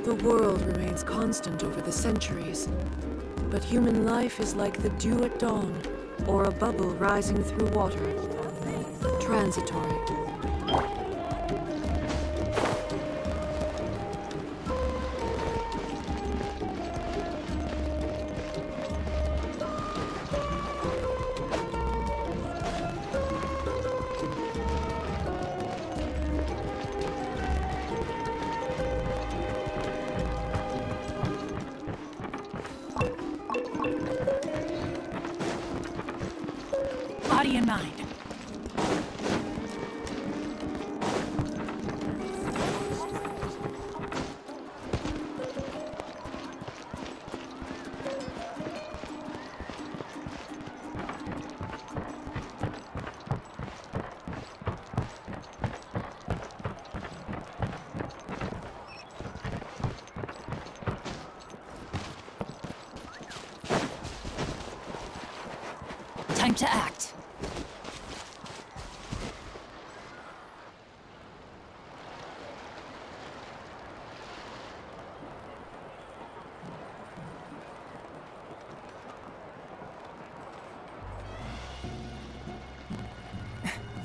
The world remains constant over the centuries, but human life is like the dew at dawn, or a bubble rising through water. Transitory. Body and mind. Time to act.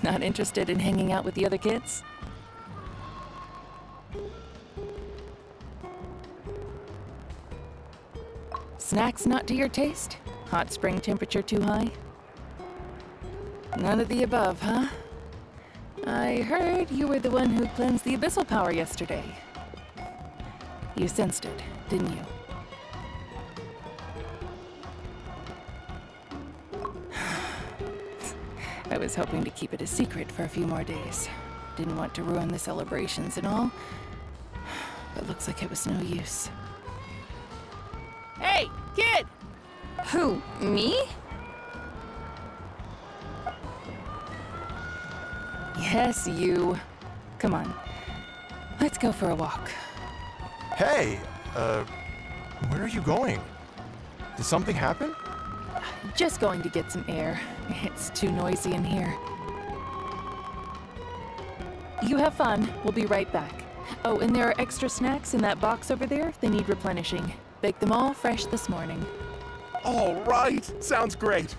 Not interested in hanging out with the other kids? Snacks not to your taste? Hot spring temperature too high? None of the above, huh? I heard you were the one who cleansed the abyssal power yesterday. You sensed it, didn't you? I was hoping to keep it a secret for a few more days. Didn't want to ruin the celebrations and all, but looks like it was no use. Hey, kid! Who, me? Yes, you. Come on, let's go for a walk. Hey, where are you going? Did something happen? Just going to get some air. It's too noisy in here. You have fun. We'll be right back. Oh, and there are extra snacks in that box over there. They need replenishing. Baked them all fresh this morning. All right, sounds great.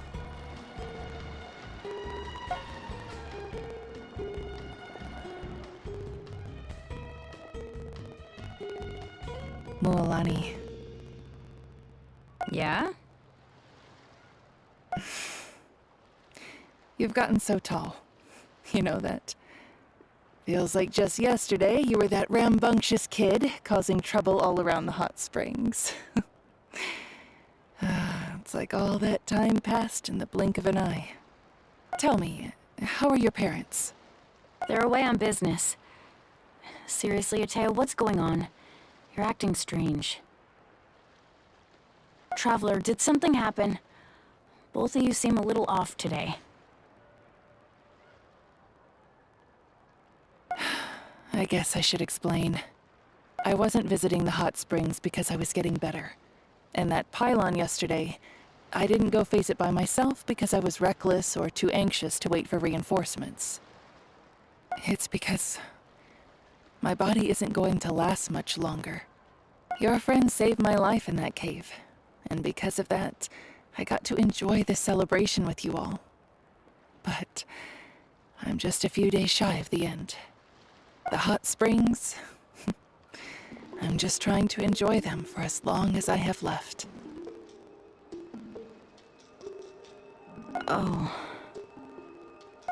Mualani. Yeah? You've gotten so tall. You know that. Feels like just yesterday you were that rambunctious kid causing trouble all around the hot springs. It's like all that time passed in the blink of an eye. Tell me, how are your parents? They're away on business. Seriously, Ateo, what's going on? You're acting strange. Traveler, did something happen? Both of you seem a little off today. I guess I should explain. I wasn't visiting the hot springs because I was getting better. And that pylon yesterday, I didn't go face it by myself because I was reckless or too anxious to wait for reinforcements. It's because my body isn't going to last much longer. Your friend saved my life in that cave, and because of that, I got to enjoy this celebration with you all. But I'm just a few days shy of the end. The hot springs, I'm just trying to enjoy them for as long as I have left. Oh.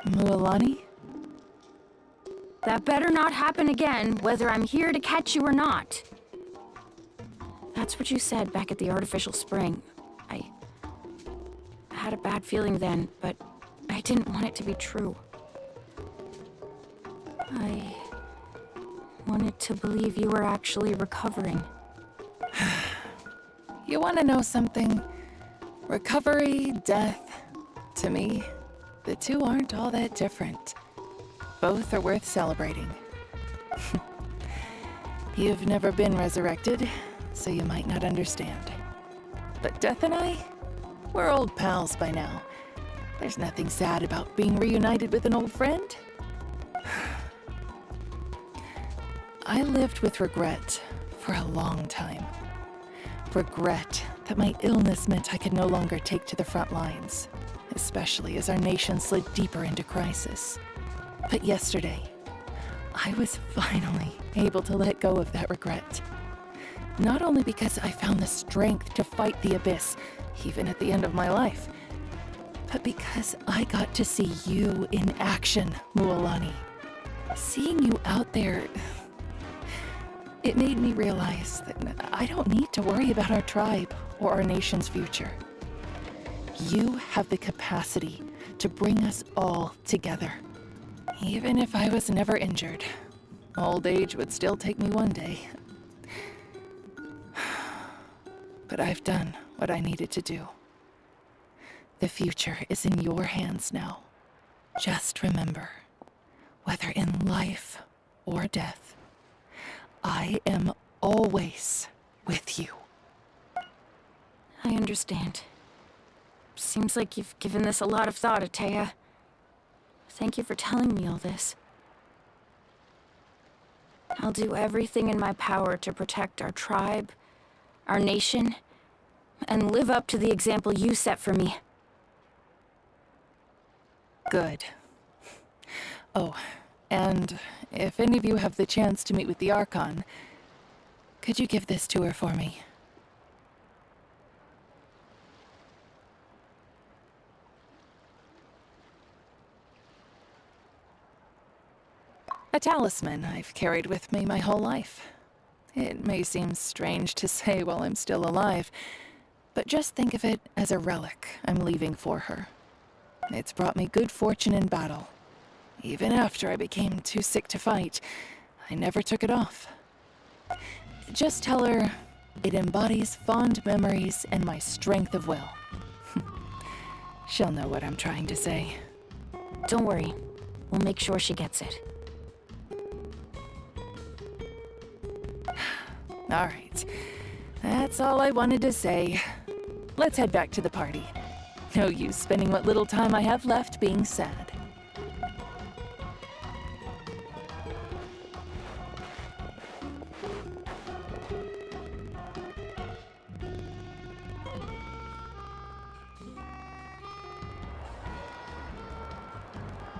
Mualani? That better not happen again, whether I'm here to catch you or not. That's what you said back at the artificial spring. I had a bad feeling then, but I didn't want it to be true. I wanted to believe you were actually recovering. You want to know something? Recovery, death, to me, the two aren't all that different. Both are worth celebrating. You've never been resurrected, so you might not understand. But Death and I, we're old pals by now. There's nothing sad about being reunited with an old friend. I lived with regret for a long time. Regret that my illness meant I could no longer take to the front lines, especially as our nation slid deeper into crisis. But yesterday, I was finally able to let go of that regret. Not only because I found the strength to fight the abyss, even at the end of my life, but because I got to see you in action, Mualani. Seeing you out there, it made me realize that I don't need to worry about our tribe or our nation's future. You have the capacity to bring us all together. Even if I was never injured, old age would still take me one day. But I've done what I needed to do. The future is in your hands now. Just remember, whether in life or death, I am always with you. I understand. Seems like you've given this a lot of thought, Atea. Thank you for telling me all this. I'll do everything in my power to protect our tribe, our nation, and live up to the example you set for me. Good. Oh, and if any of you have the chance to meet with the Archon, could you give this to her for me? A talisman I've carried with me my whole life. It may seem strange to say while I'm still alive, but just think of it as a relic I'm leaving for her. It's brought me good fortune in battle. Even after I became too sick to fight, I never took it off. Just tell her it embodies fond memories and my strength of will. She'll know what I'm trying to say. Don't worry. We'll make sure she gets it. All right. That's all I wanted to say. Let's head back to the party. No use spending what little time I have left being sad.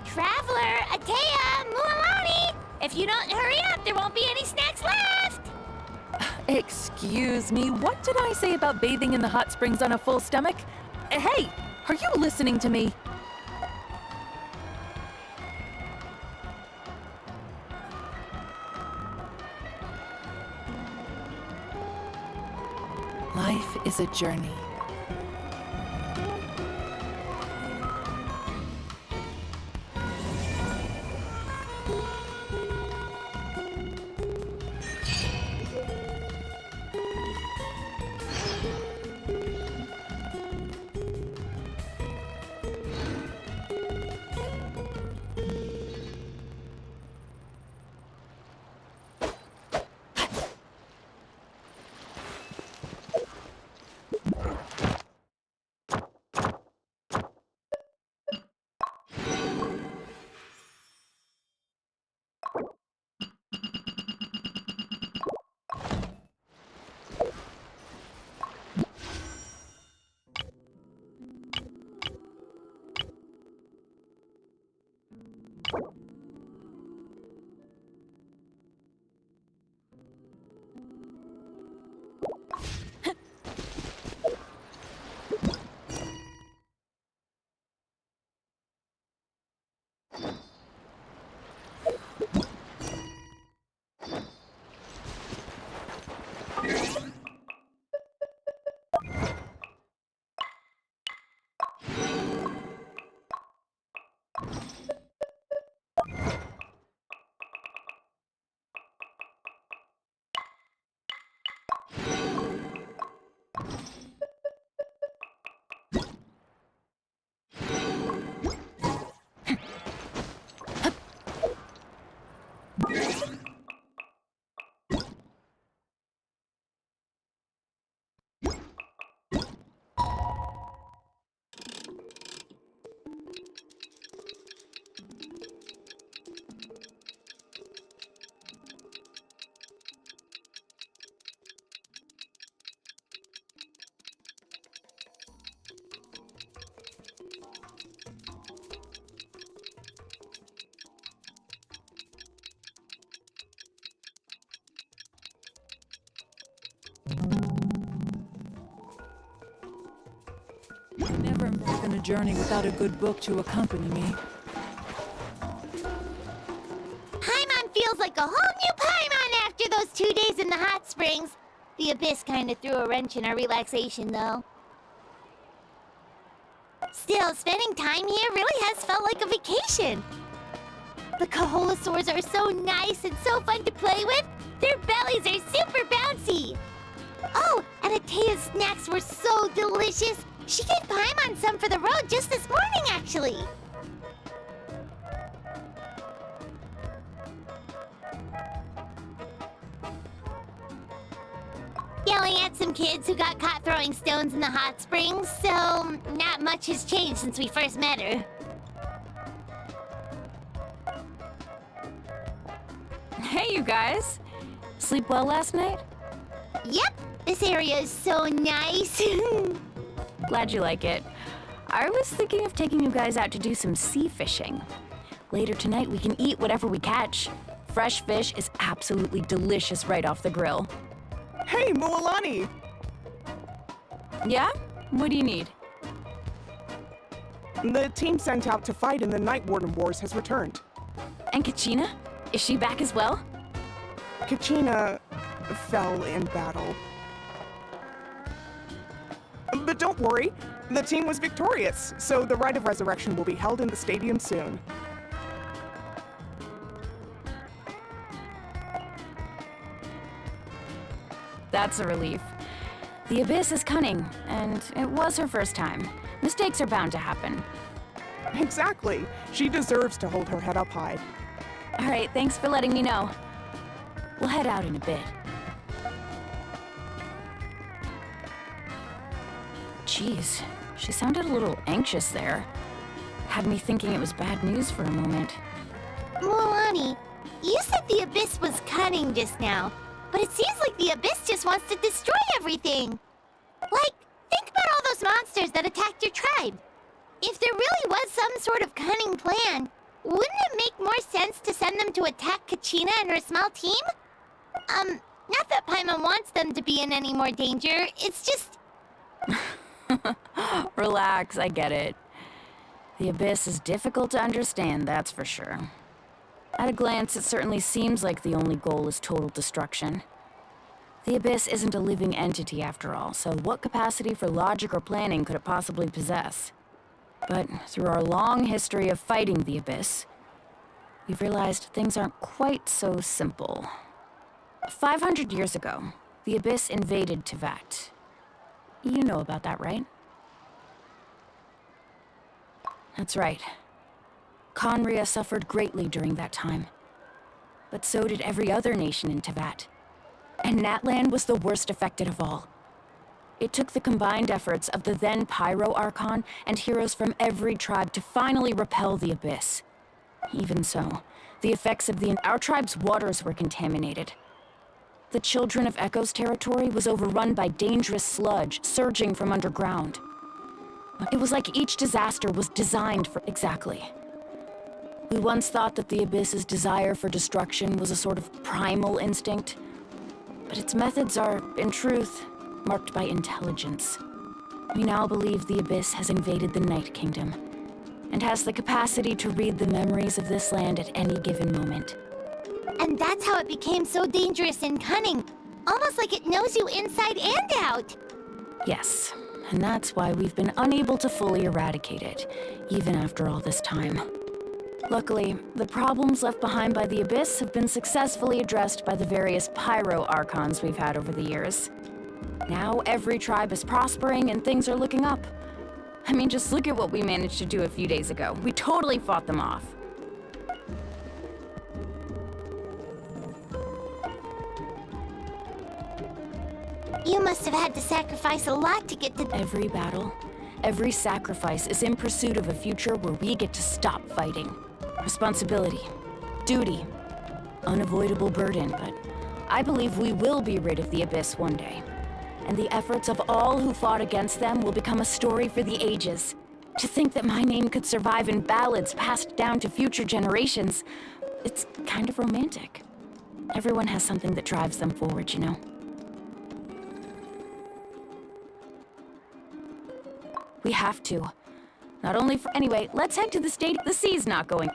Traveler, Atea, Mualani! If you don't hurry up, there won't be any snacks left! Excuse me, what did I say about bathing in the hot springs on a full stomach? Hey, are you listening to me? Life is a journey. journey without a good book to accompany me. Paimon feels like a whole new Paimon after those 2 days in the hot springs. The Abyss kinda threw a wrench in our relaxation, though. Still, spending time here really has felt like a vacation. The Kaholosaurs are so nice and so fun to play with. Their bellies are super bouncy. Oh, and Atea's snacks were so delicious. She gave Paimon some for the road just this morning, actually. Yelling at some kids who got caught throwing stones in the hot springs, so not much has changed since we first met her. Hey, you guys. Sleep well last night? Yep, this area is so nice. Glad you like it. I was thinking of taking you guys out to do some sea fishing. Later tonight, we can eat whatever we catch. Fresh fish is absolutely delicious right off the grill. Hey, Mualani! Yeah? What do you need? The team sent out to fight in the Night Warden Wars has returned. And Kachina? Is she back as well? Kachina fell in battle. But don't worry, the team was victorious, so the Rite of Resurrection will be held in the stadium soon. That's a relief. The Abyss is cunning, and it was her first time. Mistakes are bound to happen. Exactly. She deserves to hold her head up high. All right, thanks for letting me know. We'll head out in a bit. Jeez, she sounded a little anxious there. Had me thinking it was bad news for a moment. Mualani, you said the Abyss was cunning just now, but it seems like the Abyss just wants to destroy everything. Like, think about all those monsters that attacked your tribe. If there really was some sort of cunning plan, wouldn't it make more sense to send them to attack Kachina and her small team? Not that Paimon wants them to be in any more danger, it's just... Relax, I get it. The Abyss is difficult to understand, that's for sure. At a glance, it certainly seems like the only goal is total destruction. The Abyss isn't a living entity after all, so what capacity for logic or planning could it possibly possess? But through our long history of fighting the Abyss, we've realized things aren't quite so simple. 500 years ago, the Abyss invaded Tevat. You know about that, right? That's right. Conria suffered greatly during that time. But so did every other nation in Tevat. And Natlan was the worst affected of all. It took the combined efforts of the then Pyro Archon and heroes from every tribe to finally repel the Abyss. Even so, the effects of our tribe's waters were contaminated. The Children of Echo's territory was overrun by dangerous sludge surging from underground. It was like each disaster was designed for exactly. We once thought that the Abyss's desire for destruction was a sort of primal instinct, but its methods are, in truth, marked by intelligence. We now believe the Abyss has invaded the Night Kingdom, and has the capacity to read the memories of this land at any given moment. And that's how it became so dangerous and cunning. Almost like it knows you inside and out. Yes, and that's why we've been unable to fully eradicate it, even after all this time. Luckily, the problems left behind by the Abyss have been successfully addressed by the various Pyro Archons we've had over the years. Now every tribe is prospering and things are looking up. I mean, just look at what we managed to do a few days ago. We totally fought them off. You must have had to sacrifice a lot to get to... Every battle, every sacrifice is in pursuit of a future where we get to stop fighting. Responsibility, duty, unavoidable burden, but I believe we will be rid of the Abyss one day. And the efforts of all who fought against them will become a story for the ages. To think that my name could survive in ballads passed down to future generations, it's kind of romantic. Everyone has something that drives them forward, you know? We have to. Not only for. Anyway, let's head to the state. The sea's not going.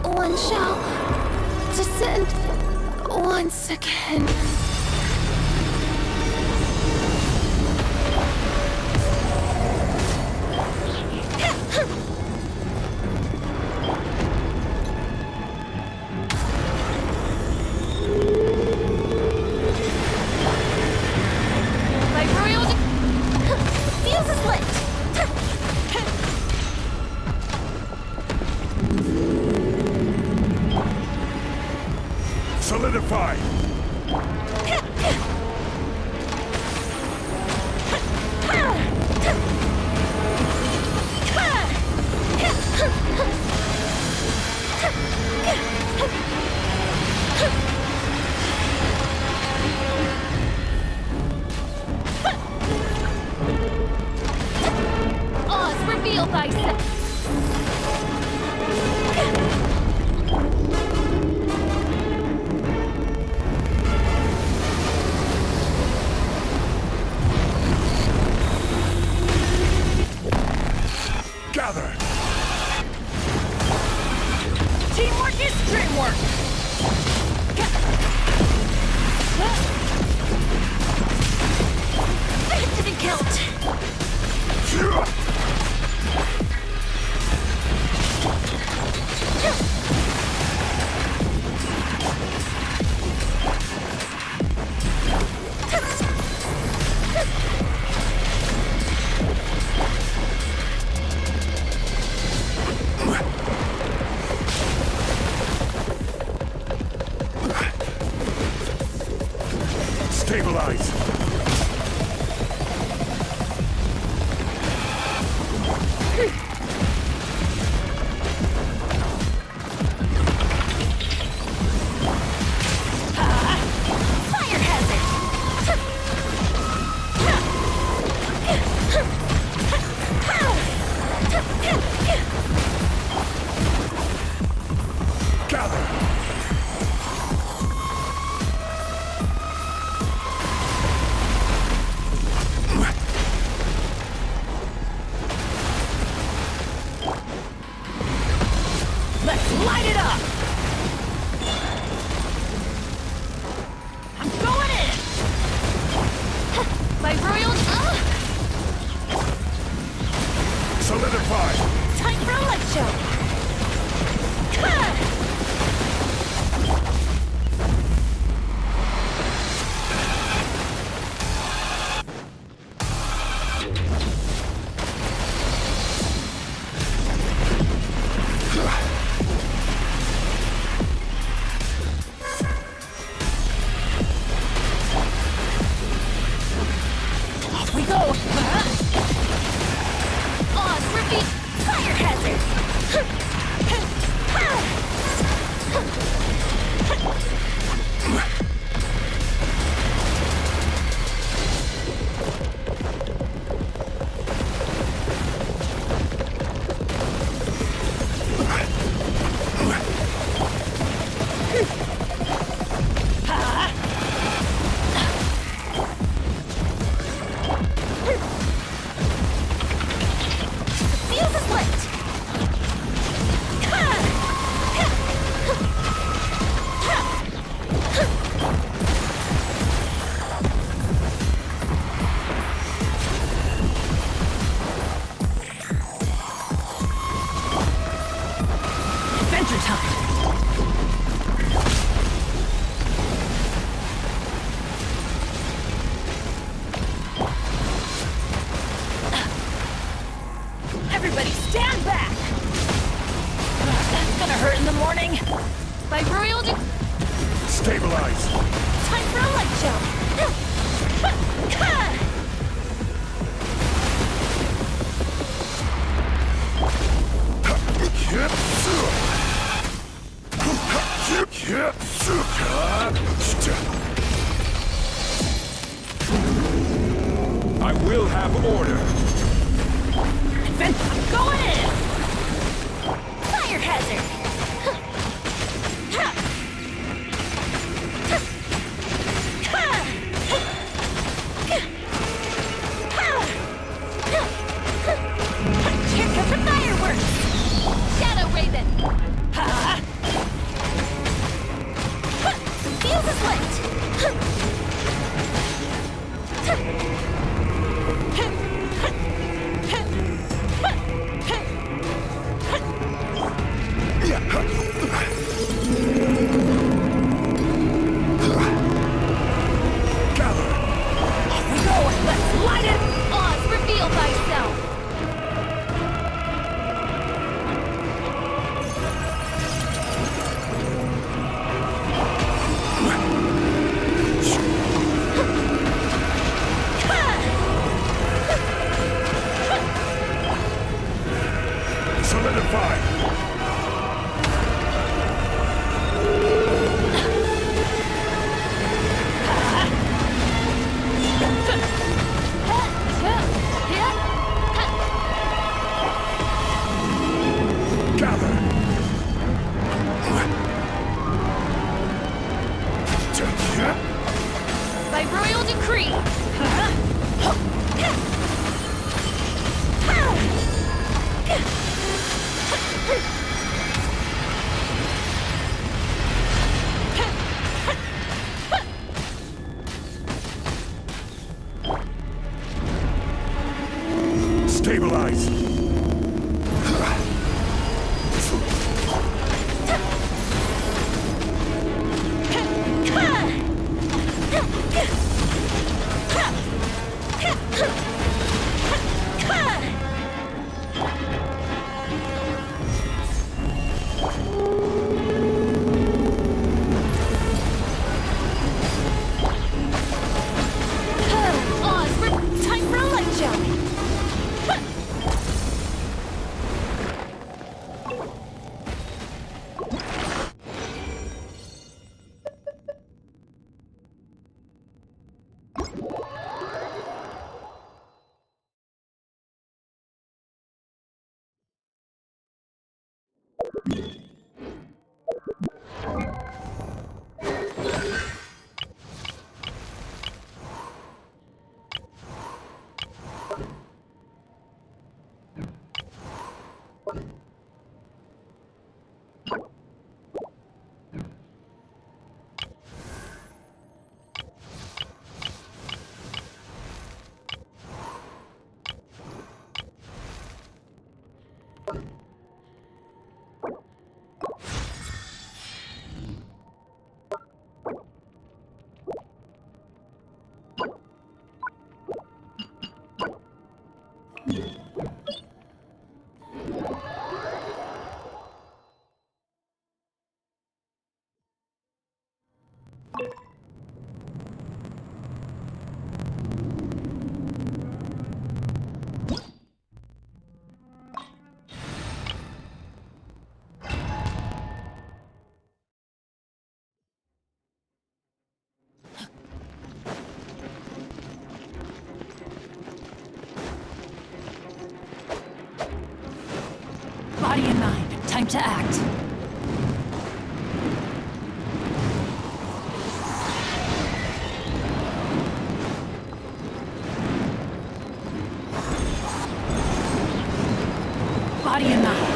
One shall descend once again. Solidify! Oz, reveal thyself! Gather! Teamwork is dreamwork! Back to the kilt! Stabilize! Fire hazard! Gather! Let's light it up! I'm going in! My royal... Solidify! Time for a light show! Off we go! Oz, reveal... Fire hazard! Fuse is lit! Adventure time! Everybody stand back! That's gonna hurt in the morning! By royal Stabilize! Time for a light show! I will have order! I'm going in! Fire hazard! Here comes the fireworks! Shadow Raven! Fuse is lit! to act. Body and mouth.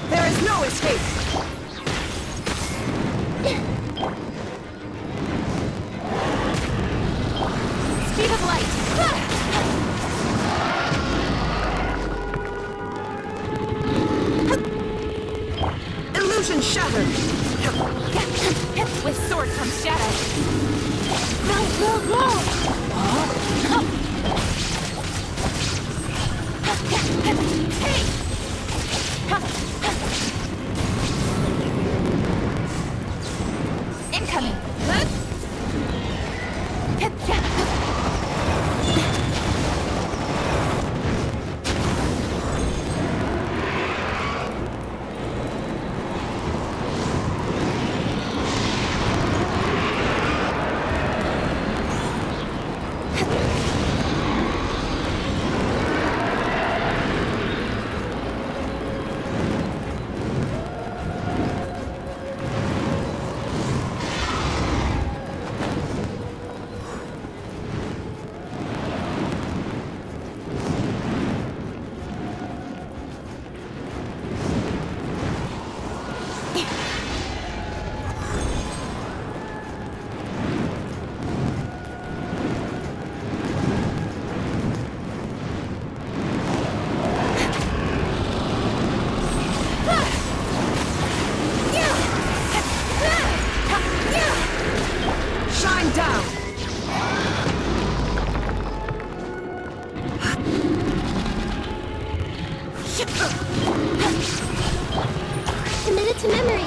There is no escape! Speed of light. Illusion shattered! With sword comes shadow. Incoming. Shine down! Committed to memory.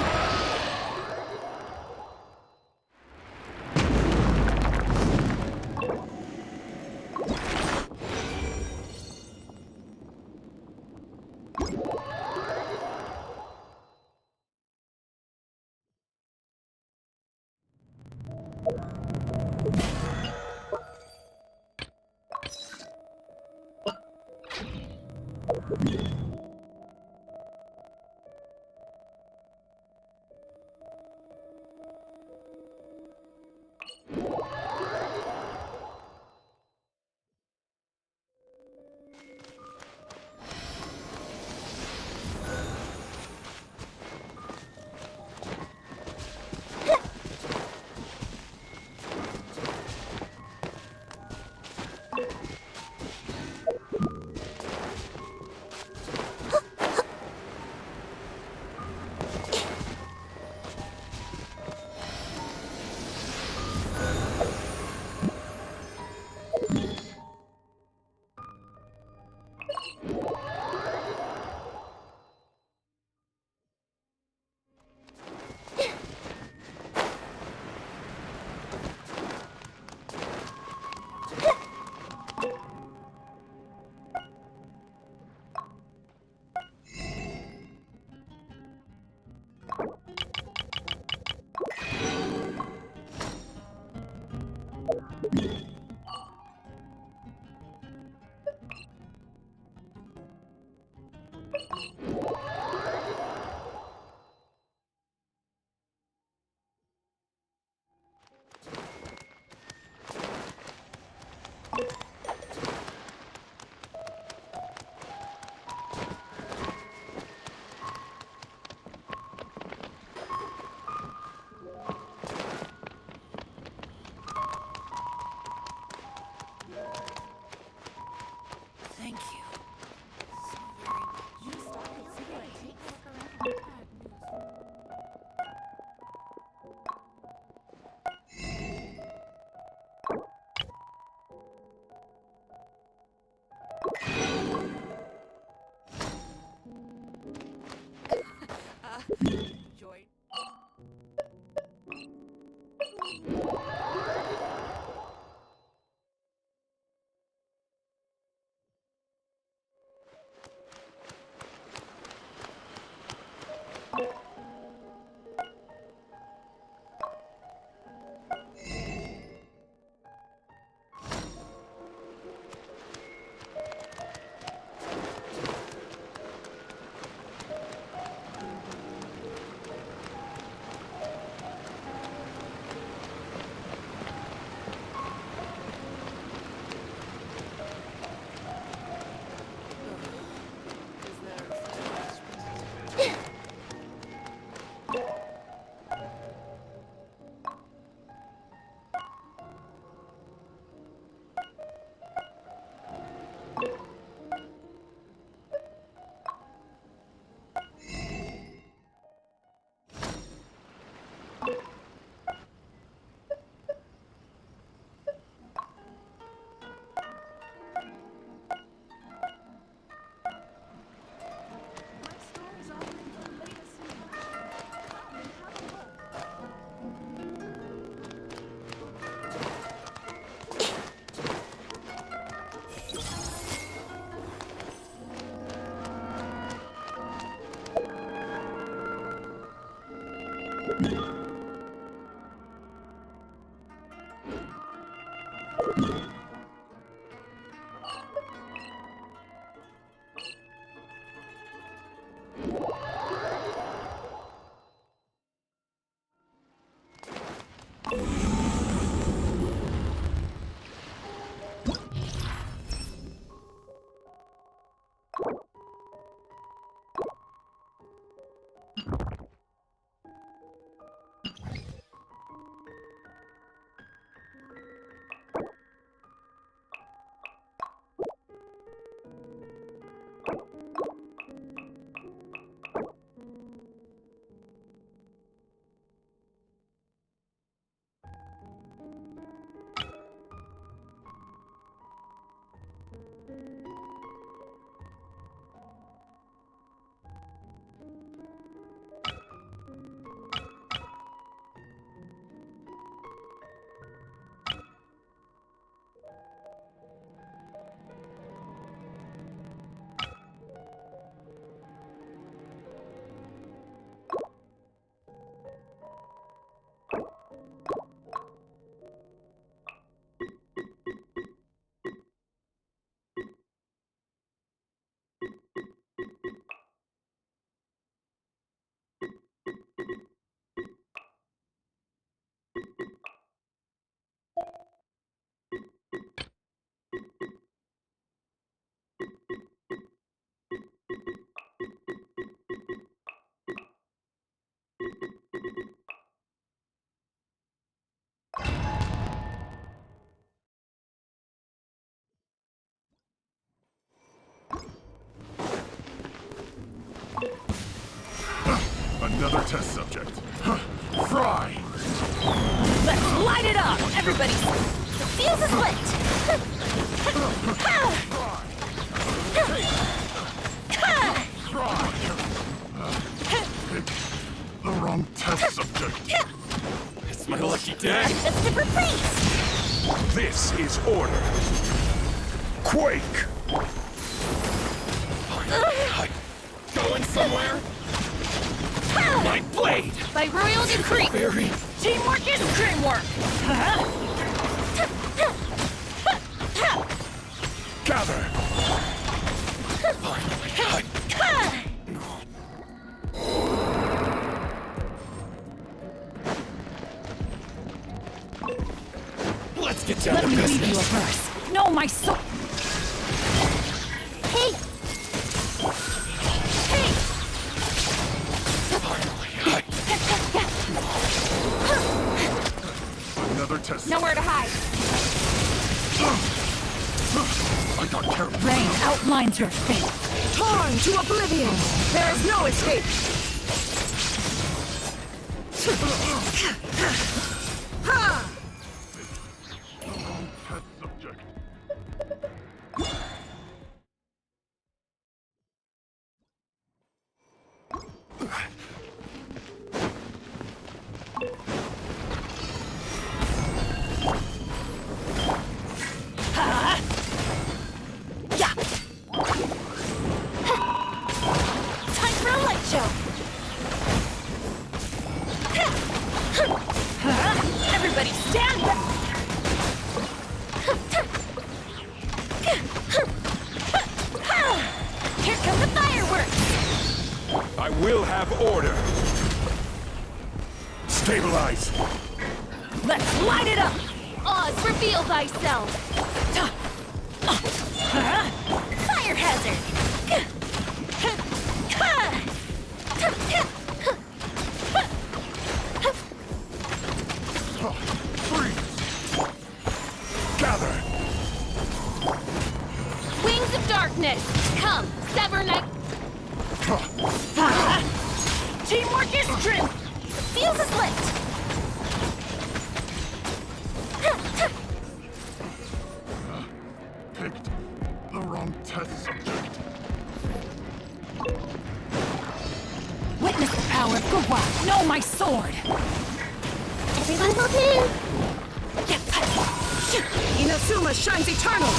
Thank you. Joy. Another test subject. Fry! Let's light it up! Everybody, the fuse is lit! The wrong test subject. It's my lucky day. That's different place! This is order. Quake! Going somewhere? My blade! By royal decree! Very. Teamwork is dreamwork! Gather! Let's get down Let to me read you a business. verse. No, my soul! Hey! Hey! Another test. Nowhere to hide. I got carried. Rain outlines your fate. Torn to oblivion! There is no escape! Ha! Test subject. Yeah! Time for a light show! Everybody stand back! Here come the fireworks! I will have order. Stabilize. Let's light it up! Oz, reveal thyself! Fire hazard! Freeze. Gather. Wings of darkness! Come, sever night! Teamwork is true! The fuse is lit! Picked the wrong test subject. Witness the power of Gurwa! Know my sword! Everyone hold in. Inazuma shines eternal!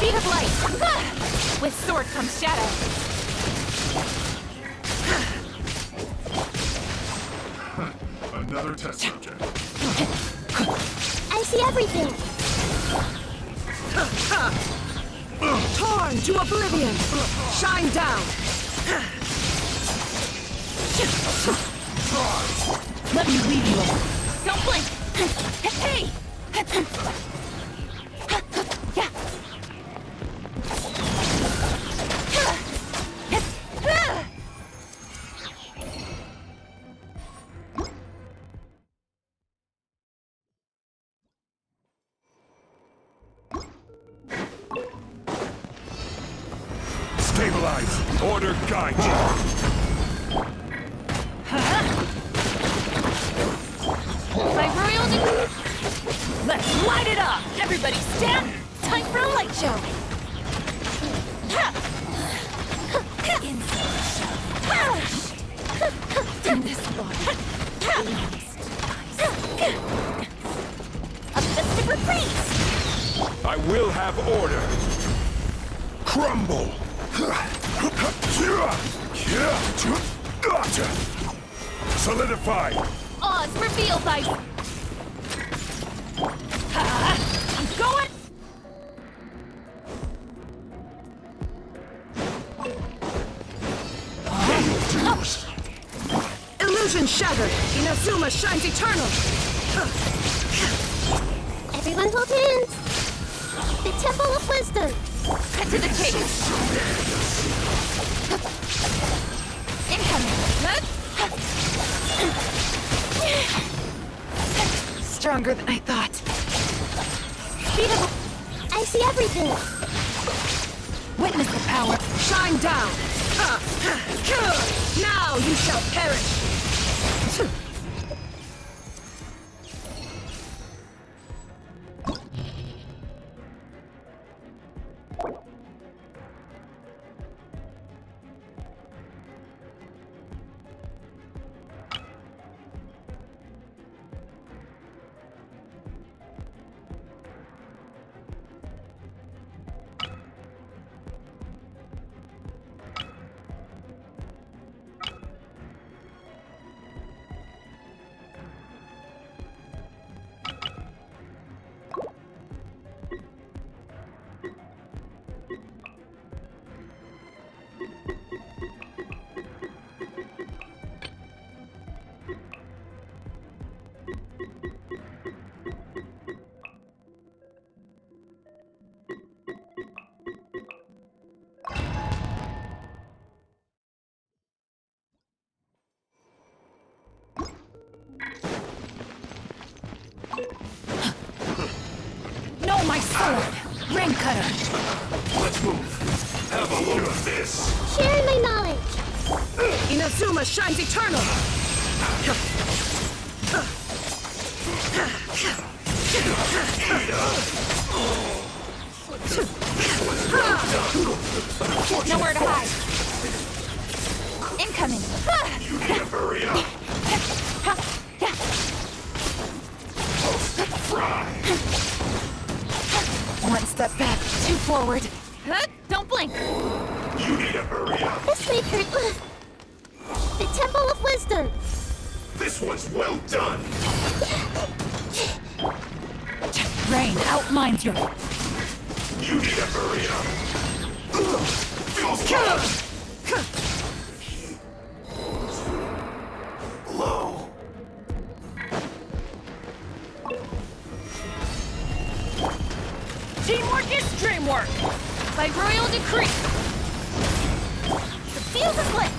Speed of light! With sword comes shadow. Another test subject. I see everything. Torn to oblivion! Shine down! Let me leave you alone. Don't blink! Hey! Stabilize. Order guide you. By royal decree. Let's light it up! Everybody stand! Time for a light show! In this body. A festive reprise! I will have order. Crumble. Solidify. Oz revealed by... I'm going... Illusion shattered! Inazuma shines eternal! Everyone hold hands. The Temple of Wisdom. Cut to the chase! Incoming! Stronger than I thought. I see everything. Witness the power. Shine down! Now you shall perish! No, my sword! Rain cutter! Let's move. Have a look at this. Sharing my knowledge. Inazuma shines eternal! Nowhere to hide! Incoming! You need to hurry up. Fry. One step back, two forward. Don't blink! You need to hurry up. This may hurt. The Temple of Wisdom. This one's well done. Rain outmines your... You need to hurry up. Feels good. Low. Teamwork is dreamwork! By royal decree! The fuse is lit!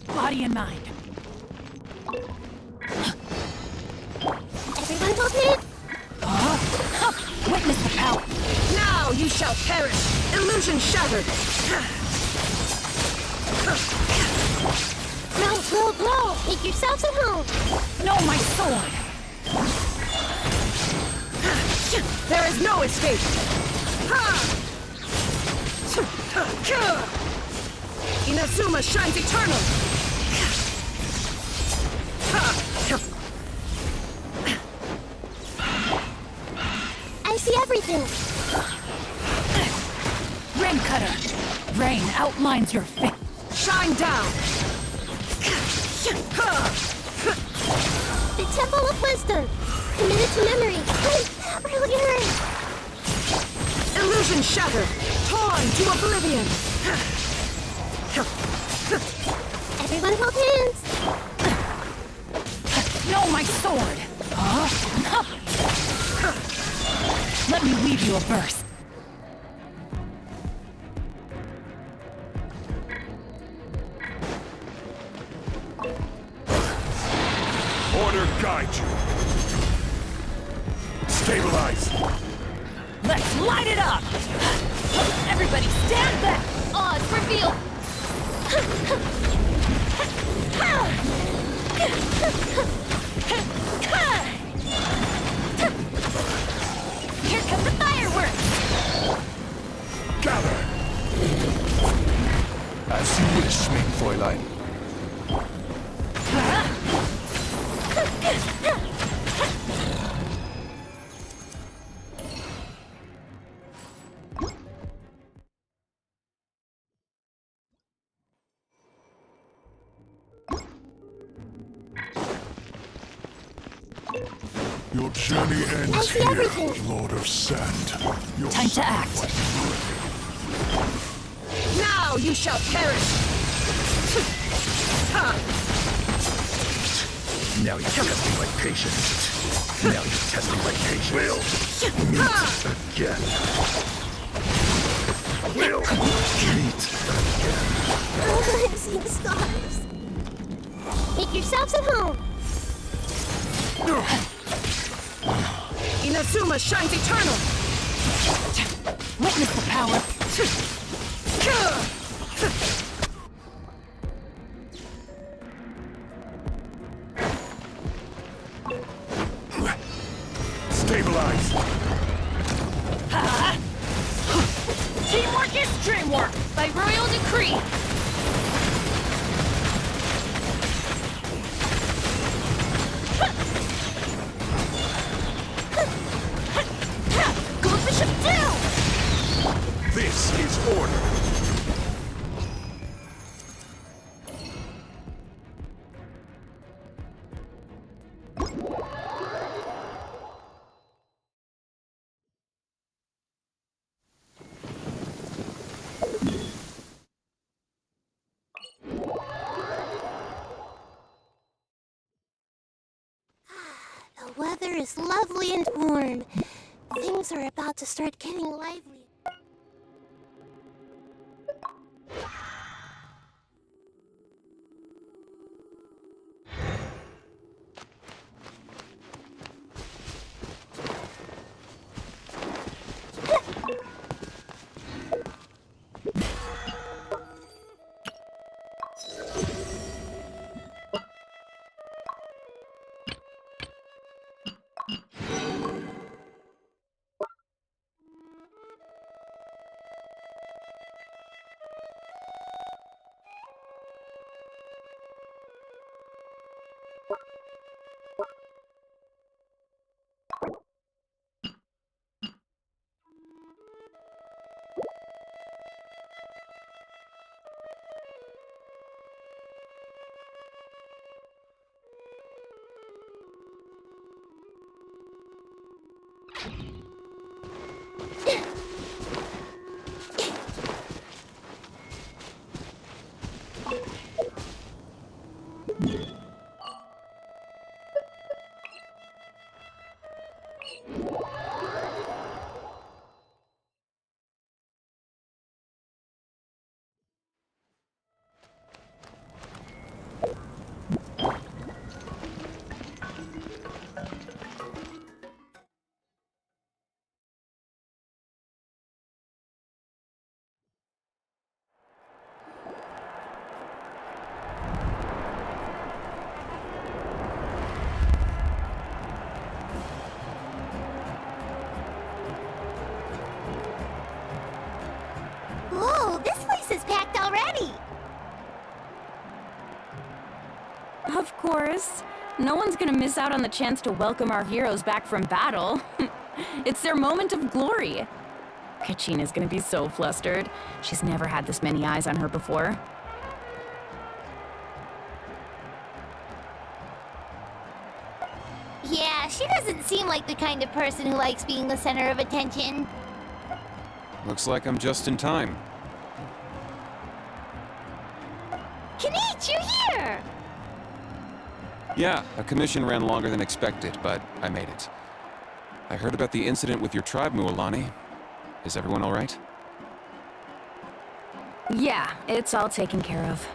Body and mind. Everyone hold hands. Witness the power. Now you shall perish! Illusion shattered! Mount will Make yourselves at home. No, my sword! There is no escape! Inazuma shines eternal! I see everything. Rain Cutter! Rain outlines your face. Shine down! The Temple of Wisdom. Committed to memory. That really hurt. Illusion shattered! Torn to oblivion! Everyone hold hands. No, my sword! Let me weave you a verse. Order guide you. Stabilize. Let's light it up! Everybody stand back! Odds reveal! Here come the fireworks! Gather. As you wish, mein Fräulein. Your journey ends see here, everything. Lord of Sand. Your Time to act. Now you shall perish! Now you're testing my patience. Now you're testing my patience. Will meet again. Will meet again. Oh, I'm seeing stars. Make yourselves at home. Inazuma shines eternal! Witness the power. Stabilize. Teamwork is dreamwork by royal decree. Go bishop down! This is order. The weather is lovely and warm. Things are about to start getting lively. Of course. No one's gonna miss out on the chance to welcome our heroes back from battle. It's their moment of glory. Kachina's gonna be so flustered. She's never had this many eyes on her before. Yeah, she doesn't seem like the kind of person who likes being the center of attention. Looks like I'm just in time. Kanich, you're here! Yeah, a commission ran longer than expected, but I made it. I heard about the incident with your tribe, Mualani. Is everyone all right? Yeah, it's all taken care of.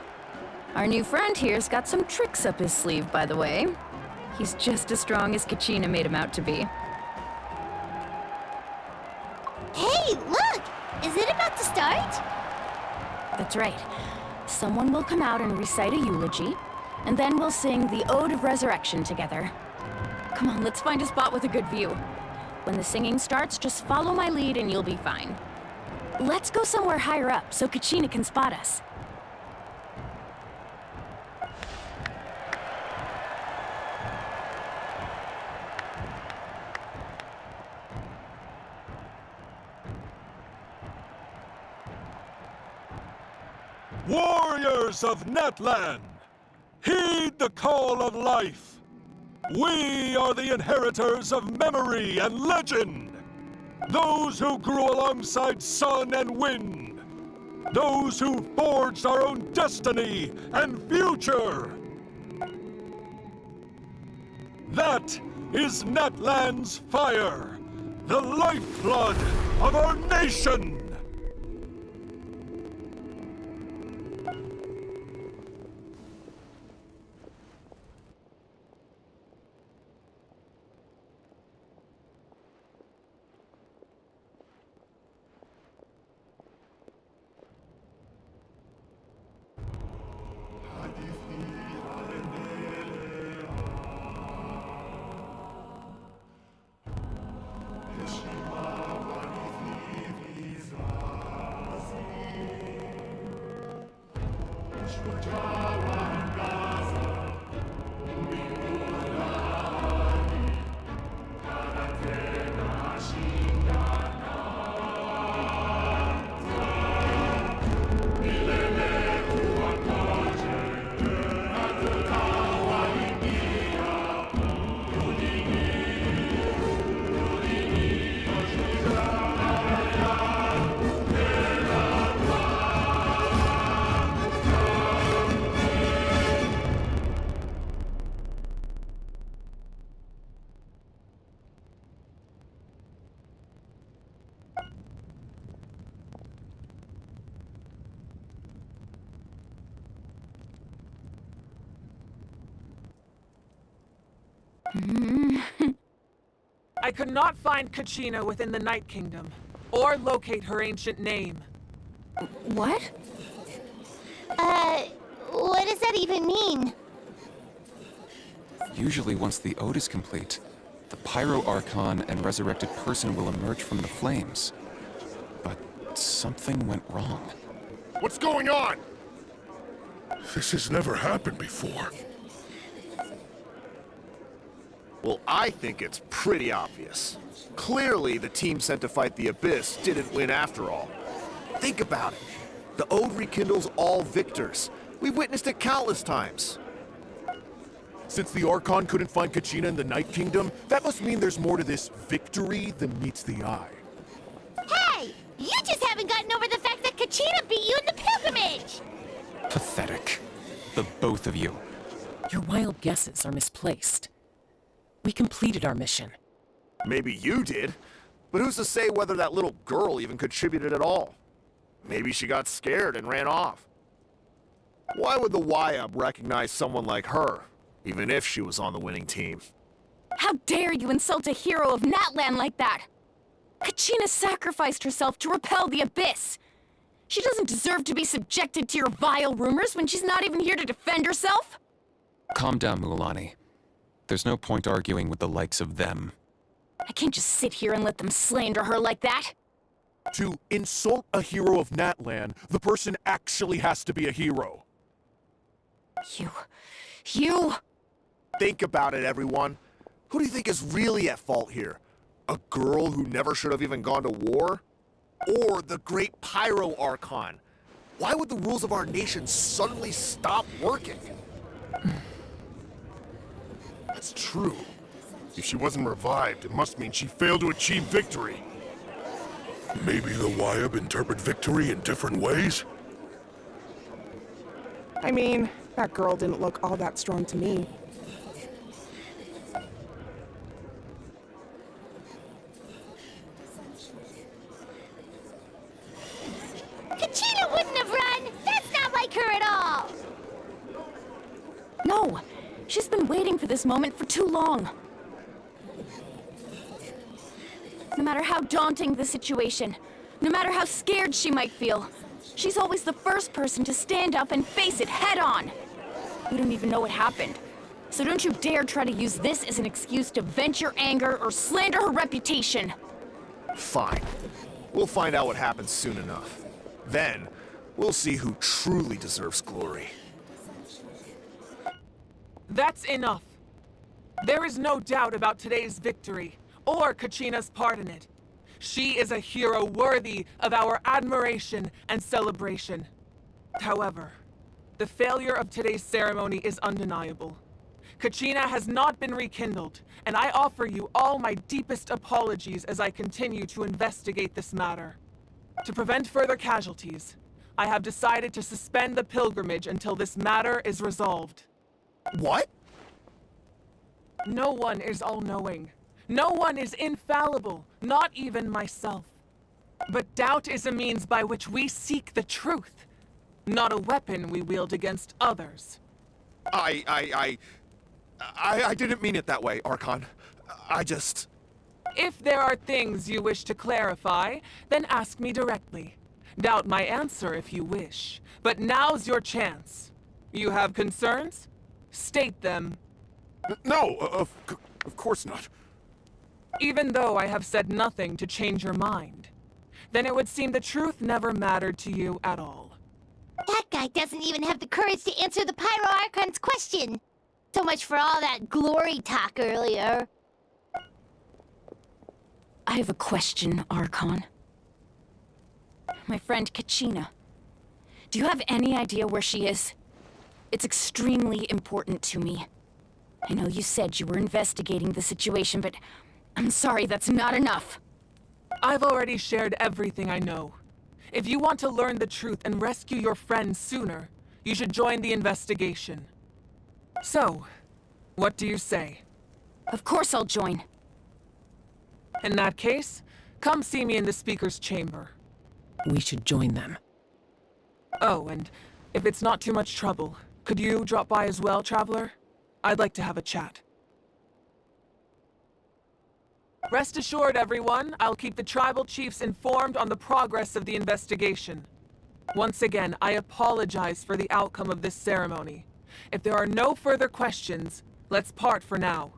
Our new friend here's got some tricks up his sleeve, by the way. He's just as strong as Kachina made him out to be. Hey, look! Is it about to start? That's right. Someone will come out and recite a eulogy, and then we'll sing the Ode of Resurrection together. Come on, let's find a spot with a good view. When the singing starts, just follow my lead and you'll be fine. Let's go somewhere higher up so Kachina can spot us. Warriors of Natlan, heed the call of life. We are the inheritors of memory and legend. Those who grew alongside sun and wind. Those who forged our own destiny and future. That is Natlan's fire, the lifeblood of our nation. I could not find Kachina within the Night Kingdom, or locate her ancient name. What? What does that even mean? Usually once the ode is complete, the Pyro Archon and resurrected person will emerge from the flames. But something went wrong. What's going on? This has never happened before. Well, I think it's pretty obvious. Clearly, the team sent to fight the Abyss didn't win after all. Think about it. The Ode rekindles all victors. We've witnessed it countless times. Since the Archon couldn't find Kachina in the Night Kingdom, that must mean there's more to this victory than meets the eye. Hey! You just haven't gotten over the fact that Kachina beat you in the pilgrimage! Pathetic. The both of you. Your wild guesses are misplaced. We completed our mission. Maybe you did, but who's to say whether that little girl even contributed at all? Maybe she got scared and ran off. Why would the YUB recognize someone like her, even if she was on the winning team? How dare you insult a hero of Natlan like that? Kachina sacrificed herself to repel the Abyss. She doesn't deserve to be subjected to your vile rumors when she's not even here to defend herself. Calm down, Mualani. There's no point arguing with the likes of them. I can't just sit here and let them slander her like that. To insult a hero of Natlan, the person actually has to be a hero. You... Think about it, everyone. Who do you think is really at fault here? A girl who never should have even gone to war? Or the great Pyro Archon? Why would the rules of our nation suddenly stop working? That's true. If she wasn't revived, it must mean she failed to achieve victory. Maybe the Wyab interpret victory in different ways? I mean, that girl didn't look all that strong to me. Kachina wouldn't have run! That's not like her at all! No! She's been waiting for this moment for too long. No matter how daunting the situation, no matter how scared she might feel, she's always the first person to stand up and face it head on. We don't even know what happened. So don't you dare try to use this as an excuse to vent your anger or slander her reputation. Fine. We'll find out what happens soon enough. Then, we'll see who truly deserves glory. That's enough. There is no doubt about today's victory, or Kachina's part in it. She is a hero worthy of our admiration and celebration. However, the failure of today's ceremony is undeniable. Kachina has not been rekindled, and I offer you all my deepest apologies as I continue to investigate this matter. To prevent further casualties, I have decided to suspend the pilgrimage until this matter is resolved. What? No one is all-knowing. No one is infallible, not even myself. But doubt is a means by which we seek the truth, not a weapon we wield against others. I didn't mean it that way, Archon. I just... If there are things you wish to clarify, then ask me directly. Doubt my answer if you wish, but now's your chance. You have concerns? State them. No, of course not. Even though I have said nothing to change your mind, then it would seem the truth never mattered to you at all. That guy doesn't even have the courage to answer the Pyro Archon's question. So much for all that glory talk earlier. I have a question, Archon. My friend Kachina. Do you have any idea where she is? It's extremely important to me. I know you said you were investigating the situation, but I'm sorry, that's not enough. I've already shared everything I know. If you want to learn the truth and rescue your friend sooner, you should join the investigation. So, what do you say? Of course I'll join. In that case, come see me in the speaker's chamber. We should join them. Oh, and if it's not too much trouble, could you drop by as well, Traveler? I'd like to have a chat. Rest assured, everyone, I'll keep the tribal chiefs informed on the progress of the investigation. Once again, I apologize for the outcome of this ceremony. If there are no further questions, let's part for now.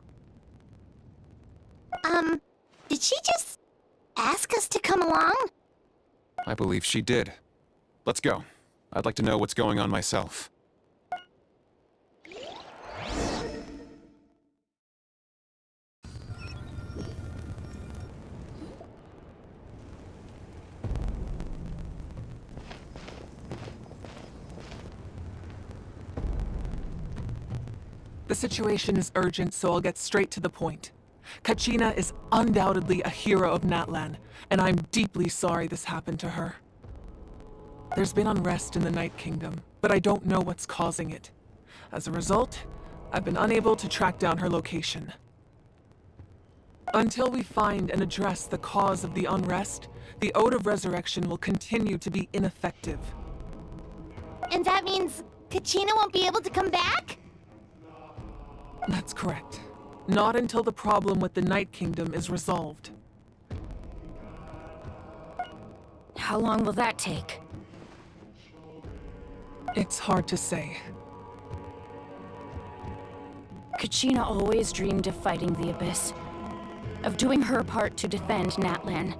Did she just ask us to come along? I believe she did. Let's go. I'd like to know what's going on myself. The situation is urgent, so I'll get straight to the point. Kachina is undoubtedly a hero of Natlan, and I'm deeply sorry this happened to her. There's been unrest in the Night Kingdom, but I don't know what's causing it. As a result, I've been unable to track down her location. Until we find and address the cause of the unrest, the Ode of Resurrection will continue to be ineffective. And that means Kachina won't be able to come back? That's correct. Not until the problem with the Night Kingdom is resolved. How long will that take? It's hard to say. Kachina always dreamed of fighting the Abyss, of doing her part to defend Natlan.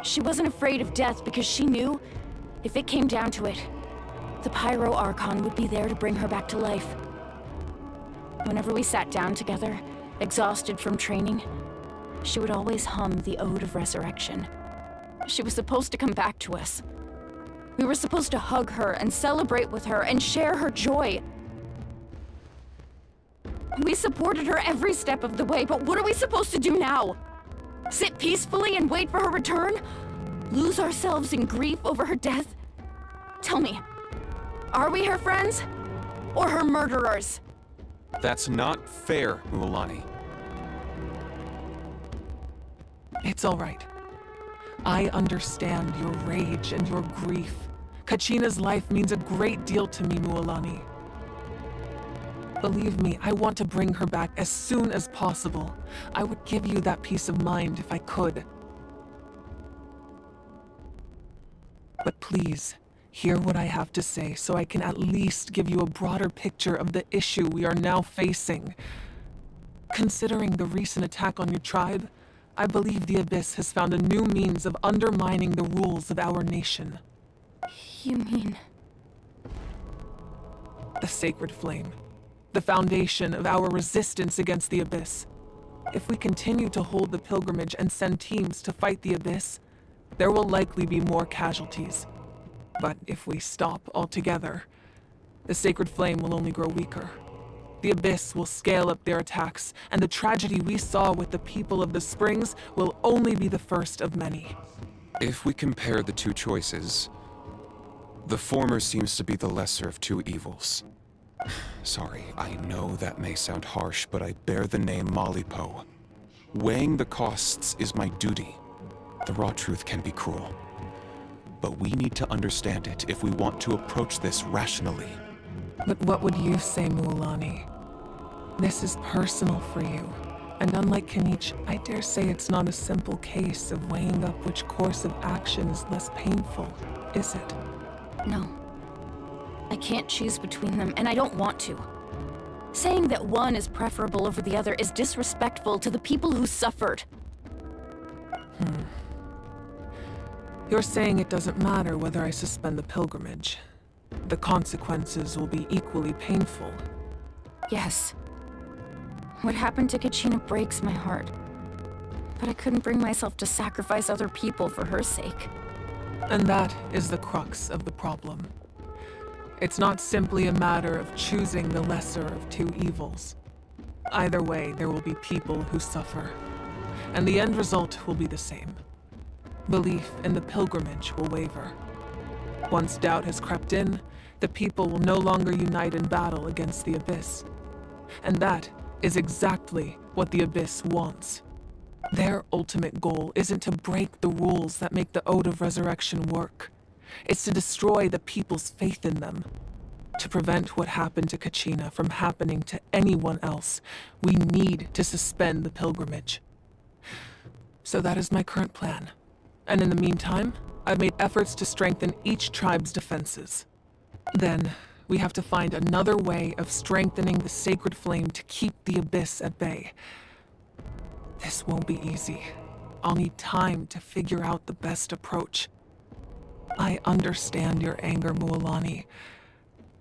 She wasn't afraid of death because she knew, if it came down to it, the Pyro Archon would be there to bring her back to life. Whenever we sat down together, exhausted from training, she would always hum the Ode of Resurrection. She was supposed to come back to us. We were supposed to hug her and celebrate with her and share her joy. We supported her every step of the way, but what are we supposed to do now? Sit peacefully and wait for her return? Lose ourselves in grief over her death? Tell me, are we her friends? Or her murderers? That's not fair, Mualani. It's all right. I understand your rage and your grief. Kachina's life means a great deal to me, Mualani. Believe me, I want to bring her back as soon as possible. I would give you that peace of mind if I could. But please, hear what I have to say so I can at least give you a broader picture of the issue we are now facing. Considering the recent attack on your tribe, I believe the Abyss has found a new means of undermining the rules of our nation. You mean... The Sacred Flame. The foundation of our resistance against the Abyss. If we continue to hold the pilgrimage and send teams to fight the Abyss, there will likely be more casualties. But if we stop altogether, the Sacred Flame will only grow weaker. The Abyss will scale up their attacks, and the tragedy we saw with the people of the Springs will only be the first of many. If we compare the two choices, the former seems to be the lesser of two evils. Sorry, I know that may sound harsh, but I bear the name Malipo. Weighing the costs is my duty. The raw truth can be cruel. But we need to understand it if we want to approach this rationally. But what would you say, Mualani? This is personal for you. And unlike Kanich, I dare say it's not a simple case of weighing up which course of action is less painful, is it? No. I can't choose between them, and I don't want to. Saying that one is preferable over the other is disrespectful to the people who suffered. You're saying it doesn't matter whether I suspend the pilgrimage. The consequences will be equally painful. Yes. What happened to Kachina breaks my heart. But I couldn't bring myself to sacrifice other people for her sake. And that is the crux of the problem. It's not simply a matter of choosing the lesser of two evils. Either way, there will be people who suffer. And the end result will be the same. Belief in the pilgrimage will waver. Once doubt has crept in, the people will no longer unite in battle against the Abyss. And that is exactly what the Abyss wants. Their ultimate goal isn't to break the rules that make the Ode of Resurrection work. It's to destroy the people's faith in them. To prevent what happened to Kachina from happening to anyone else, we need to suspend the pilgrimage. So that is my current plan. And in the meantime, I've made efforts to strengthen each tribe's defenses. Then, we have to find another way of strengthening the Sacred Flame to keep the Abyss at bay. This won't be easy. I'll need time to figure out the best approach. I understand your anger, Mualani,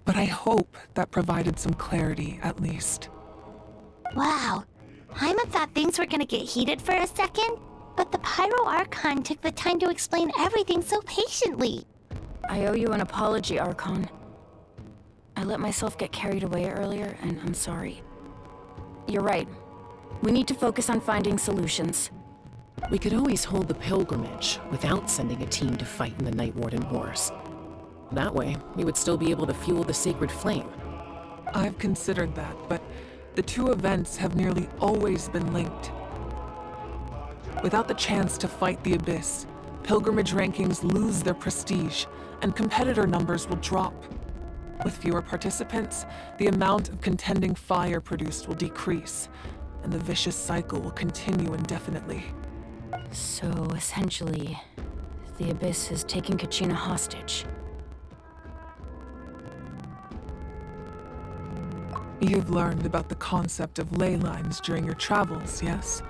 but I hope that provided some clarity at least. Wow. Paimon thought things were gonna get heated for a second, but the Pyro Archon took the time to explain everything so patiently. I owe you an apology, Archon. I let myself get carried away earlier, and I'm sorry. You're right. We need to focus on finding solutions. We could always hold the pilgrimage without sending a team to fight in the Night Warden Wars. That way, we would still be able to fuel the Sacred Flame. I've considered that, but the two events have nearly always been linked. Without the chance to fight the Abyss, pilgrimage rankings lose their prestige, and competitor numbers will drop. With fewer participants, the amount of contending fire produced will decrease, and the vicious cycle will continue indefinitely. So, essentially, the Abyss has taken Kachina hostage. You've learned about the concept of ley lines during your travels, yes?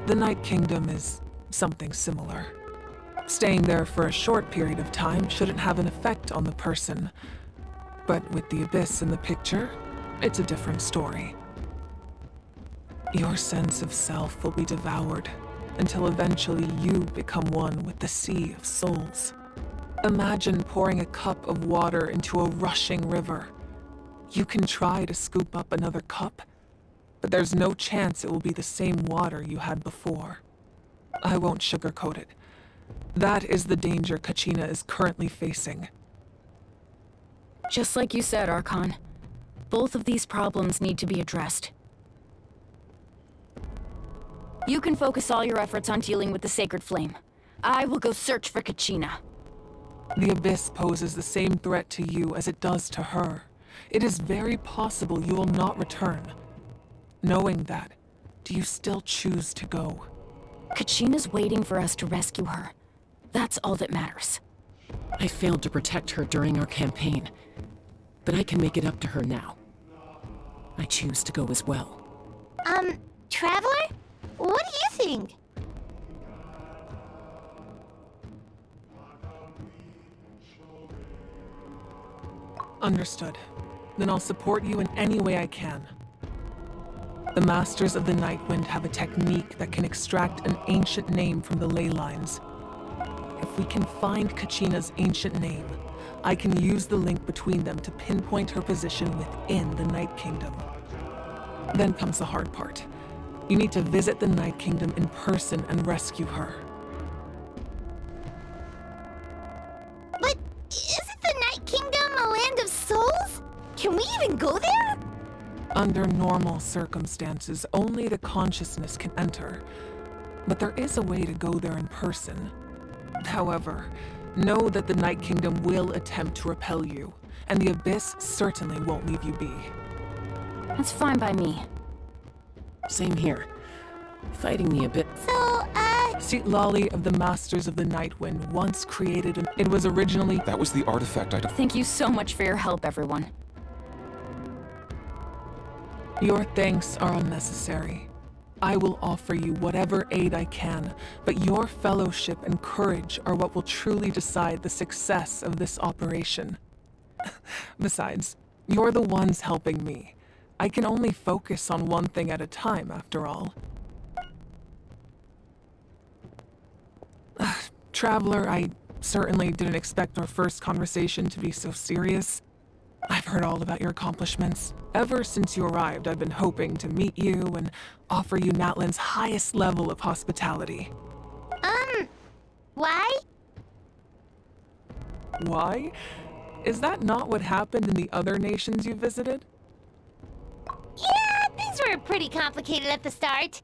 The Night Kingdom is something similar. Staying there for a short period of time shouldn't have an effect on the person. But with the Abyss in the picture, it's a different story. Your sense of self will be devoured until eventually you become one with the sea of souls. Imagine pouring a cup of water into a rushing river. You can try to scoop up another cup, but there's no chance it will be the same water you had before. I won't sugarcoat it. That is the danger Kachina is currently facing. Just like you said, Archon. Both of these problems need to be addressed. You can focus all your efforts on dealing with the Sacred Flame. I will go search for Kachina. The Abyss poses the same threat to you as it does to her. It is very possible you will not return. Knowing that, do you still choose to go? Kachina's waiting for us to rescue her. That's all that matters. I failed to protect her during our campaign, but I can make it up to her now. I choose to go as well. Traveler? What do you think? Understood. Then I'll support you in any way I can. The Masters of the Nightwind have a technique that can extract an ancient name from the ley lines. If we can find Kachina's ancient name, I can use the link between them to pinpoint her position within the Night Kingdom. Then comes the hard part. You need to visit the Night Kingdom in person and rescue her. But isn't the Night Kingdom a land of souls? Can we even go there? Under normal circumstances, only the consciousness can enter. But there is a way to go there in person. However, know that the Night Kingdom will attempt to repel you, and the Abyss certainly won't leave you be. That's fine by me. Same here. Fighting the Abyss. So, Seat Lolly of the Masters of the Nightwind once created an... It was originally... That was the artifact I... Thank you so much for your help, everyone. Your thanks are unnecessary. I will offer you whatever aid I can, but your fellowship and courage are what will truly decide the success of this operation. Besides, you're the ones helping me. I can only focus on one thing at a time, after all. Traveler, I certainly didn't expect our first conversation to be so serious. I've heard all about your accomplishments. Ever since you arrived, I've been hoping to meet you and offer you Natlan's highest level of hospitality. why? Why? Is that not what happened in the other nations you visited? Yeah, things were pretty complicated at the start.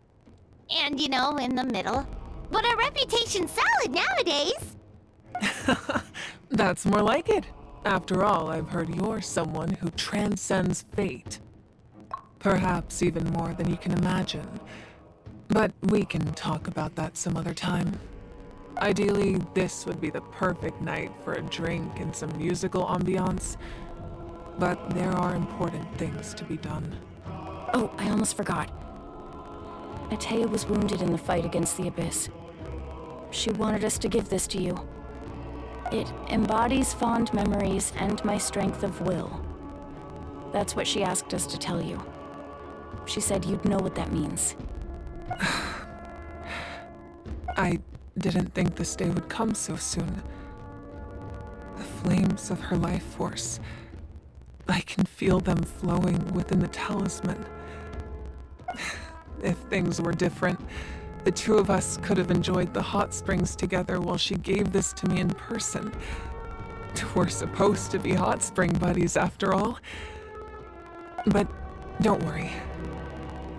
And, you know, in the middle. But our reputation's solid nowadays. That's more like it. After all, I've heard you're someone who transcends fate. Perhaps even more than you can imagine. But we can talk about that some other time. Ideally, this would be the perfect night for a drink and some musical ambiance. But there are important things to be done. Oh, I almost forgot. Atea was wounded in the fight against the Abyss. She wanted us to give this to you. It embodies fond memories and my strength of will. That's what she asked us to tell you. She said you'd know what that means. I didn't think this day would come so soon. The flames of her life force. I can feel them flowing within the talisman. If things were different, the two of us could have enjoyed the hot springs together while she gave this to me in person. We're supposed to be hot spring buddies after all. But don't worry.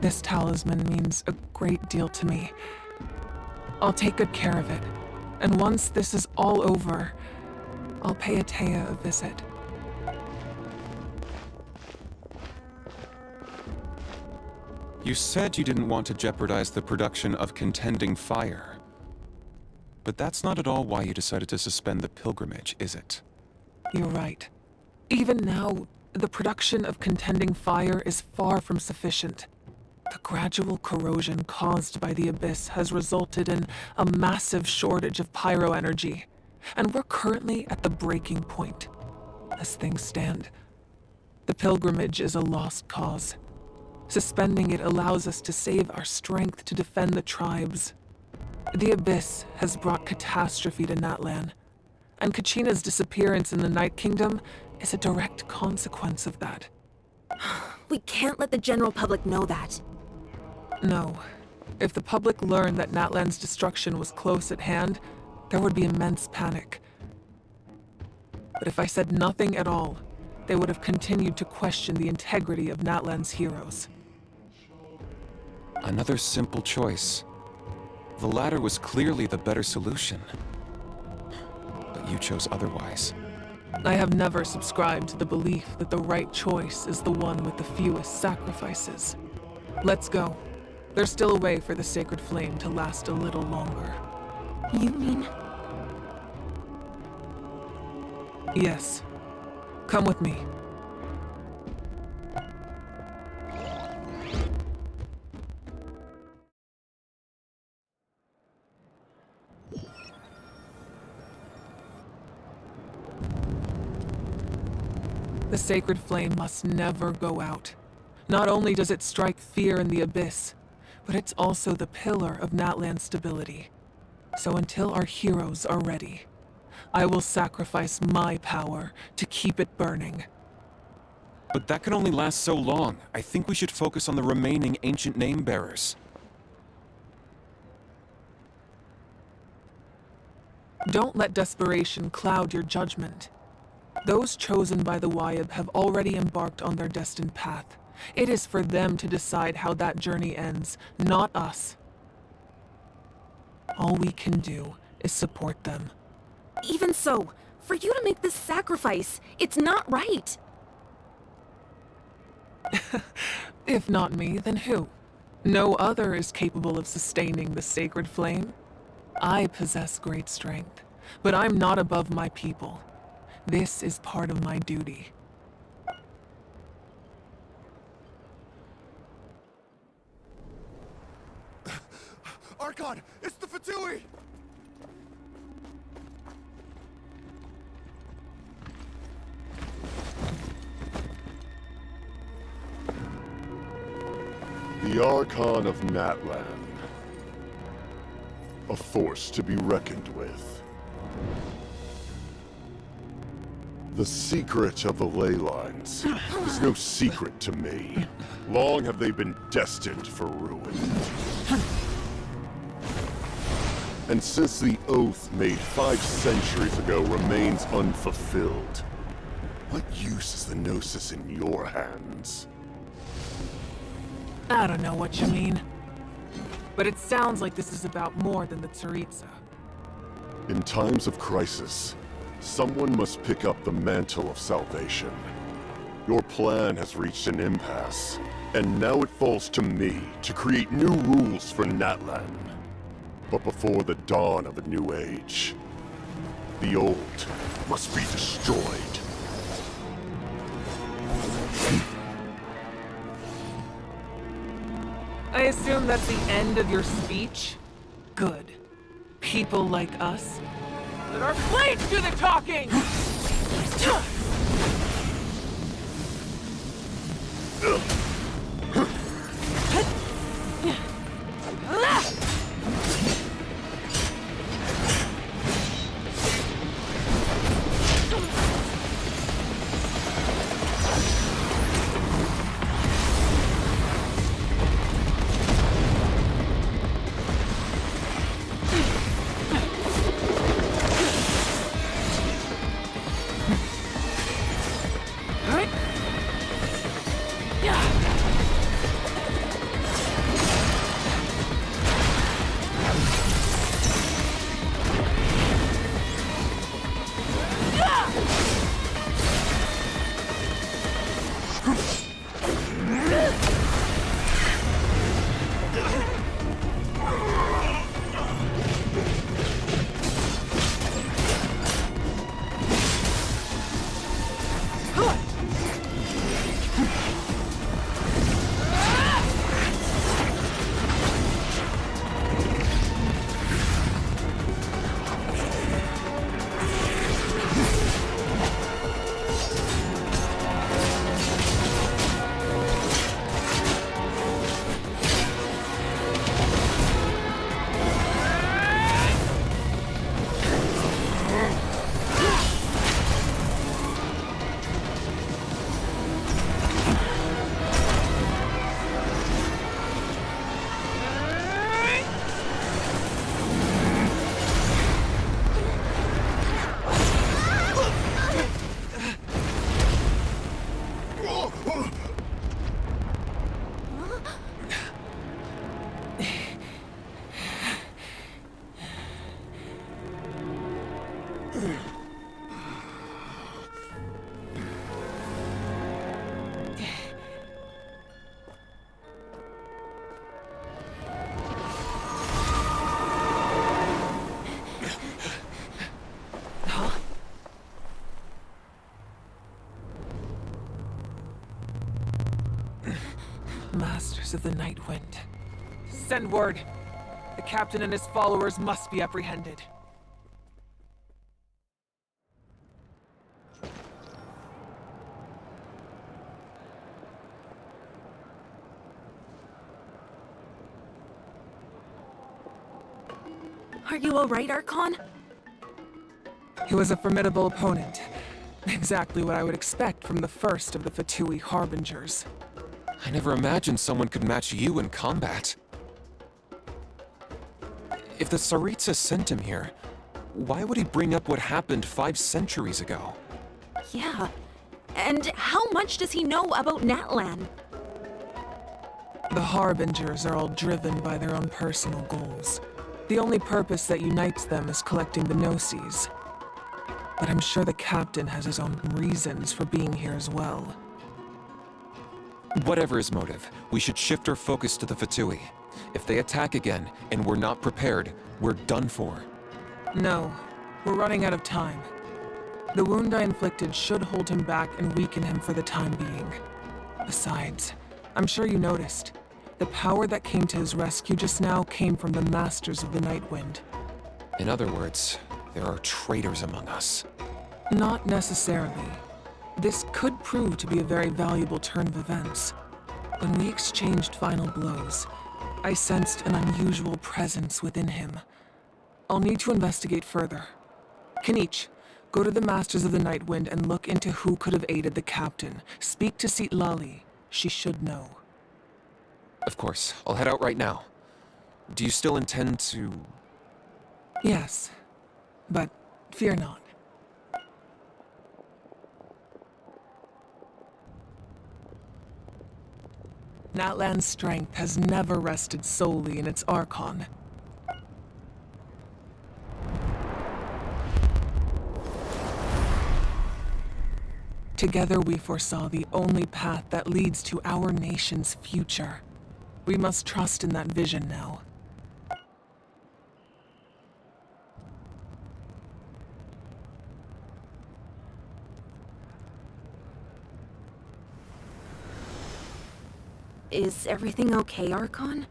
This talisman means a great deal to me. I'll take good care of it. And once this is all over, I'll pay Atea a visit. You said you didn't want to jeopardize the production of Contending Fire. But that's not at all why you decided to suspend the pilgrimage, is it? You're right. Even now, the production of Contending Fire is far from sufficient. The gradual corrosion caused by the Abyss has resulted in a massive shortage of pyro energy, and we're currently at the breaking point. As things stand, the pilgrimage is a lost cause. Suspending it allows us to save our strength to defend the tribes. The Abyss has brought catastrophe to Natlan, and Kachina's disappearance in the Night Kingdom is a direct consequence of that. We can't let the general public know that. No. If the public learned that Natlan's destruction was close at hand, there would be immense panic. But if I said nothing at all, they would have continued to question the integrity of Natlan's heroes. Another simple choice. The latter was clearly the better solution. But you chose otherwise. I have never subscribed to the belief that the right choice is the one with the fewest sacrifices. Let's go. There's still a way for the sacred flame to last a little longer. You mean? Yes. Come with me. The sacred flame must never go out. Not only does it strike fear in the Abyss, but it's also the pillar of Natlan's stability. So until our heroes are ready, I will sacrifice my power to keep it burning. But that can only last so long. I think we should focus on the remaining ancient name-bearers. Don't let desperation cloud your judgment. Those chosen by the Wayab have already embarked on their destined path. It is for them to decide how that journey ends, not us. All we can do is support them. Even so, for you to make this sacrifice, it's not right. If not me, then who? No other is capable of sustaining the sacred flame. I possess great strength, but I'm not above my people. This is part of my duty. Archon, it's the Fatui! The Archon of Natlan. A force to be reckoned with. The secret of the ley lines is no secret to me. Long have they been destined for ruin. And since the oath made 5 centuries ago remains unfulfilled, what use is the Gnosis in your hands? I don't know what you mean. But it sounds like this is about more than the Tsaritsa. In times of crisis, someone must pick up the mantle of salvation. Your plan has reached an impasse, and now it falls to me to create new rules for Natlan. But before the dawn of a new age, the old must be destroyed. I assume that's the end of your speech? Good. People like us. Let our blades do the talking! Masters of the Night Wind. Send word. The captain and his followers must be apprehended. Are you alright, Archon? He was a formidable opponent. Exactly what I would expect from the first of the Fatui Harbingers. I never imagined someone could match you in combat. If the Tsaritsa sent him here, why would he bring up what happened 5 centuries ago? Yeah. And how much does he know about Natlan? The Harbingers are all driven by their own personal goals. The only purpose that unites them is collecting the Gnosis. But I'm sure the captain has his own reasons for being here as well. Whatever his motive, we should shift our focus to the Fatui. If they attack again, and we're not prepared, we're done for. No, we're running out of time. The wound I inflicted should hold him back and weaken him for the time being. Besides, I'm sure you noticed, the power that came to his rescue just now came from the Masters of the Night Wind. In other words, there are traitors among us. Not necessarily. This could prove to be a very valuable turn of events. When we exchanged final blows, I sensed an unusual presence within him. I'll need to investigate further. Kenichi, go to the Masters of the Night Wind and look into who could have aided the captain. Speak to Citlali. She should know. Of course, I'll head out right now. Do you still intend to... Yes, but fear not. Natlan's strength has never rested solely in its Archon. Together we foresaw the only path that leads to our nation's future. We must trust in that vision now. Is everything okay, Archon?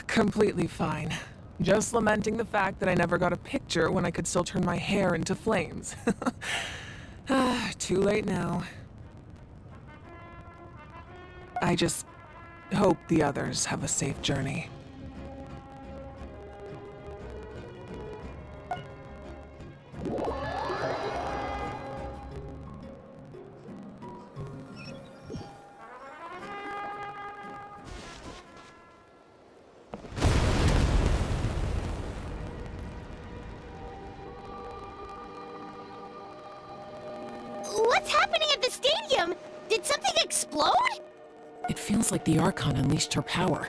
Completely fine. Just lamenting the fact that I never got a picture when I could still turn my hair into flames. Too late now. I just hope the others have a safe journey. What's happening at the stadium? Did something explode? It feels like the Archon unleashed her power.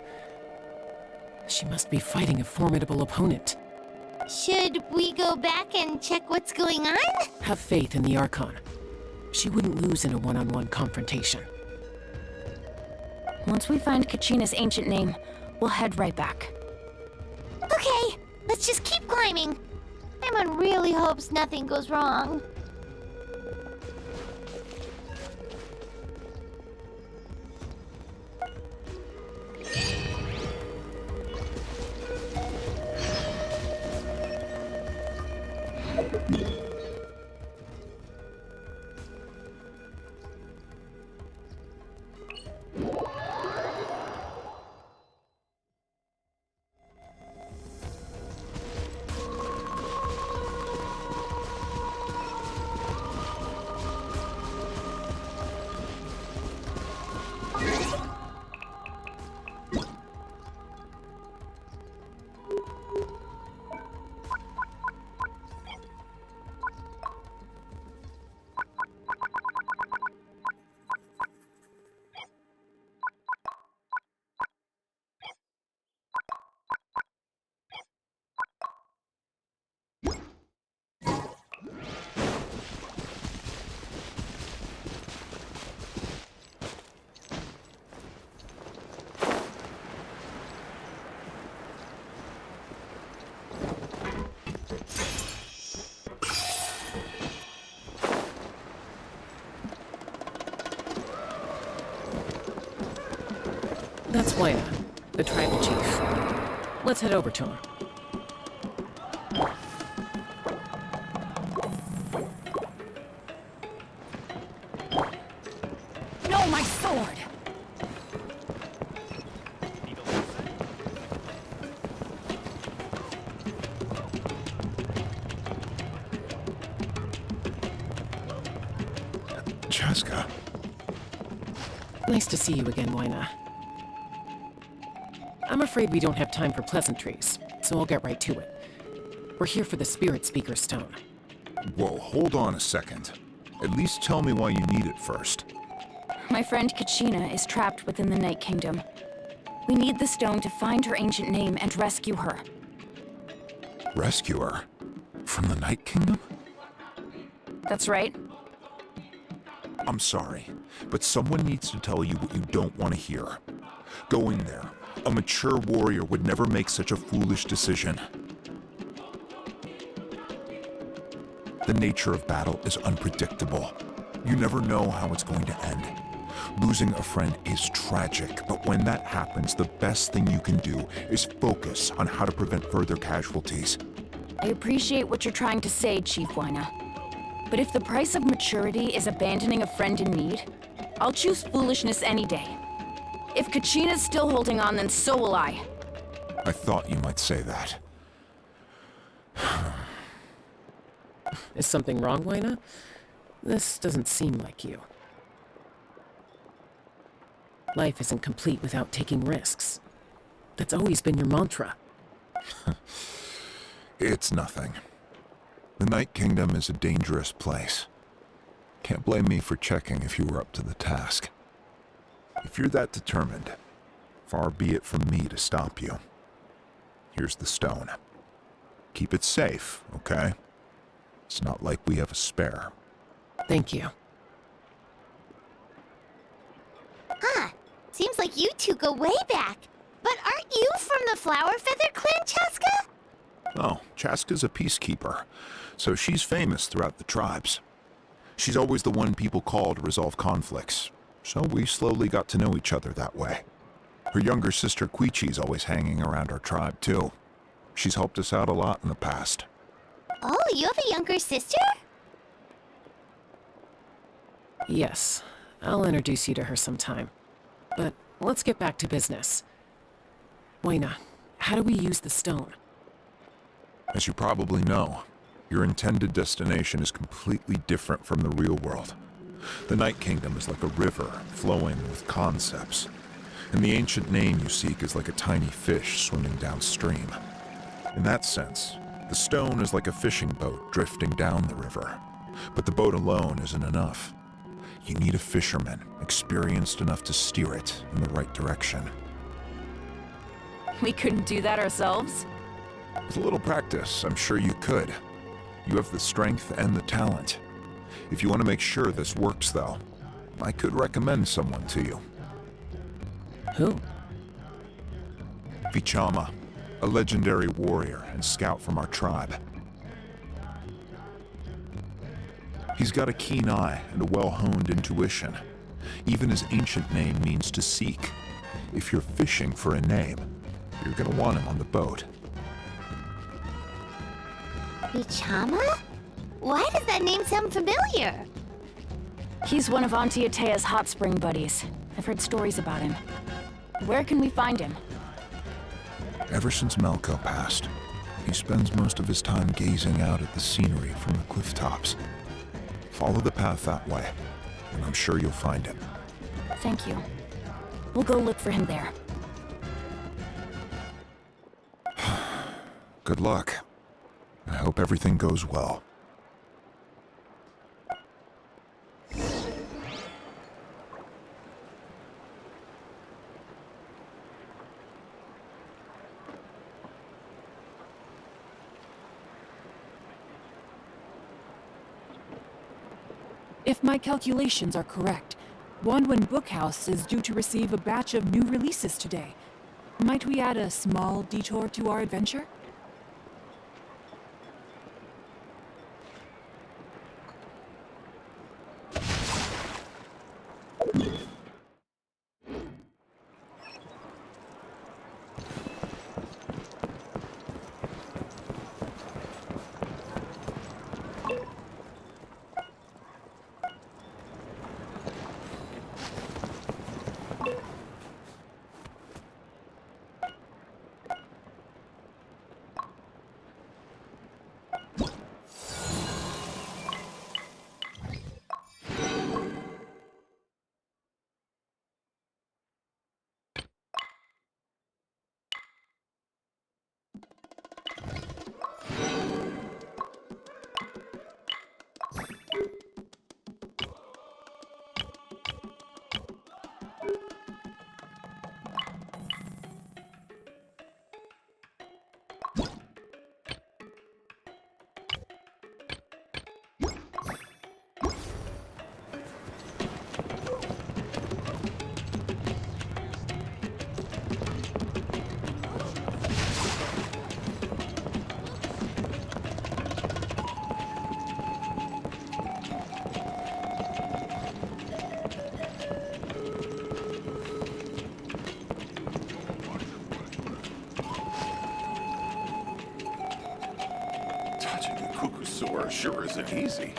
She must be fighting a formidable opponent. Should we go back and check what's going on? Have faith in the Archon. She wouldn't lose in a one-on-one confrontation. Once we find Kachina's ancient name, we'll head right back. Okay, let's just keep climbing. Paimon really hopes nothing goes wrong. That's Wayna, the tribal chief. Let's head over to him. No, my sword! Chaska. Nice to see you again, Wayna. I'm afraid we don't have time for pleasantries, so I'll get right to it. We're here for the Spirit Speaker Stone. Whoa, hold on a second. At least tell me why you need it first. My friend Kachina is trapped within the Night Kingdom. We need the stone to find her ancient name and rescue her. Rescue her? From the Night Kingdom? That's right. I'm sorry, but someone needs to tell you what you don't want to hear. Go in there. A mature warrior would never make such a foolish decision. The nature of battle is unpredictable. You never know how it's going to end. Losing a friend is tragic, but when that happens, the best thing you can do is focus on how to prevent further casualties. I appreciate what you're trying to say, Chief Wayna. But if the price of maturity is abandoning a friend in need, I'll choose foolishness any day. If Kachina's still holding on, then so will I. I thought you might say that. Is something wrong, Wayna? This doesn't seem like you. Life isn't complete without taking risks. That's always been your mantra. It's nothing. The Night Kingdom is a dangerous place. Can't blame me for checking if you were up to the task. If you're that determined, far be it from me to stop you. Here's the stone. Keep it safe, okay? It's not like we have a spare. Thank you. Huh. Seems like you two go way back. But aren't you from the Flower Feather clan, Chaska? Oh, Chaska's a peacekeeper, so she's famous throughout the tribes. She's always the one people call to resolve conflicts, so we slowly got to know each other that way. Her younger sister Quichi's always hanging around our tribe, too. She's helped us out a lot in the past. Oh, you have a younger sister? Yes, I'll introduce you to her sometime. But let's get back to business. Wayna, how do we use the stone? As you probably know, your intended destination is completely different from the real world. The Night Kingdom is like a river flowing with concepts, and the ancient name you seek is like a tiny fish swimming downstream. In that sense, the stone is like a fishing boat drifting down the river, but the boat alone isn't enough. You need a fisherman experienced enough to steer it in the right direction. We couldn't do that ourselves? With a little practice, I'm sure you could. You have the strength and the talent. If you want to make sure this works, though, I could recommend someone to you. Who? Vichama, a legendary warrior and scout from our tribe. He's got a keen eye and a well-honed intuition. Even his ancient name means to seek. If you're fishing for a name, you're gonna want him on the boat. Vichama? Why does that name sound familiar? He's one of Auntie Atea's hot spring buddies. I've heard stories about him. Where can we find him? Ever since Melko passed, he spends most of his time gazing out at the scenery from the cliff tops. Follow the path that way, and I'm sure you'll find him. Thank you. We'll go look for him there. Good luck. I hope everything goes well. If my calculations are correct, Wanwen Bookhouse is due to receive a batch of new releases today. Might we add a small detour to our adventure? Catching a Kukusaur sure isn't easy.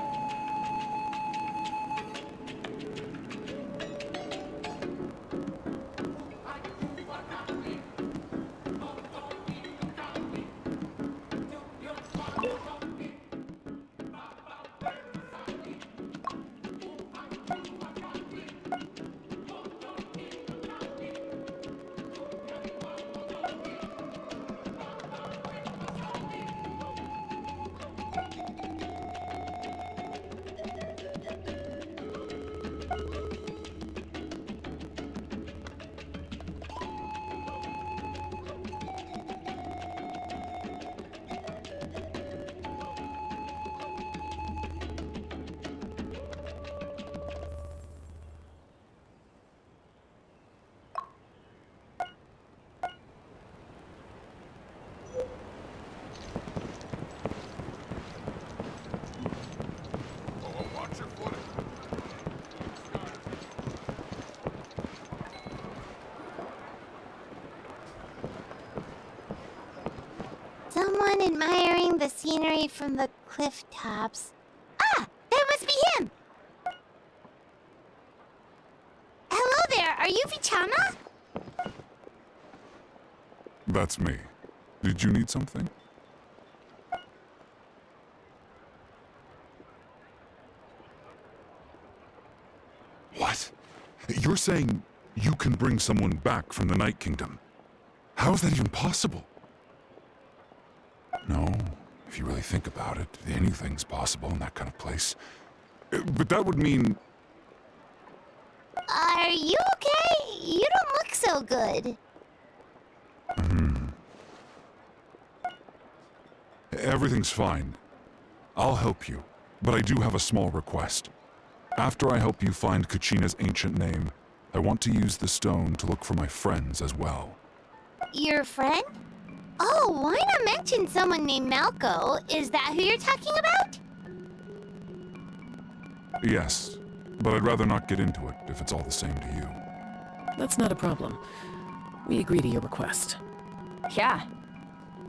Someone admiring the scenery from the cliff tops. Ah! That must be him! Hello there, are you Vichama? That's me. Did you need something? What? You're saying you can bring someone back from the Night Kingdom? How is that even possible? No, if you really think about it, anything's possible in that kind of place. But that would mean... Are you okay? You don't look so good. Everything's fine. I'll help you, but I do have a small request. After I help you find Kachina's ancient name, I want to use the stone to look for my friends as well. Your friend? Oh, why not mention someone named Malco? Is that who you're talking about? Yes, but I'd rather not get into it if it's all the same to you. That's not a problem. We agree to your request. Yeah.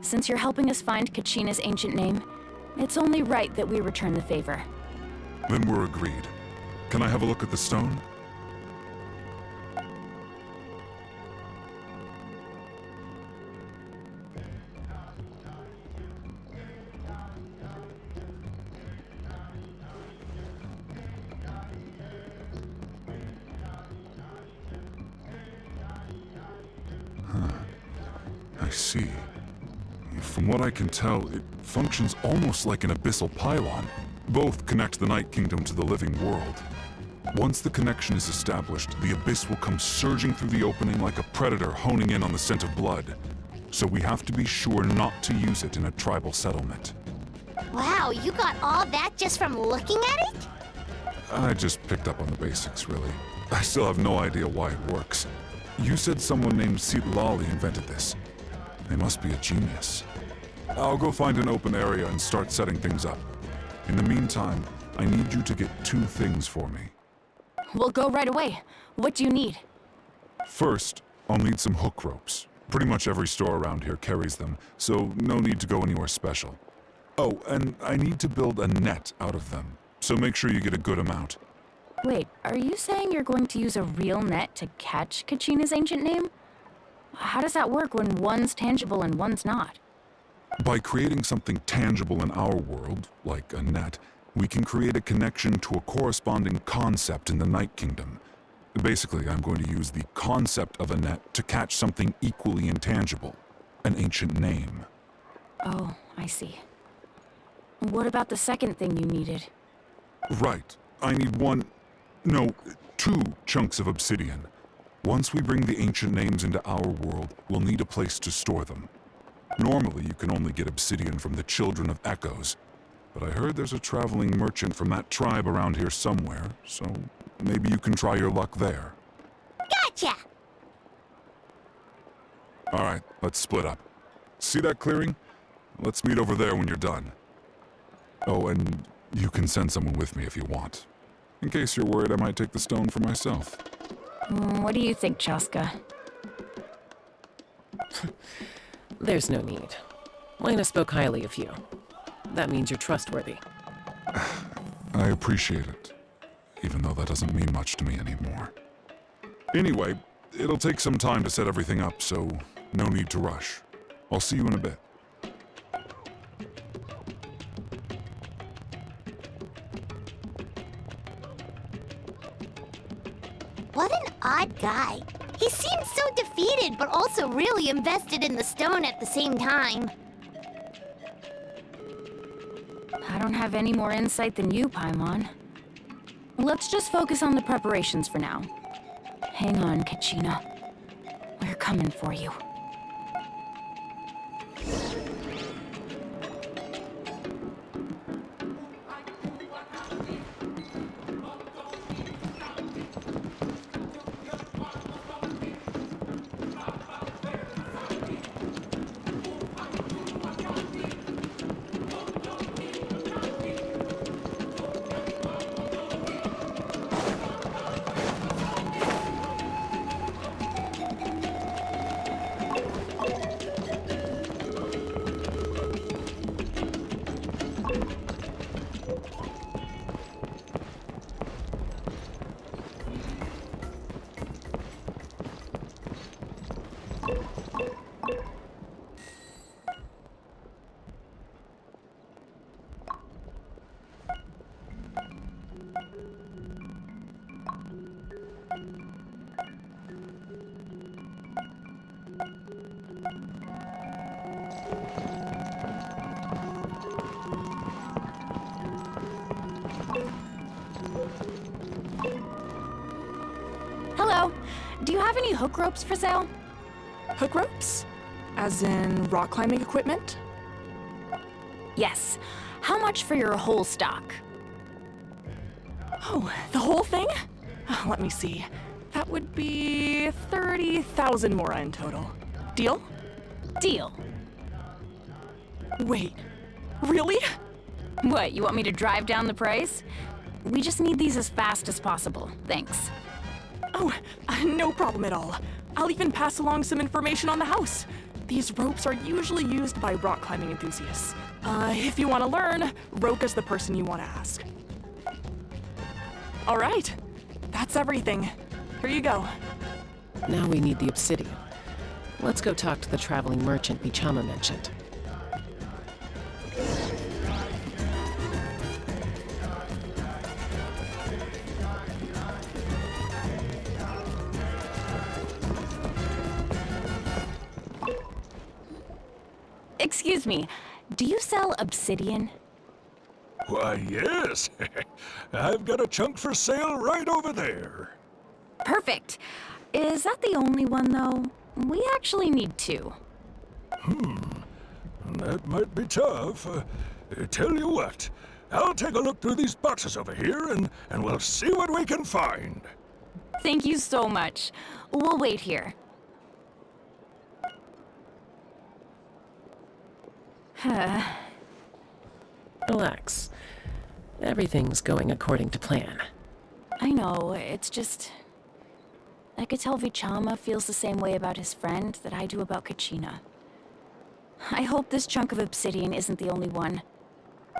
Since you're helping us find Kachina's ancient name, it's only right that we return the favor. Then we're agreed. Can I have a look at the stone? I see. From what I can tell, it functions almost like an abyssal pylon. Both connect the Night Kingdom to the living world. Once the connection is established, the abyss will come surging through the opening like a predator honing in on the scent of blood. So we have to be sure not to use it in a tribal settlement. Wow, you got all that just from looking at it? I just picked up on the basics, really. I still have no idea why it works. You said someone named Lali invented this. They must be a genius. I'll go find an open area and start setting things up. In the meantime, I need you to get 2 things for me. We'll go right away. What do you need? First, I'll need some hook ropes. Pretty much every store around here carries them, so no need to go anywhere special. Oh, and I need to build a net out of them, so make sure you get a good amount. Wait, are you saying you're going to use a real net to catch Kachina's ancient name? How does that work when one's tangible and one's not? By creating something tangible in our world, like a net, we can create a connection to a corresponding concept in the Night Kingdom. Basically, I'm going to use the concept of a net to catch something equally intangible, an ancient name. Oh, I see. What about the second thing you needed? Right. I need 2 chunks of obsidian. Once we bring the ancient names into our world, we'll need a place to store them. Normally, you can only get obsidian from the Children of Echoes, but I heard there's a traveling merchant from that tribe around here somewhere, so maybe you can try your luck there. Gotcha! Alright, let's split up. See that clearing? Let's meet over there when you're done. Oh, and you can send someone with me if you want. In case you're worried I might take the stone for myself. What do you think, Chaska? There's no need. Lena spoke highly of you. That means you're trustworthy. I appreciate it, even though that doesn't mean much to me anymore. Anyway, it'll take some time to set everything up, so no need to rush. I'll see you in a bit. What an odd guy. He seems so defeated, but also really invested in the stone at the same time. I don't have any more insight than you, Paimon. Let's just focus on the preparations for now. Hang on, Kachina. We're coming for you. Hello. Do you have any hook ropes for sale? Hook ropes? As in rock climbing equipment? Yes. How much for your whole stock? Oh, the whole thing? Let me see. That would be 30,000 mora in total. Deal? Deal. Wait, really? What, you want me to drive down the price? We just need these as fast as possible. Thanks. Oh, no problem at all. I'll even pass along some information on the house. These ropes are usually used by rock climbing enthusiasts. If you want to learn, Roka's the person you want to ask. All right, that's everything. Here you go. Now we need the obsidian. Let's go talk to the traveling merchant Bichama mentioned. Excuse me, do you sell obsidian? Why, yes. I've got a chunk for sale right over there. Perfect. Is that the only one, though? We actually need two. That might be tough. Tell you what, I'll take a look through these boxes over here and we'll see what we can find. Thank you so much. We'll wait here. Relax. Everything's going according to plan. I know, it's just... I could tell Vichama feels the same way about his friend that I do about Kachina. I hope this chunk of obsidian isn't the only one.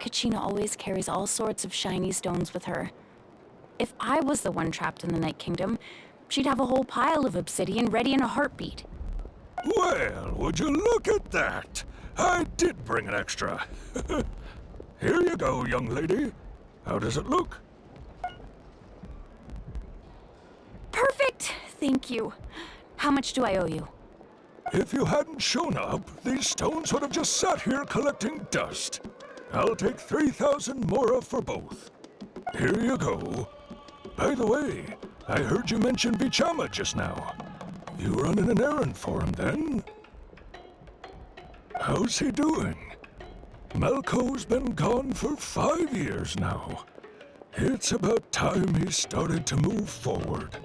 Kachina always carries all sorts of shiny stones with her. If I was the one trapped in the Night Kingdom, she'd have a whole pile of obsidian ready in a heartbeat. Well, would you look at that? I did bring an extra. Here you go, young lady. How does it look? Perfect! Thank you. How much do I owe you? If you hadn't shown up, these stones would have just sat here collecting dust. I'll take 3,000 mora for both. Here you go. By the way, I heard you mention Bichama just now. You running an errand for him, then? How's he doing? Malco's been gone for 5 years now. It's about time he started to move forward.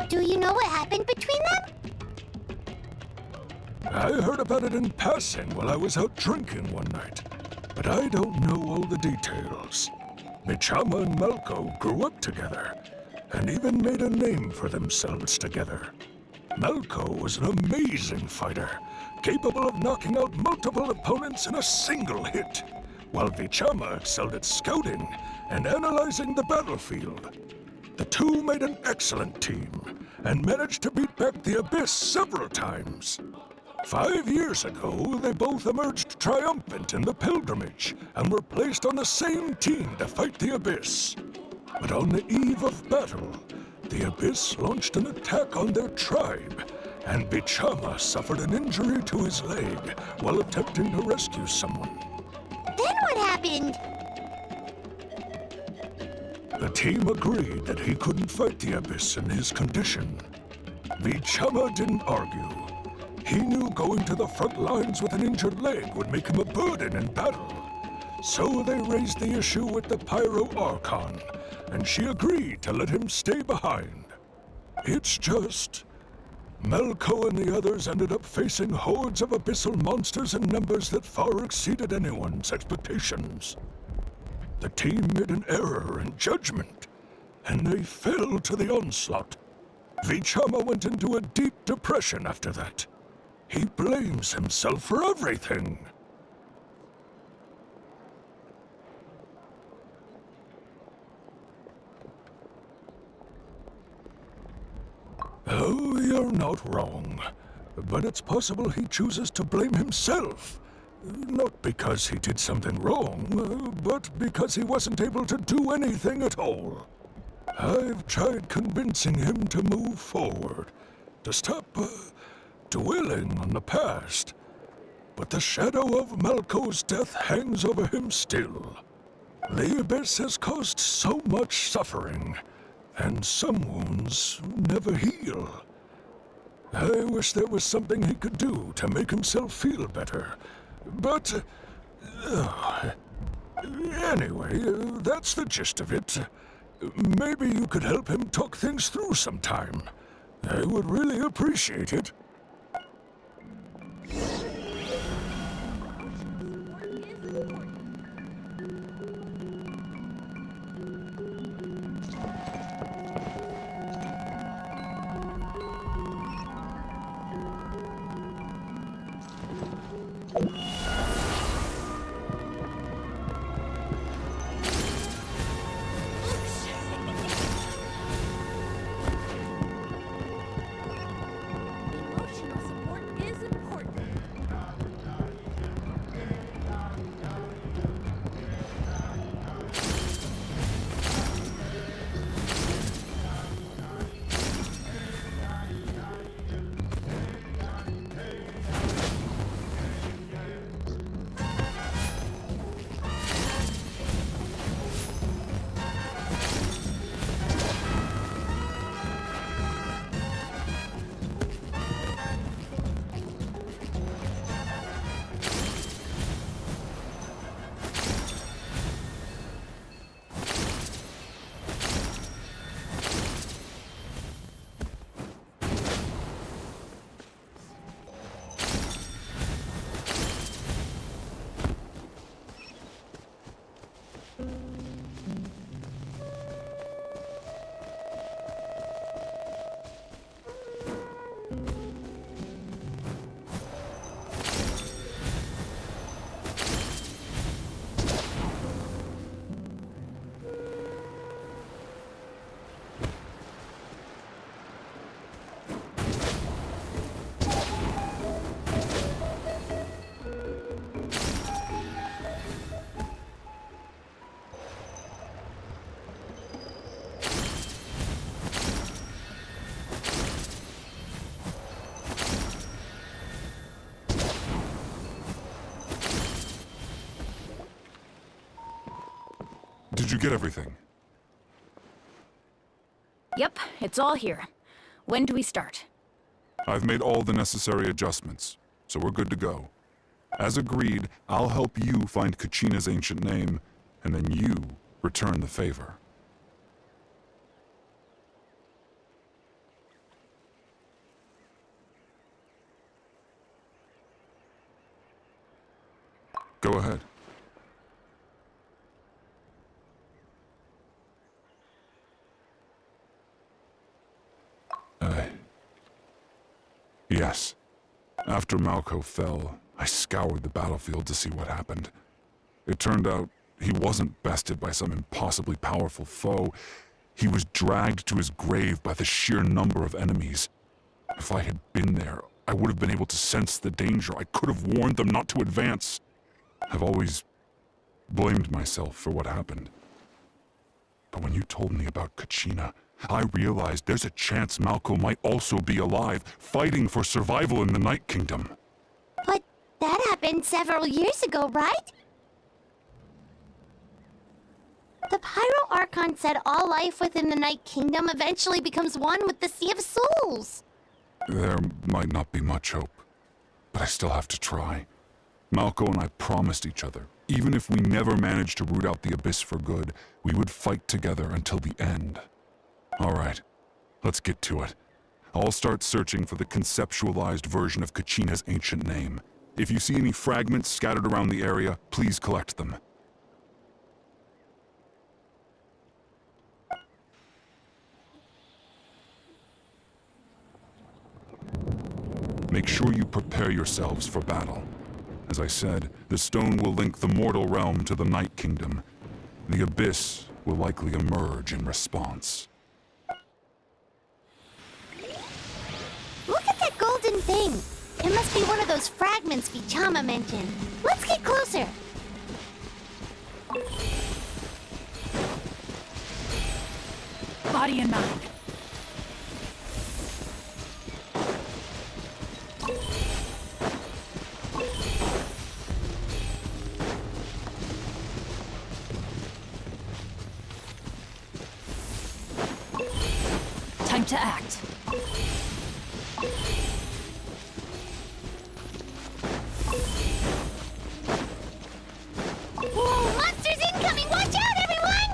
Do you know what happened between them? I heard about it in passing while I was out drinking one night, but I don't know all the details. Bichama and Malco grew up together, and even made a name for themselves together. Malco was an amazing fighter, capable of knocking out multiple opponents in a single hit. while Vichama excelled at scouting and analyzing the battlefield. The two made an excellent team and managed to beat back the Abyss several times. 5 years ago, they both emerged triumphant in the pilgrimage and were placed on the same team to fight the Abyss. But on the eve of battle, the Abyss launched an attack on their tribe, and Vichama suffered an injury to his leg while attempting to rescue someone. Then what happened? The team agreed that he couldn't fight the Abyss in his condition. Vichama didn't argue. He knew going to the front lines with an injured leg would make him a burden in battle. So they raised the issue with the Pyro Archon, and she agreed to let him stay behind. It's just... Melko and the others ended up facing hordes of abyssal monsters in numbers that far exceeded anyone's expectations. The team made an error in judgment, and they fell to the onslaught. Vichama went into a deep depression after that. He blames himself for everything. Oh, you're not wrong. But it's possible he chooses to blame himself. Not because he did something wrong, but because he wasn't able to do anything at all. I've tried convincing him to move forward, to stop dwelling on the past. But the shadow of Melko's death hangs over him still. The Abyss has caused so much suffering, and some wounds never heal. I wish there was something he could do to make himself feel better. But... anyway, that's the gist of it. Maybe you could help him talk things through sometime. I would really appreciate it. Emotional support is important. Did you get everything? Yep, it's all here. When do we start? I've made all the necessary adjustments, so we're good to go. As agreed, I'll help you find Kachina's ancient name, and then you return the favor. Go ahead. Yes. After Malco fell, I scoured the battlefield to see what happened. It turned out he wasn't bested by some impossibly powerful foe. He was dragged to his grave by the sheer number of enemies. If I had been there, I would have been able to sense the danger. I could have warned them not to advance. I've always blamed myself for what happened. But when you told me about Kachina, I realized there's a chance Malco might also be alive, fighting for survival in the Night Kingdom. But that happened several years ago, right? The Pyro Archon said all life within the Night Kingdom eventually becomes one with the Sea of Souls. There might not be much hope, but I still have to try. Malco and I promised each other, even if we never managed to root out the Abyss for good, we would fight together until the end. All right, let's get to it. I'll start searching for the conceptualized version of Kachina's ancient name. If you see any fragments scattered around the area, please collect them. Make sure you prepare yourselves for battle. As I said, the stone will link the mortal realm to the Night Kingdom. The Abyss will likely emerge in response. Look at that golden thing. It must be one of those fragments Vichama mentioned. Let's get closer. Body and mind. Time to act. Whoa, monsters incoming! Watch out, everyone!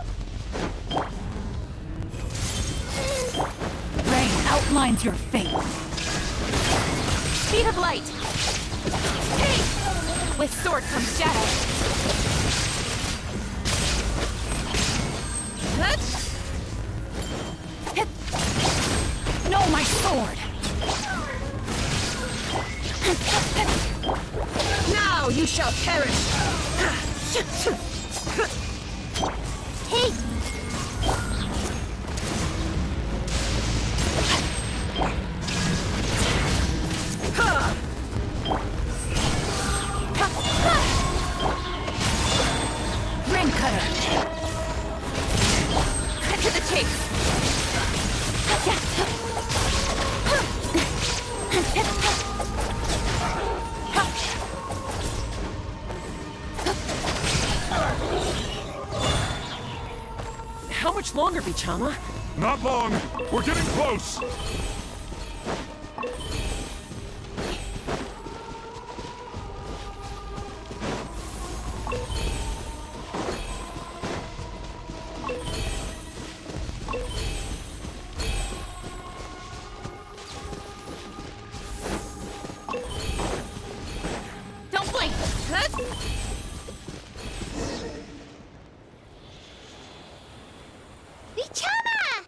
Rain outlines your fate. Speed of light. Hey! With sword comes shadow. No, my sword! Now you shall perish! Hey! Ring cutter! Cut to the chase! How much longer, Vichama? Not long! We're getting close! Don't blink! Vichama!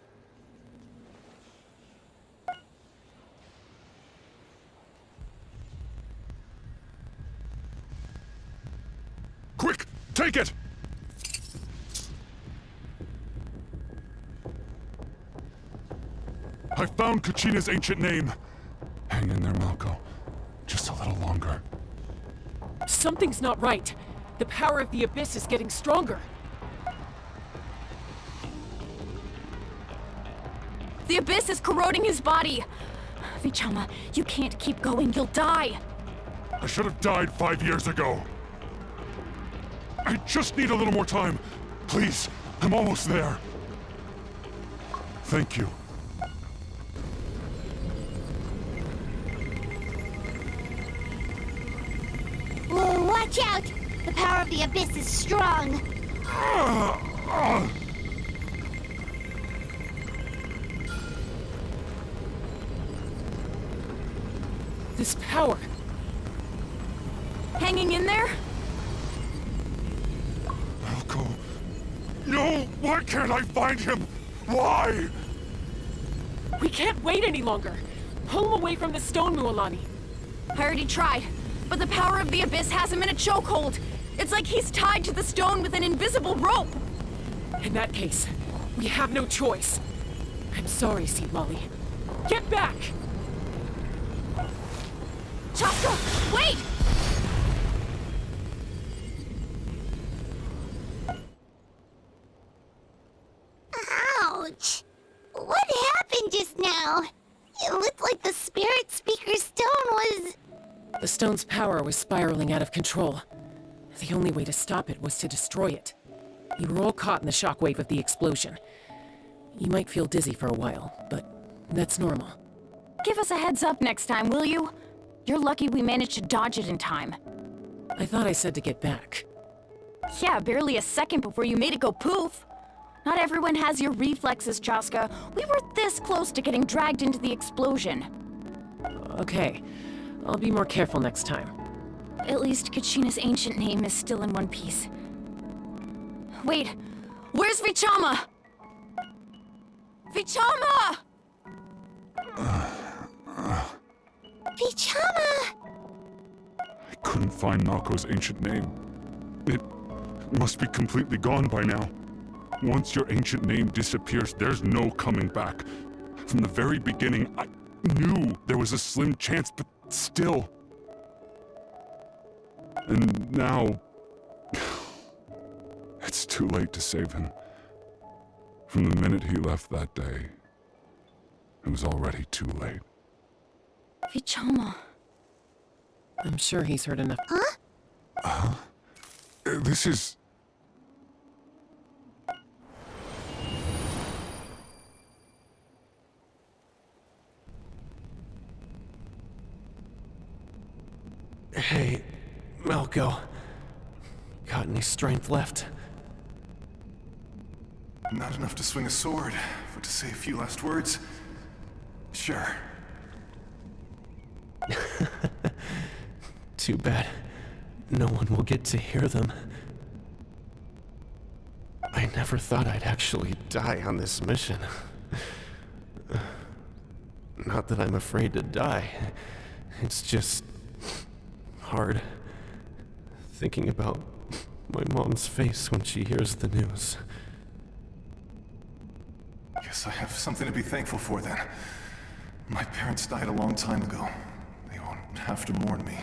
Quick! Take it! I found Kachina's ancient name. Hang in there, Malco. Just a little longer. Something's not right. The power of the Abyss is getting stronger. The Abyss is corroding his body! Vichama, you can't keep going, you'll die! I should have died 5 years ago. I just need a little more time. Please, I'm almost there. Thank you. Whoa, watch out! The power of the Abyss is strong. This power. Hanging in there? Malco. No! Why can't I find him? Why? We can't wait any longer. Pull him away from the stone, Mualani. I already tried, but the power of the Abyss has him in a chokehold. It's like he's tied to the stone with an invisible rope! In that case, we have no choice. I'm sorry, Seed Molly. Get back! Chaska, wait! Ouch! What happened just now? It looked like the Spirit Speaker's stone was... The stone's power was spiraling out of control. The only way to stop it was to destroy it. You were all caught in the shockwave of the explosion. You might feel dizzy for a while, but that's normal. Give us a heads up next time, will you? You're lucky we managed to dodge it in time. I thought I said to get back. Yeah, barely a second before you made it go poof. Not everyone has your reflexes, Chaska. We were this close to getting dragged into the explosion. Okay, I'll be more careful next time. At least Kachina's ancient name is still in one piece. Wait, where's Vichama? Vichama! Vichama! I couldn't find Nako's ancient name. It must be completely gone by now. Once your ancient name disappears, there's no coming back. From the very beginning, I knew there was a slim chance, but still. And now... it's too late to save him. From the minute he left that day, it was already too late. Vichama. I'm sure he's heard enough. Huh? This is... Hey, Malco. Got any strength left? Not enough to swing a sword, but to say a few last words? Sure. Too bad. No one will get to hear them. I never thought I'd actually die on this mission. Not that I'm afraid to die. It's just... hard. Thinking about my mom's face when she hears the news. Guess I have something to be thankful for then. My parents died a long time ago. They won't have to mourn me.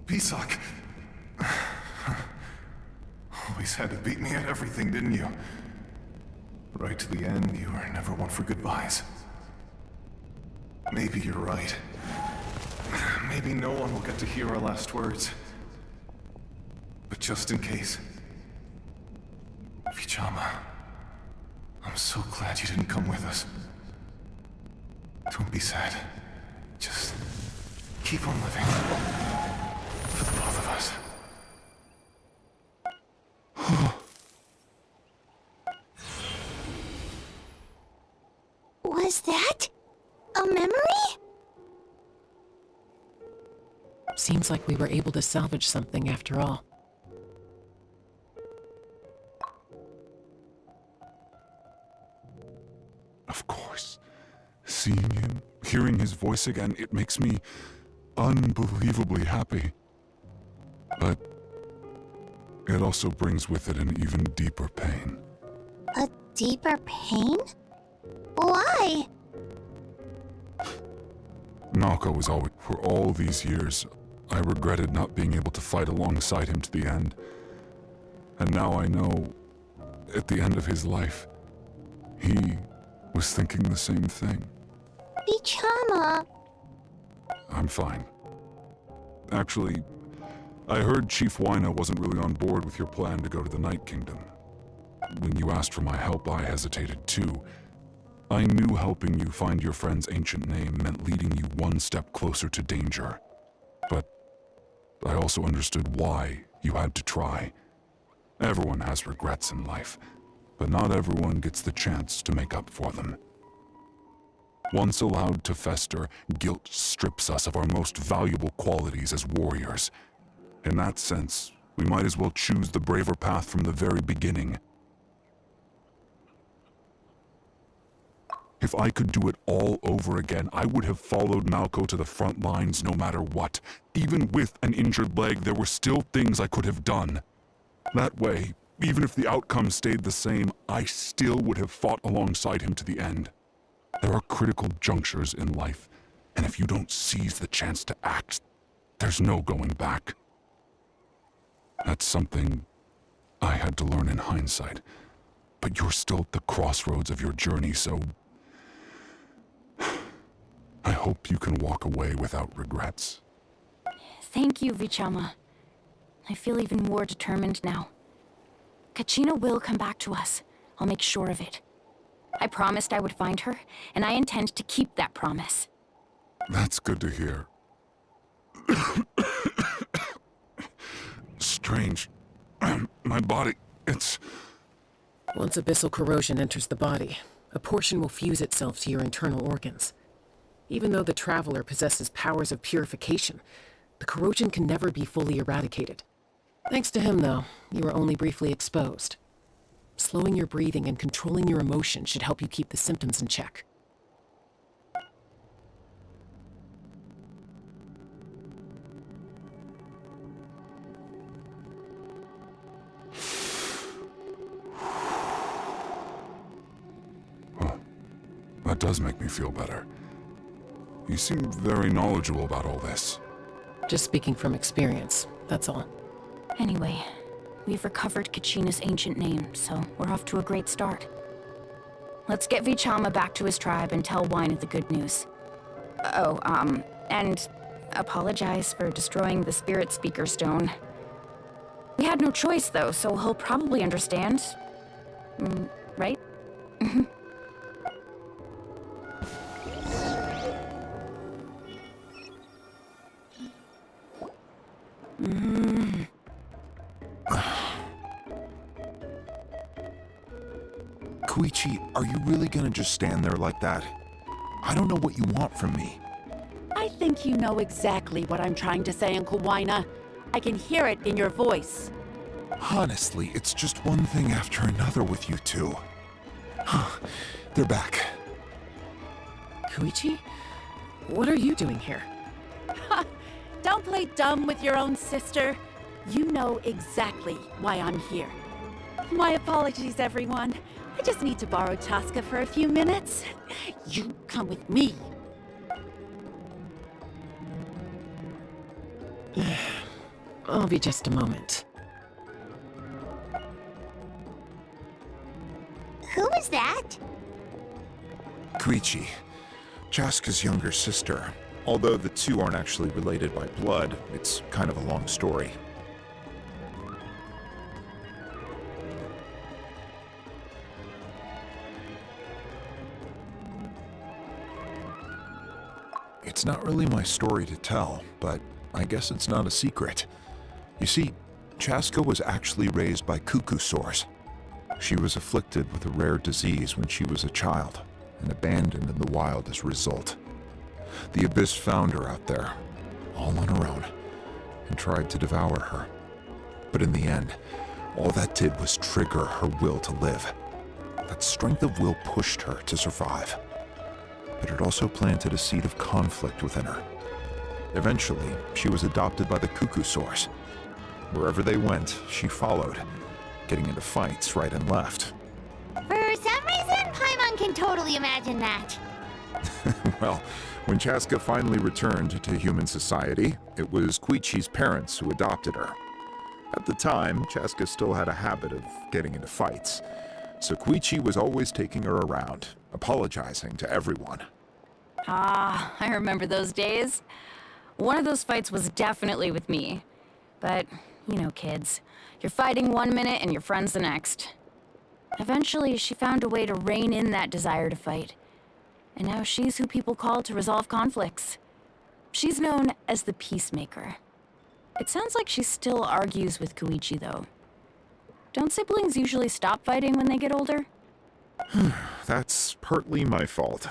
Pisak! Always had to beat me at everything, didn't you? Right to the end, you were never one for goodbyes. Maybe you're right. Maybe no one will get to hear our last words. But just in case... Vichama, I'm so glad you didn't come with us. Don't be sad. Just keep on living. For the both of us. Was that a memory? Seems like we were able to salvage something after all. Of course. Seeing him, hearing his voice again, it makes me unbelievably happy. But it also brings with it an even deeper pain. A deeper pain? Why? Nako was always... For all these years, I regretted not being able to fight alongside him to the end. And now I know, at the end of his life, he was thinking the same thing. Vichama. I'm fine. Actually, I heard Chief Wyna wasn't really on board with your plan to go to the Night Kingdom. When you asked for my help, I hesitated too. I knew helping you find your friend's ancient name meant leading you one step closer to danger. But I also understood why you had to try. Everyone has regrets in life, but not everyone gets the chance to make up for them. Once allowed to fester, guilt strips us of our most valuable qualities as warriors. In that sense, we might as well choose the braver path from the very beginning. If I could do it all over again, I would have followed Malco to the front lines no matter what. Even with an injured leg, there were still things I could have done. That way, even if the outcome stayed the same, I still would have fought alongside him to the end. There are critical junctures in life, and if you don't seize the chance to act, there's no going back. That's something I had to learn in hindsight, but you're still at the crossroads of your journey, so I hope you can walk away without regrets. Thank you, Vichama. I feel even more determined now. Kachina will come back to us. I'll make sure of it. I promised I would find her, and I intend to keep that promise. That's good to hear. Strange. My body, it's... Once abyssal corrosion enters the body, a portion will fuse itself to your internal organs. Even though the Traveler possesses powers of purification, the corrosion can never be fully eradicated. Thanks to him, though, you are only briefly exposed. Slowing your breathing and controlling your emotion should help you keep the symptoms in check. That does make me feel better. You seem very knowledgeable about all this. Just speaking from experience, that's all. Anyway, we've recovered Kachina's ancient name, so we're off to a great start. Let's get Vichama back to his tribe and tell Wine the good news. Oh, and apologize for destroying the Spirit Speaker Stone. We had no choice, though, so he'll probably understand. Right? Koichi, are you really gonna just stand there like that? I don't know what you want from me. I think you know exactly what I'm trying to say, Uncle Wina. I can hear it in your voice. Honestly, it's just one thing after another with you two. They're back. Koichi? What are you doing here? Don't play dumb with your own sister. You know exactly why I'm here. My apologies, everyone. I just need to borrow Chaska for a few minutes. You come with me. I'll be just a moment. Who was that? Koichi, Chaska's younger sister. Although the two aren't actually related by blood, it's kind of a long story. It's not really my story to tell, but I guess it's not a secret. You see, Chaska was actually raised by cuckoo sores. She was afflicted with a rare disease when she was a child, and abandoned in the wild as a result. The Abyss found her out there, all on her own, and tried to devour her. But in the end, all that did was trigger her will to live. That strength of will pushed her to survive. But it also planted a seed of conflict within her. Eventually, she was adopted by the cuckoo source. Wherever they went, she followed, getting into fights right and left. For some reason, Paimon can totally imagine that. Well, when Chaska finally returned to human society, it was Koichi's parents who adopted her. At the time, Chaska still had a habit of getting into fights, so Koichi was always taking her around, apologizing to everyone. Ah, I remember those days. One of those fights was definitely with me. But, you know, kids. You're fighting one minute and your friend's the next. Eventually, she found a way to rein in that desire to fight. And now she's who people call to resolve conflicts. She's known as the Peacemaker. It sounds like she still argues with Koichi, though. Don't siblings usually stop fighting when they get older? That's partly my fault.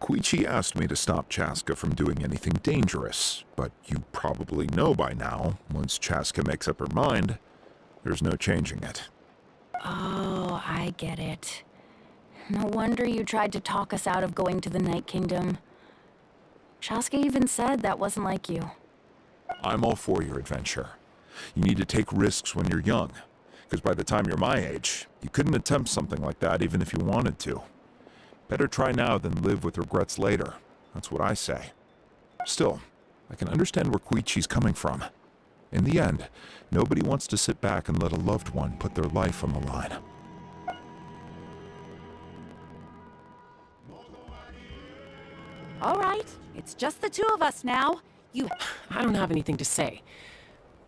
Koichi asked me to stop Chaska from doing anything dangerous, but you probably know by now, once Chaska makes up her mind, there's no changing it. Oh, I get it. No wonder you tried to talk us out of going to the Night Kingdom. Chaska even said that wasn't like you. I'm all for your adventure. You need to take risks when you're young, because by the time you're my age, you couldn't attempt something like that even if you wanted to. Better try now than live with regrets later. That's what I say. Still, I can understand where Koichi's coming from. In the end, nobody wants to sit back and let a loved one put their life on the line. All right, it's just the two of us now. I don't have anything to say.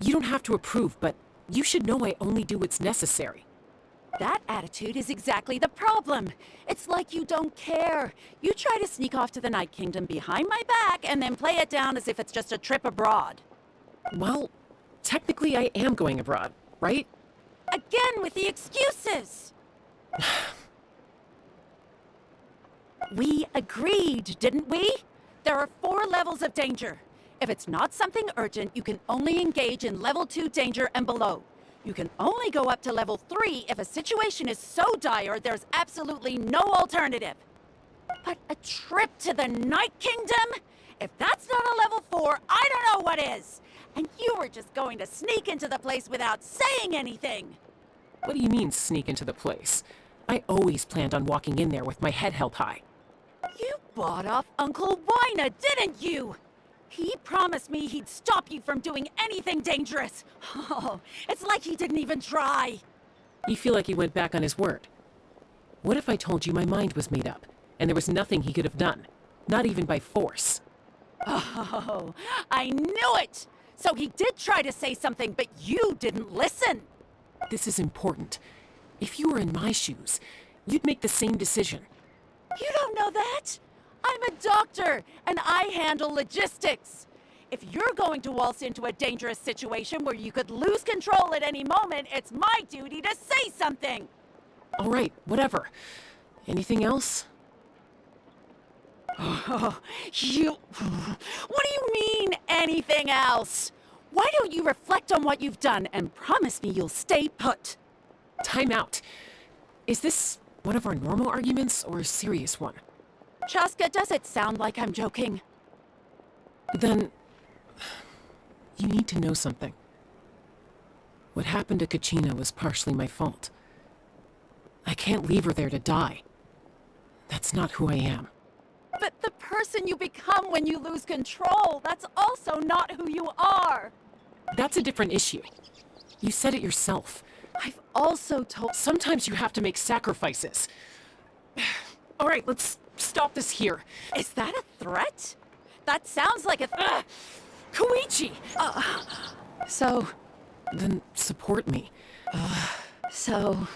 You don't have to approve, but you should know I only do what's necessary. That attitude is exactly the problem. It's like you don't care. You try to sneak off to the Night Kingdom behind my back and then play it down as if it's just a trip abroad. Well, technically I am going abroad, right? Again with the excuses! We agreed, didn't we? There are 4 levels of danger. If it's not something urgent, you can only engage in level 2 danger and below. You can only go up to level 3 if a situation is so dire there's absolutely no alternative. But a trip to the Night Kingdom? If that's not a level 4, I don't know what is. And you were just going to sneak into the place without saying anything. What do you mean, sneak into the place? I always planned on walking in there with my head held high. You bought off Uncle Wina, didn't you? He promised me he'd stop you from doing anything dangerous. Oh, it's like he didn't even try. You feel like he went back on his word. What if I told you my mind was made up, and there was nothing he could have done? Not even by force. Oh, I knew it! So he did try to say something, but you didn't listen. This is important. If you were in my shoes, you'd make the same decision. You don't know that? I'm a doctor, and I handle logistics. If you're going to waltz into a dangerous situation where you could lose control at any moment, it's my duty to say something. All right, whatever. Anything else? Oh, what do you mean, anything else? Why don't you reflect on what you've done and promise me you'll stay put? Time out. Is this one of our normal arguments or a serious one? Chaska, does it sound like I'm joking? Then, you need to know something. What happened to Kachina was partially my fault. I can't leave her there to die. That's not who I am. But the person you become when you lose control, that's also not who you are. That's a different issue. You said it yourself. I've also told... Sometimes you have to make sacrifices. All right, let's stop this here. Is that a threat? That sounds like a... Koichi! So... Then support me. So...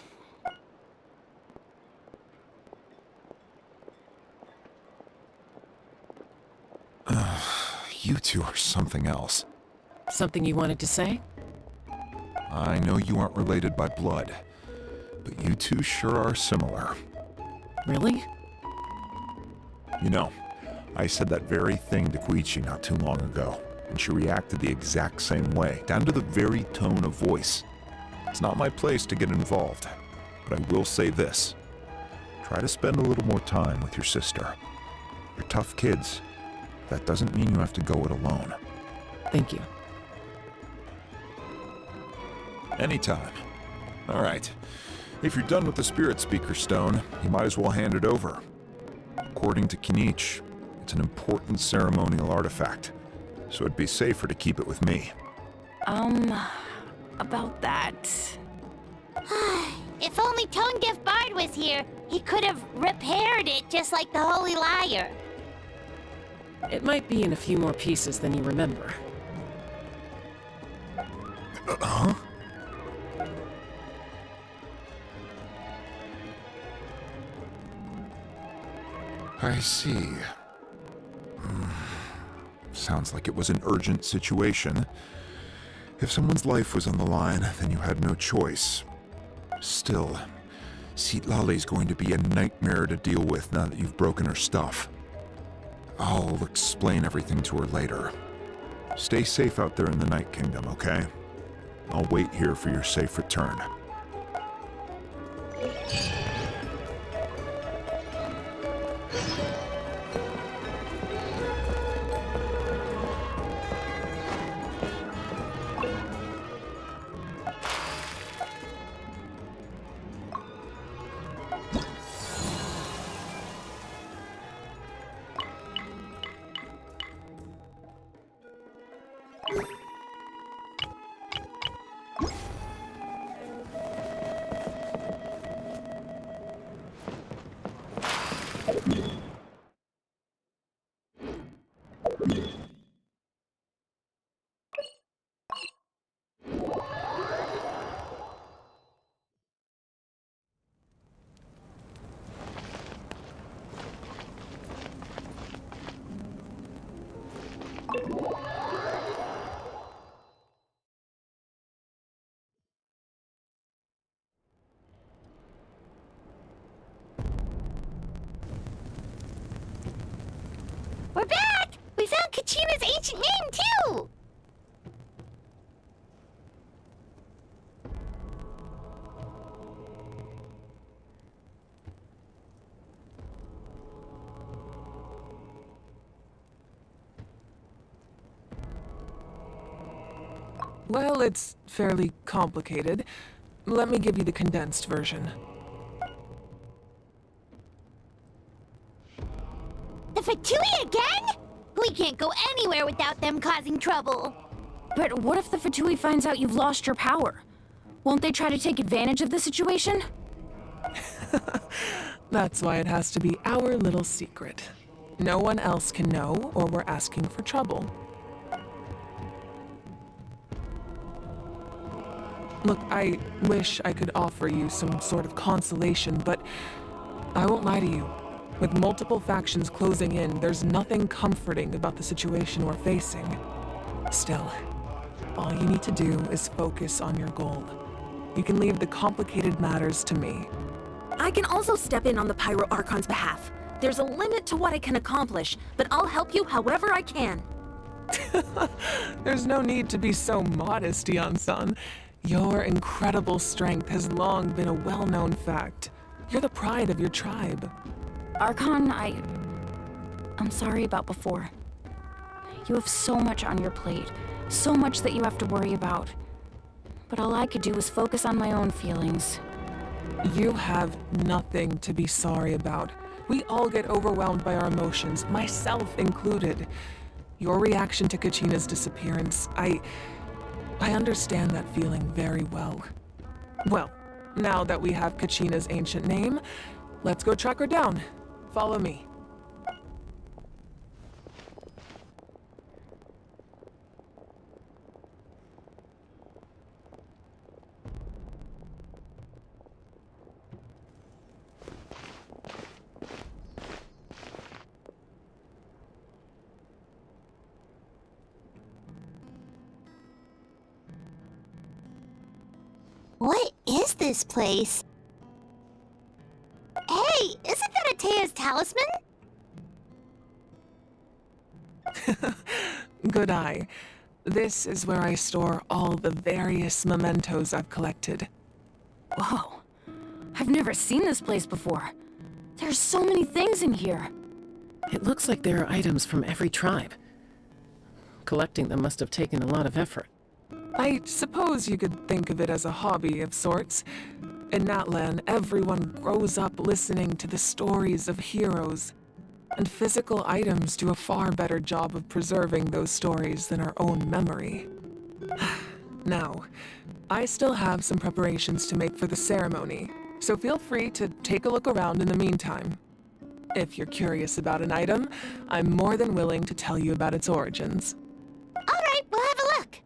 You two are something else. Something you wanted to say? I know you aren't related by blood, but you two sure are similar. Really? You know, I said that very thing to Koichi not too long ago, and she reacted the exact same way, down to the very tone of voice. It's not my place to get involved, but I will say this. Try to spend a little more time with your sister. You're tough kids. That doesn't mean you have to go it alone. Thank you. Anytime. All right. If you're done with the Spirit Speaker Stone, you might as well hand it over. According to Kinich, it's an important ceremonial artifact, so it'd be safer to keep it with me. About that... If only Tone Deaf Bard was here, he could have repaired it just like the Holy Liar. It might be in a few more pieces than you remember. Huh? I see. Sounds like it was an urgent situation. If someone's life was on the line, then you had no choice. Still, Citlali's going to be a nightmare to deal with now that you've broken her stuff. I'll explain everything to her later. Stay safe out there in the Night Kingdom, okay? I'll wait here for your safe return. We're back! We found Kachina's ancient name, too! Well, it's fairly complicated. Let me give you the condensed version. The Fatui again? We can't go anywhere without them causing trouble. But what if the Fatui finds out you've lost your power? Won't they try to take advantage of the situation? That's why it has to be our little secret. No one else can know, or we're asking for trouble. Look, I wish I could offer you some sort of consolation, but I won't lie to you. With multiple factions closing in, there's nothing comforting about the situation we're facing. Still, all you need to do is focus on your goal. You can leave the complicated matters to me. I can also step in on the Pyro Archon's behalf. There's a limit to what I can accomplish, but I'll help you however I can. There's no need to be so modest, Yan-san. Your incredible strength has long been a well-known fact. You're the pride of your tribe. Archon, I'm sorry about before. You have so much on your plate, so much that you have to worry about. But all I could do was focus on my own feelings. You have nothing to be sorry about. We all get overwhelmed by our emotions, myself included. Your reaction to Kachina's disappearance, I understand that feeling very well. Well, now that we have Kachina's ancient name, let's go track her down. Follow me. What is this place? Hey, isn't that Atea's talisman? Good eye. This is where I store all the various mementos I've collected. Whoa. I've never seen this place before. There's so many things in here. It looks like there are items from every tribe. Collecting them must have taken a lot of effort. I suppose you could think of it as a hobby of sorts. In Natlan, everyone grows up listening to the stories of heroes, and physical items do a far better job of preserving those stories than our own memory. Now, I still have some preparations to make for the ceremony, so feel free to take a look around in the meantime. If you're curious about an item, I'm more than willing to tell you about its origins. All right, we'll have a look.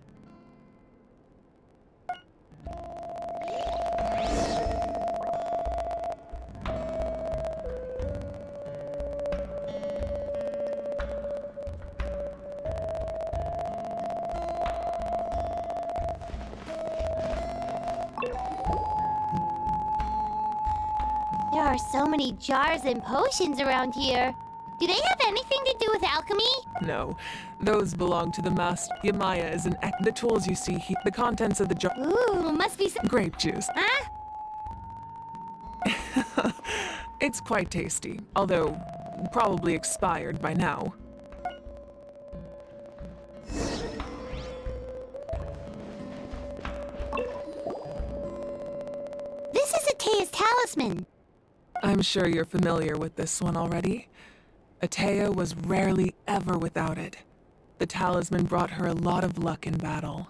There are so many jars and potions around here. Do they have anything to do with alchemy? No, those belong to the master. Yamaya is the tools you see here, the contents of the jar. Ooh, must be some Grape juice. Huh? It's quite tasty, although probably expired by now. This is Atea's talisman. I'm sure you're familiar with this one already. Atea was rarely ever without it. The talisman brought her a lot of luck in battle.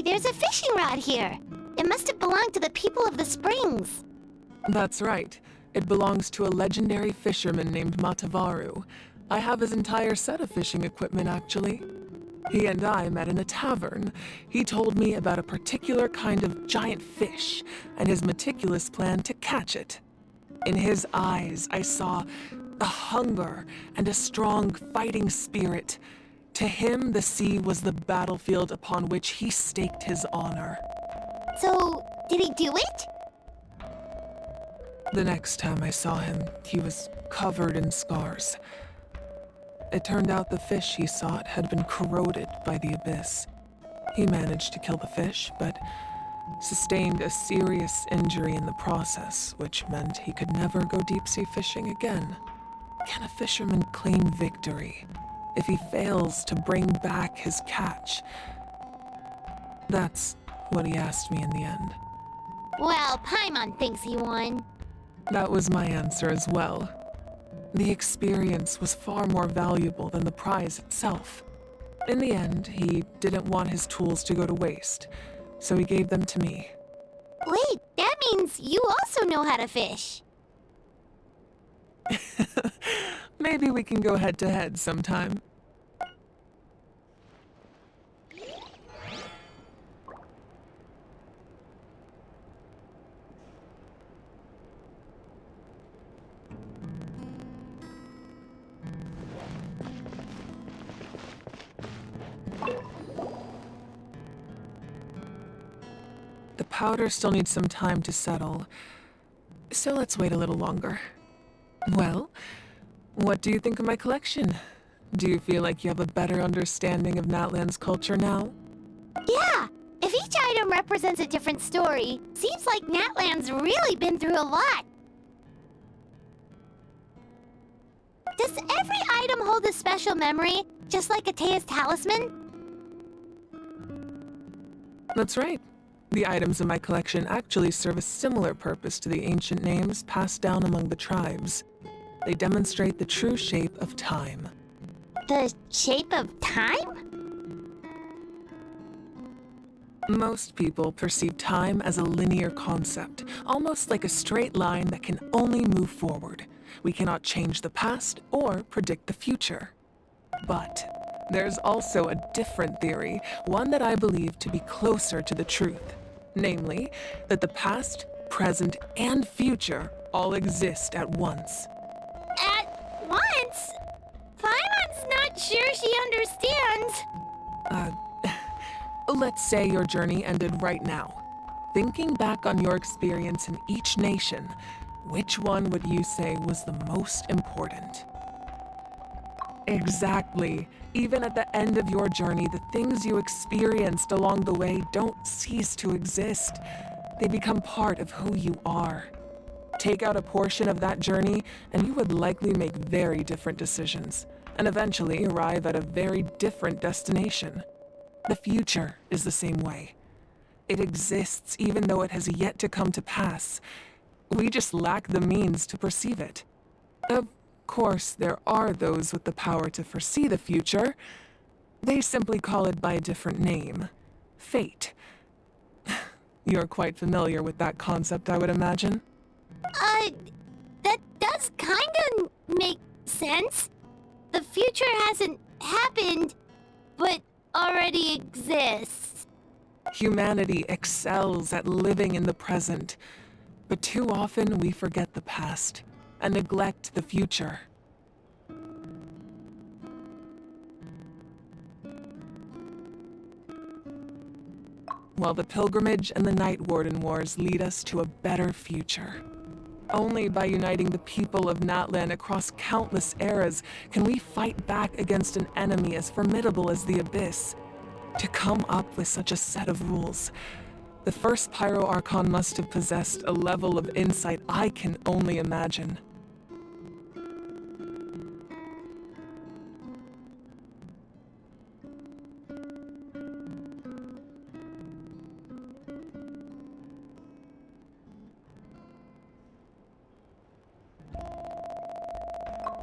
Hey, there's a fishing rod here. It must have belonged to the people of the springs. That's right. It belongs to a legendary fisherman named Matavaru. I have his entire set of fishing equipment, actually. He and I met in a tavern. He told me about a particular kind of giant fish and his meticulous plan to catch it. In his eyes, I saw a hunger and a strong fighting spirit. To him, the sea was the battlefield upon which he staked his honor. So, did he do it? The next time I saw him, he was covered in scars. It turned out the fish he sought had been corroded by the abyss. He managed to kill the fish, but sustained a serious injury in the process, which meant he could never go deep-sea fishing again. Can a fisherman claim victory if he fails to bring back his catch? That's what he asked me in the end. Well, Paimon thinks he won. That was my answer as well. The experience was far more valuable than the prize itself. In the end, he didn't want his tools to go to waste, so he gave them to me. Wait, that means you also know how to fish. Maybe we can go head-to-head sometime. The powder still needs some time to settle, so let's wait a little longer. Well, what do you think of my collection? Do you feel like you have a better understanding of Natlan's culture now? Yeah, if each item represents a different story, seems like Natlan's really been through a lot. Does every item hold a special memory, just like Atea's talisman? That's right. The items in my collection actually serve a similar purpose to the ancient names passed down among the tribes. They demonstrate the true shape of time. The shape of time? Most people perceive time as a linear concept, almost like a straight line that can only move forward. We cannot change the past or predict the future. But there's also a different theory, one that I believe to be closer to the truth. Namely, that the past, present, and future all exist at once. At once? Paimon's not sure she understands. Let's say your journey ended right now. Thinking back on your experience in each nation, which one would you say was the most important? Exactly. Even at the end of your journey, the things you experienced along the way don't cease to exist. They become part of who you are. Take out a portion of that journey, and you would likely make very different decisions, and eventually arrive at a very different destination. The future is the same way. It exists even though it has yet to come to pass. We just lack the means to perceive it. Of course, there are those with the power to foresee the future. They simply call it by a different name. Fate. You're quite familiar with that concept, I would imagine. That does kinda make sense. The future hasn't happened, but already exists. Humanity excels at living in the present, but too often we forget the past and neglect the future. While the pilgrimage and the Night Warden Wars lead us to a better future. Only by uniting the people of Natlan across countless eras can we fight back against an enemy as formidable as the Abyss. To come up with such a set of rules, the first Pyro Archon must have possessed a level of insight I can only imagine.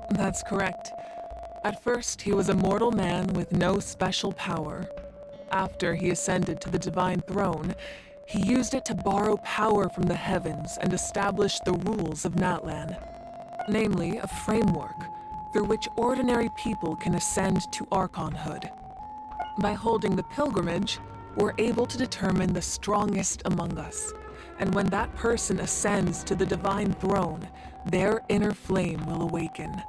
That's correct. At first, he was a mortal man with no special power. After he ascended to the divine throne, he used it to borrow power from the heavens and establish the rules of Natlan, namely a framework through which ordinary people can ascend to Archonhood. By holding the pilgrimage, we're able to determine the strongest among us, and when that person ascends to the divine throne, their inner flame will awaken.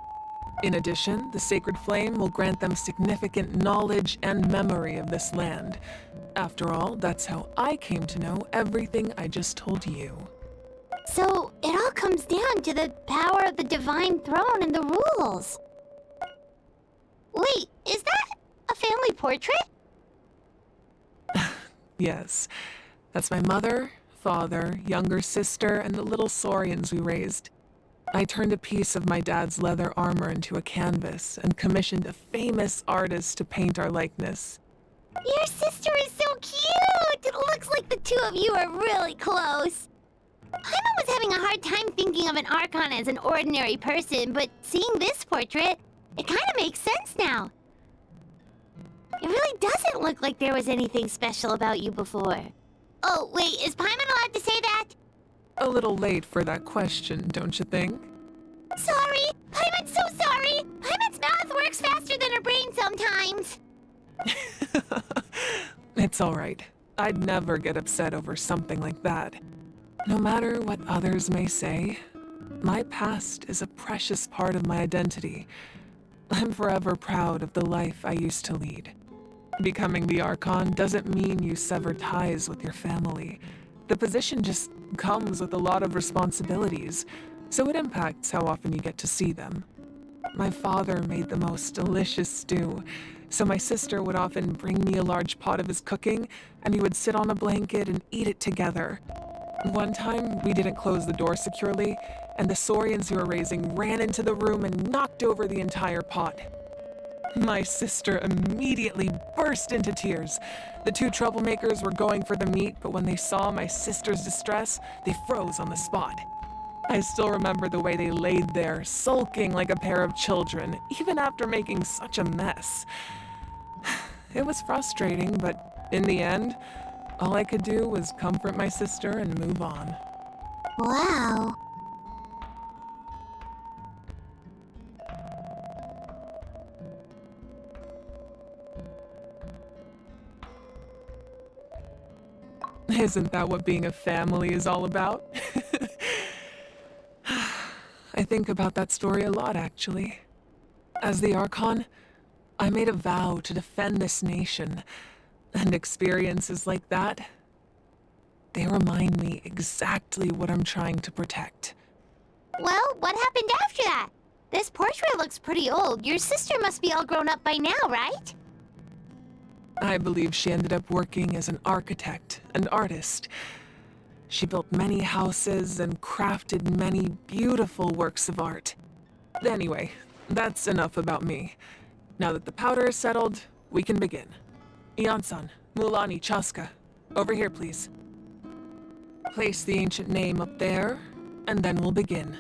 In addition, the sacred flame will grant them significant knowledge and memory of this land. After all, that's how I came to know everything I just told you. So, it all comes down to the power of the divine throne and the rules. Wait, is that a family portrait? Yes, that's my mother, father, younger sister, and the little saurians we raised. I turned a piece of my dad's leather armor into a canvas and commissioned a famous artist to paint our likeness. Your sister is so cute! It looks like the two of you are really close. Paimon was having a hard time thinking of an Archon as an ordinary person, but seeing this portrait, it kind of makes sense now. It really doesn't look like there was anything special about you before. Oh, wait, is Paimon allowed to say that? A little late for that question, don't you think? Sorry! Paimon's so sorry! Paimon's mouth works faster than her brain sometimes! It's all right. I'd never get upset over something like that. No matter what others may say, my past is a precious part of my identity. I'm forever proud of the life I used to lead. Becoming the Archon doesn't mean you sever ties with your family. The position just comes with a lot of responsibilities, so it impacts how often you get to see them. My father made the most delicious stew, so my sister would often bring me a large pot of his cooking, and we would sit on a blanket and eat it together. One time, we didn't close the door securely, and the saurians we were raising ran into the room and knocked over the entire pot. My sister immediately burst into tears. The two troublemakers were going for the meat, but when they saw my sister's distress, they froze on the spot. I still remember the way they laid there, sulking like a pair of children, even after making such a mess. It was frustrating, but in the end, all I could do was comfort my sister and move on. Wow. Isn't that what being a family is all about? I think about that story a lot, actually. As the Archon, I made a vow to defend this nation, and experiences like that, they remind me exactly what I'm trying to protect. Well, what happened after that? This portrait looks pretty old. Your sister must be all grown up by now, right? I believe she ended up working as an architect and artist. She built many houses and crafted many beautiful works of art. Anyway, that's enough about me. Now that the powder is settled, we can begin. Ian-san, Mulani, Chaska, over here, please. Place the ancient name up there, and then we'll begin.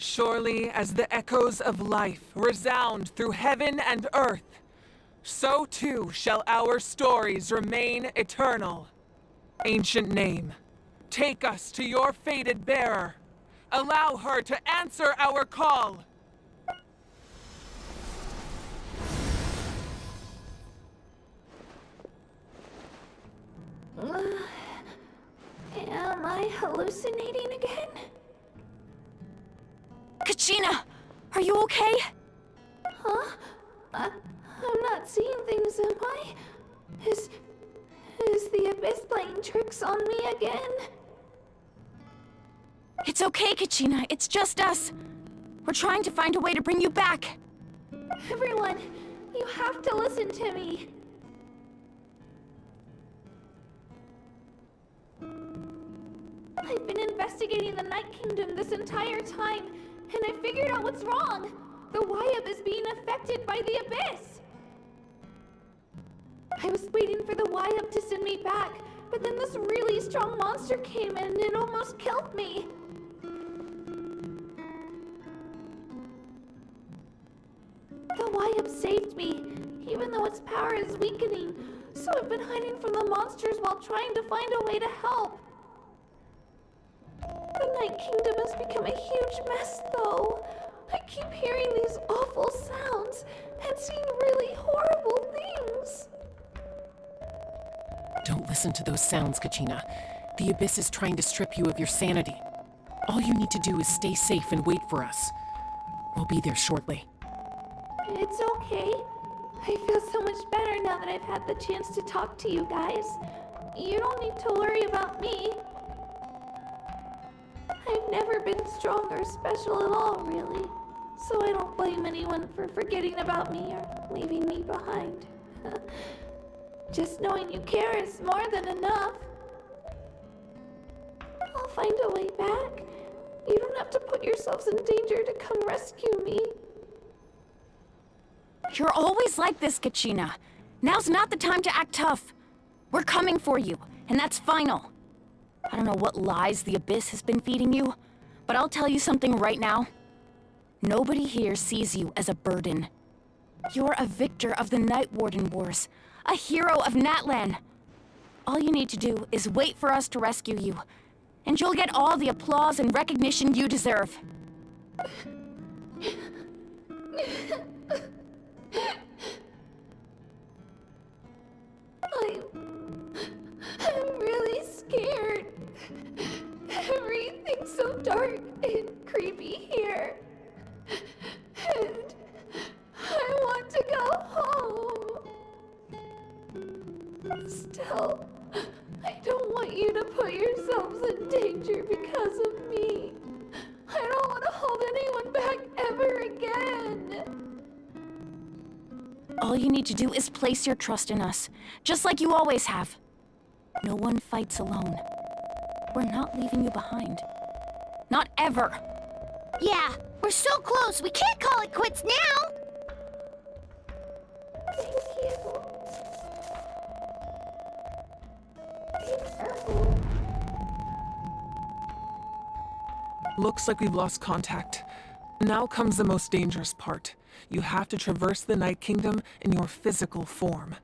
Surely as the echoes of life resound through heaven and earth, so too shall our stories remain eternal. Ancient name, take us to your fated bearer. Allow her to answer our call. Am I hallucinating again? Kachina! Are you okay? Huh? I'm not seeing things, am I? Is the Abyss playing tricks on me again? It's okay, Kachina. It's just us. We're trying to find a way to bring you back. Everyone, you have to listen to me. I've been investigating the Night Kingdom this entire time, and I figured out what's wrong. The Wyab is being affected by the Abyss. I was waiting for the Wyab to send me back, but then this really strong monster came in and it almost killed me. The Wyab saved me, even though its power is weakening, so I've been hiding from the monsters while trying to find a way to help. The Night Kingdom has become a huge mess, though. I keep hearing these awful sounds and seeing really horrible things. Don't listen to those sounds, Kachina. The Abyss is trying to strip you of your sanity. All you need to do is stay safe and wait for us. We'll be there shortly. It's okay. I feel so much better now that I've had the chance to talk to you guys. You don't need to worry about me. I've never been strong or special at all, really. So I don't blame anyone for forgetting about me or leaving me behind. Just knowing you care is more than enough. I'll find a way back. You don't have to put yourselves in danger to come rescue me. You're always like this, Kachina. Now's not the time to act tough. We're coming for you, and that's final. I don't know what lies the Abyss has been feeding you, but I'll tell you something right now. Nobody here sees you as a burden. You're a victor of the Night Warden Wars, a hero of Natlan. All you need to do is wait for us to rescue you, and you'll get all the applause and recognition you deserve. I'm really scared. Everything's so dark and creepy here. And I want to go home. Still, I don't want you to put yourselves in danger because of me. I don't want to hold anyone back ever again. All you need to do is place your trust in us, just like you always have. No one fights alone. We're not leaving you behind. Not ever. Yeah, we're so close, we can't call it quits now! Thank you. Be careful. Looks like we've lost contact. Now comes the most dangerous part. You have to traverse the Night Kingdom in your physical form.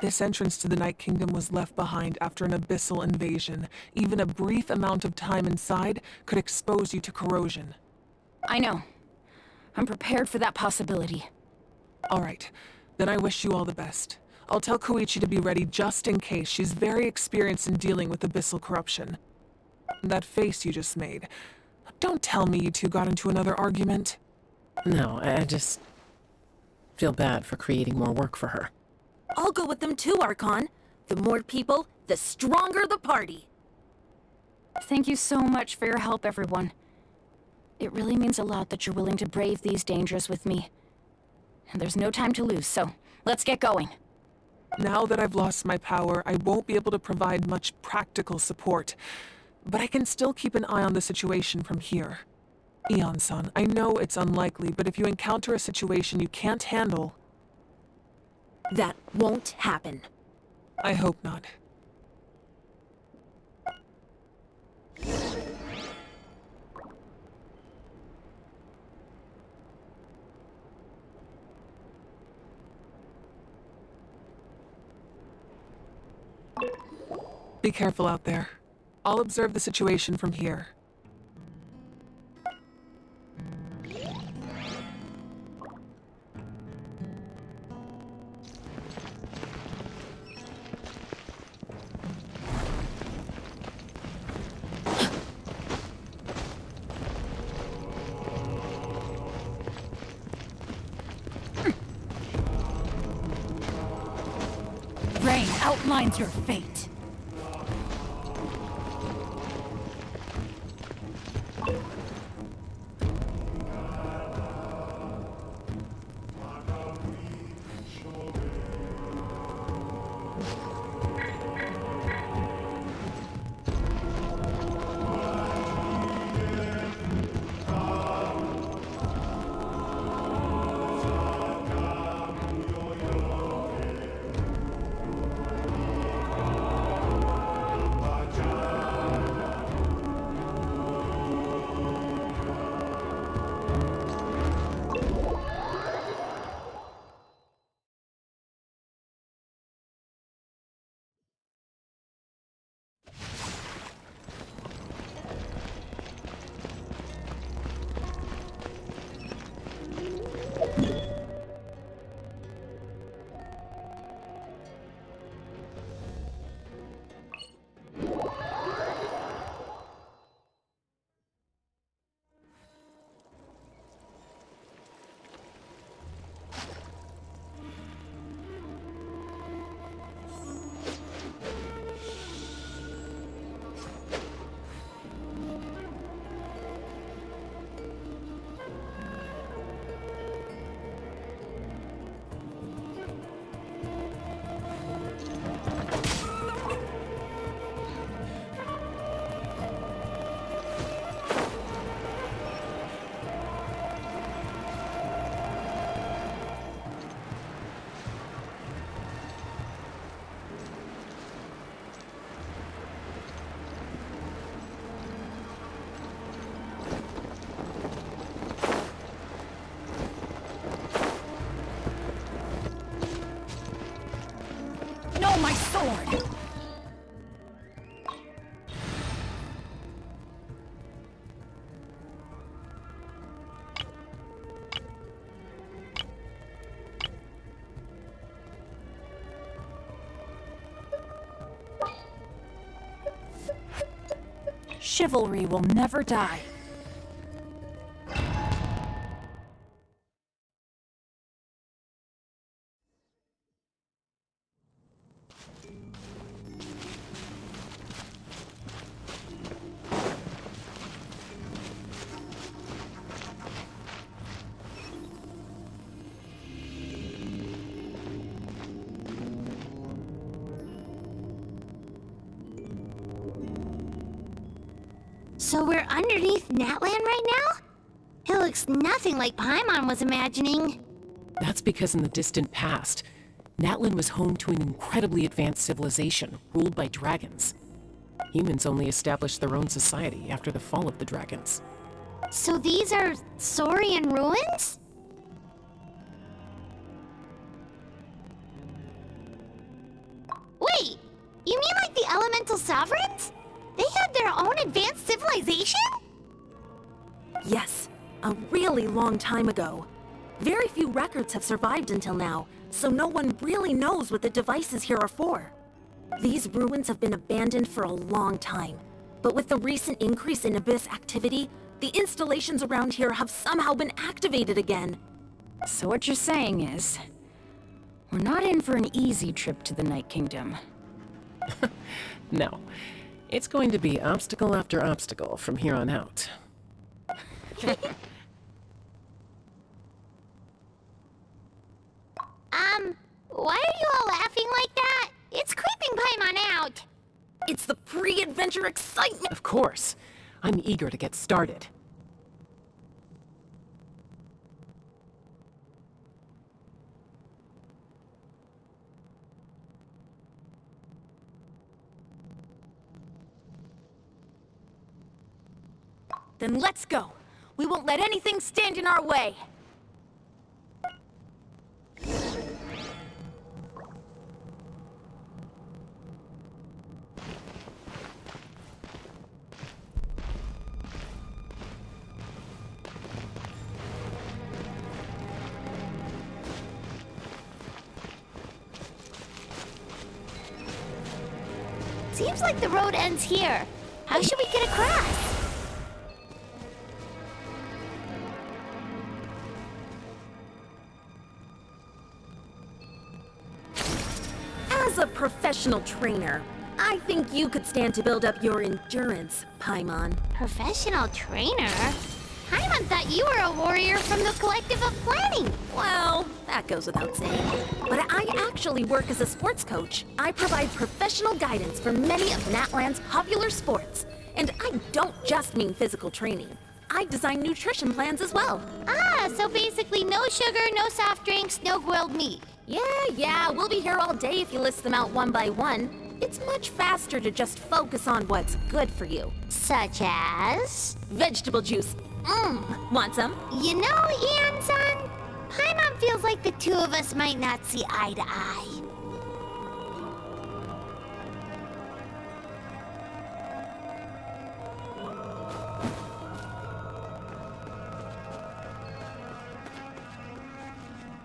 This entrance to the Night Kingdom was left behind after an abyssal invasion. Even a brief amount of time inside could expose you to corrosion. I know. I'm prepared for that possibility. All right, then I wish you all the best. I'll tell Koichi to be ready just in case. She's very experienced in dealing with abyssal corruption. That face you just made. Don't tell me you two got into another argument. No, I just feel bad for creating more work for her. I'll go with them too, Archon. The more people, the stronger the party. Thank you so much for your help, everyone. It really means a lot that you're willing to brave these dangers with me. And there's no time to lose, so let's get going. Now that I've lost my power, I won't be able to provide much practical support. But I can still keep an eye on the situation from here. Eon-san, I know it's unlikely, but if you encounter a situation you can't handle... That won't happen. I hope not. Be careful out there. I'll observe the situation from here. outlines your fate. No, my sword! Chivalry will never die. So we're underneath Natlan right now? It looks nothing like Paimon was imagining. That's because in the distant past, Natlan was home to an incredibly advanced civilization ruled by dragons. Humans only established their own society after the fall of the dragons. So these are Saurian ruins? Wait, you mean like the Elemental Sovereigns? They had their own advanced civilization? Yes, a really long time ago. Very few records have survived until now, so no one really knows what the devices here are for. These ruins have been abandoned for a long time, but with the recent increase in Abyss activity, the installations around here have somehow been activated again. So what you're saying is, we're not in for an easy trip to the Night Kingdom. No. It's going to be obstacle after obstacle from here on out. Why are you all laughing like that? It's creeping Paimon out. It's the pre-adventure excitement! Of course. I'm eager to get started. Then let's go. We won't let anything stand in our way. Seems like the road ends here. How should we get across? As a professional trainer, I think you could stand to build up your endurance, Paimon. Professional trainer? Paimon thought you were a warrior from the Collective of Planning. Well, that goes without saying. But I actually work as a sports coach. I provide professional guidance for many of Natlan's popular sports. And I don't just mean physical training. I design nutrition plans as well. Ah, so basically no sugar, no soft drinks, no grilled meat. Yeah, we'll be here all day if you list them out one by one. It's much faster to just focus on what's good for you. Such as? Vegetable juice. Want some? You know, Ian-san, Paimon feels like the two of us might not see eye to eye.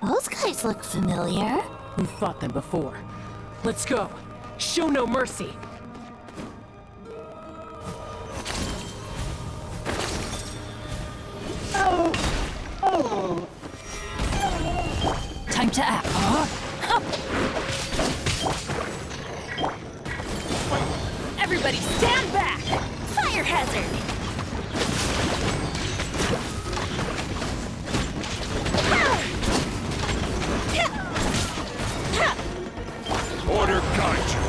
Those guys look familiar. We've fought them before. Let's go. Show no mercy. Time to act. Everybody stand back! Fire hazard! Order guide you.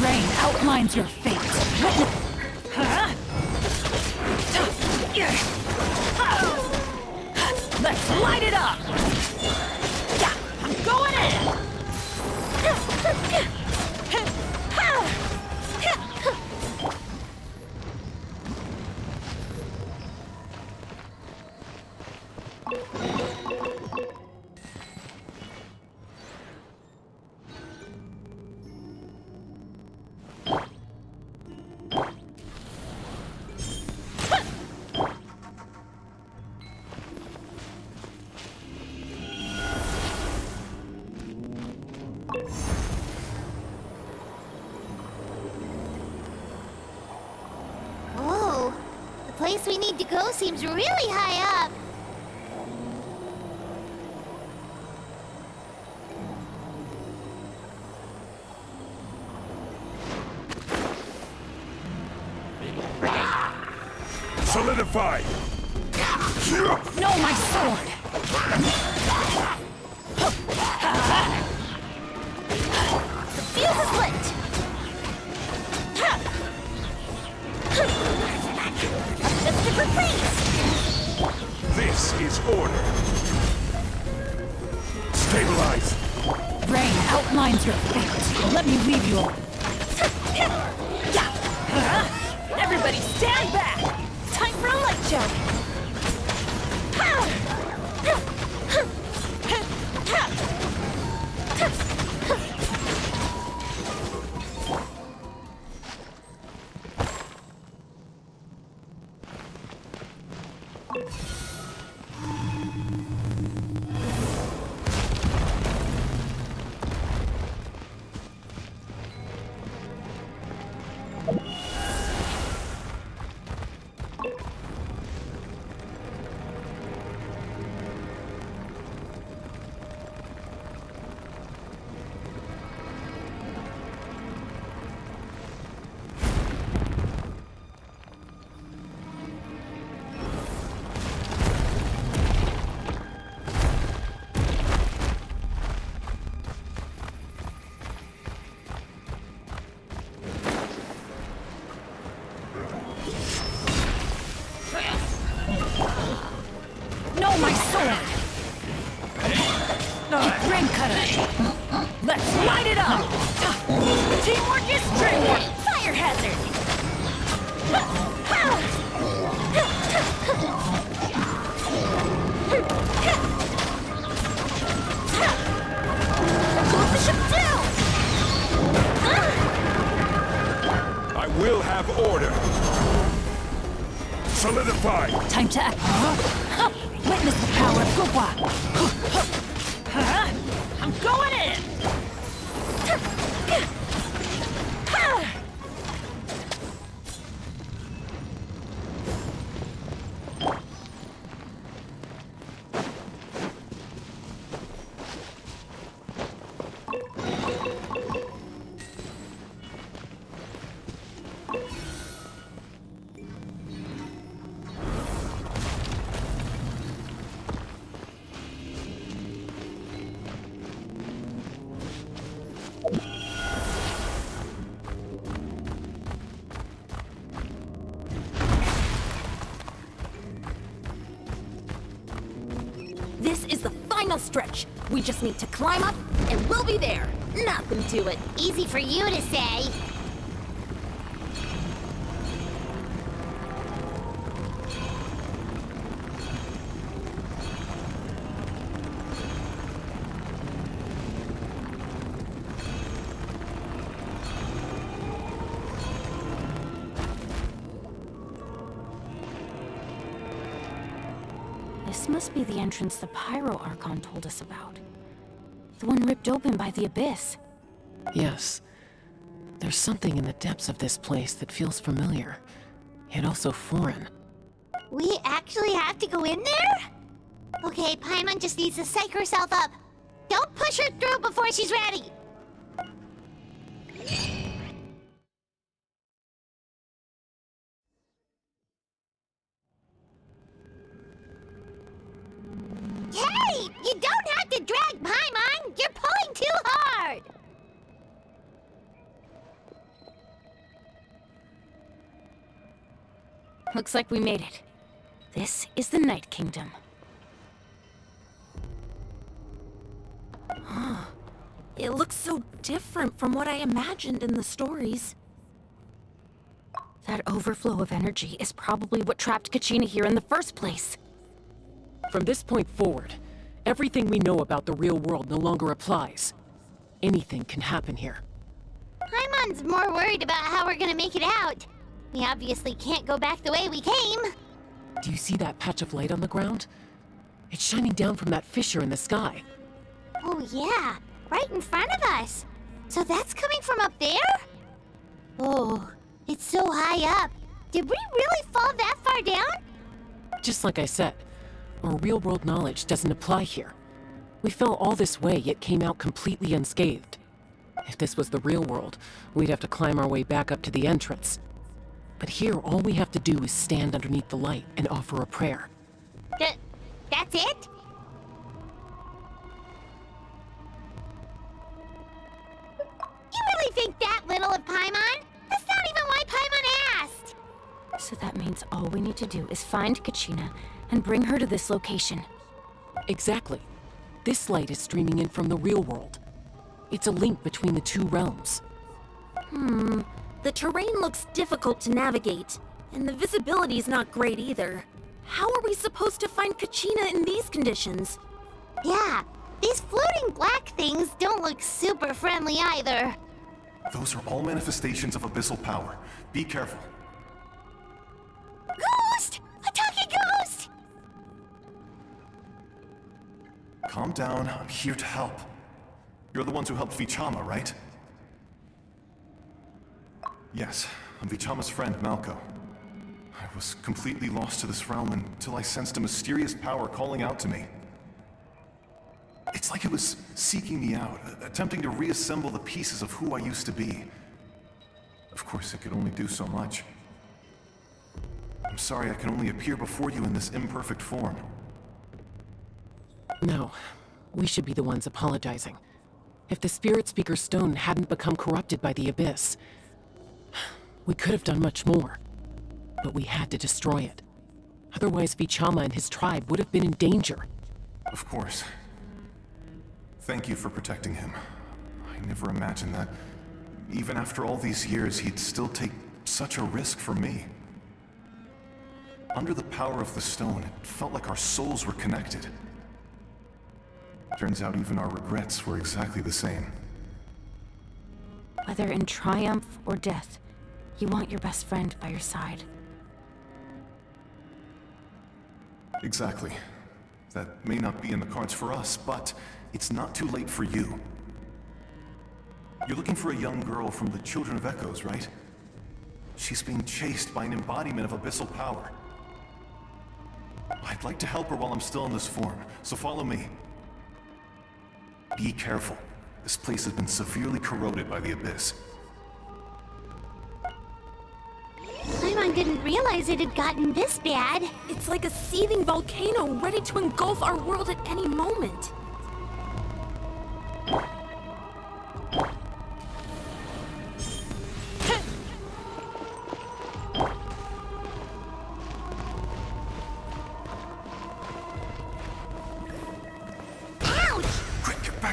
Rain outlines your fate. Let's light it up! Yeah, I'm going in! Whoa, the place we need to go seems really high up. Solidify! No, my sword! The fuse is lit! Objective replaced! This is order. Stabilize! Rain outlines your fate. Let me leave you alone. Everybody stand back! Time for a light show! No, my sword! Rain cutter! Let's light it up! Teamwork is dreamwork! Fire hazard! Move the ship down! I will have order. Solidify! Time to act. Witness the power of Gugwa! I'm going in! is the final stretch. We just need to climb up, and we'll be there. Nothing to it. Easy for you to say. This must be the entrance the Pyro Archon told us about. The one ripped open by the Abyss. Yes. There's something in the depths of this place that feels familiar, yet also foreign. We actually have to go in there? Okay, Paimon just needs to psych herself up. Don't push her through before she's ready. Hey! You don't have to drag Paimon! You're pulling too hard! Looks like we made it. This is the Night Kingdom. It looks so different from what I imagined in the stories. That overflow of energy is probably what trapped Kachina here in the first place. From this point forward, everything we know about the real world no longer applies. Anything can happen here. Paimon's more worried about how we're gonna make it out. We obviously can't go back the way we came. Do you see that patch of light on the ground? It's shining down from that fissure in the sky. Oh yeah, right in front of us. So that's coming from up there? Oh, it's so high up. Did we really fall that far down? Just like I said, our real-world knowledge doesn't apply here. We fell all this way, yet came out completely unscathed. If this was the real world, we'd have to climb our way back up to the entrance. But here, all we have to do is stand underneath the light and offer a prayer. That's it? You really think that little of Paimon? That's not even why Paimon asked! So that means all we need to do is find Kachina and bring her to this location. Exactly. This light is streaming in from the real world. It's a link between the two realms. The terrain looks difficult to navigate, and the visibility's not great either. How are we supposed to find Kachina in these conditions? Yeah, these floating black things don't look super friendly either. Those are all manifestations of abyssal power. Be careful. Ghost! A talking ghost! Calm down, I'm here to help. You're the ones who helped Vichama, right? Yes, I'm Vichama's friend, Malko. I was completely lost to this realm until I sensed a mysterious power calling out to me. It's like it was seeking me out, attempting to reassemble the pieces of who I used to be. Of course, it could only do so much. I'm sorry I can only appear before you in this imperfect form. No, we should be the ones apologizing. If the Spirit Speaker Stone hadn't become corrupted by the Abyss, we could have done much more. But we had to destroy it. Otherwise, Vichama and his tribe would have been in danger. Of course. Thank you for protecting him. I never imagined that, even after all these years, he'd still take such a risk for me. Under the power of the stone, it felt like our souls were connected. Turns out even our regrets were exactly the same. Whether in triumph or death, you want your best friend by your side. Exactly. That may not be in the cards for us, but it's not too late for you. You're looking for a young girl from the Children of Echoes, right? She's being chased by an embodiment of abyssal power. I'd like to help her while I'm still in this form, so follow me. Be careful. This place has been severely corroded by the Abyss. Paimon didn't realize it had gotten this bad. It's like a seething volcano ready to engulf our world at any moment.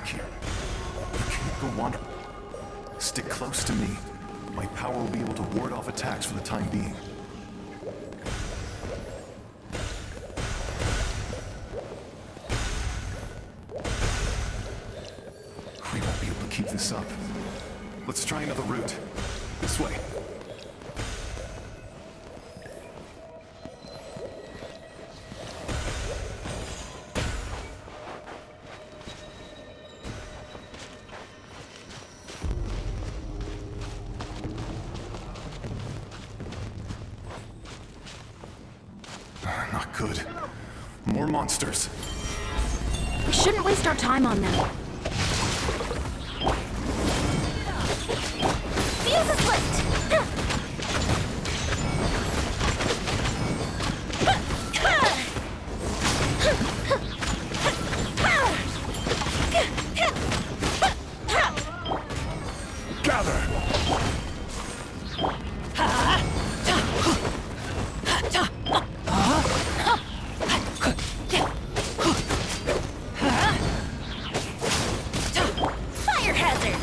back here. You can't go on. Stick close to me. My power will be able to ward off attacks for the time being. We won't be able to keep this up. Let's try another route. This way. Not good. More monsters. We shouldn't waste our time on them. Fuse is lit! Gather! Fire hazard!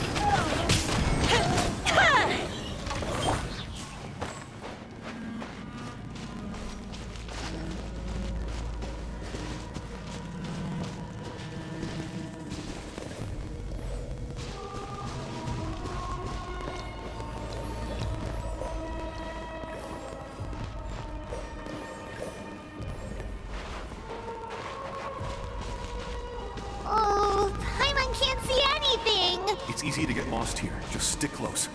Oh, Paimon can't see anything! It's easy to get lost here. Just stick close.